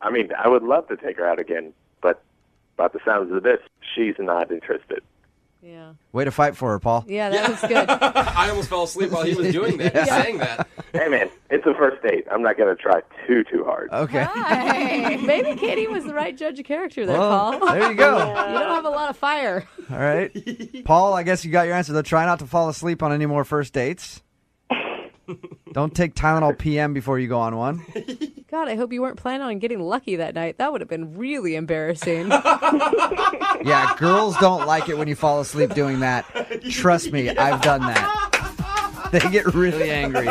I mean, I would love to take her out again, but by the sounds of this, she's not interested. Yeah. Way to fight for her, Paul. Yeah, that was good. I almost fell asleep while he was doing that, saying that. Hey, man, it's a first date. I'm not going to try too hard. Okay. Hi. Maybe Katie was the right judge of character there, Well, Paul. there you go. You don't have a lot of fire. All right. Paul, I guess you got your answer, though. Try not to fall asleep on any more first dates. Don't take Tylenol PM before you go on one. God, I hope you weren't planning on getting lucky that night. That would have been really embarrassing. Yeah, girls don't like it when you fall asleep doing that. Trust me, I've done that. They get really angry.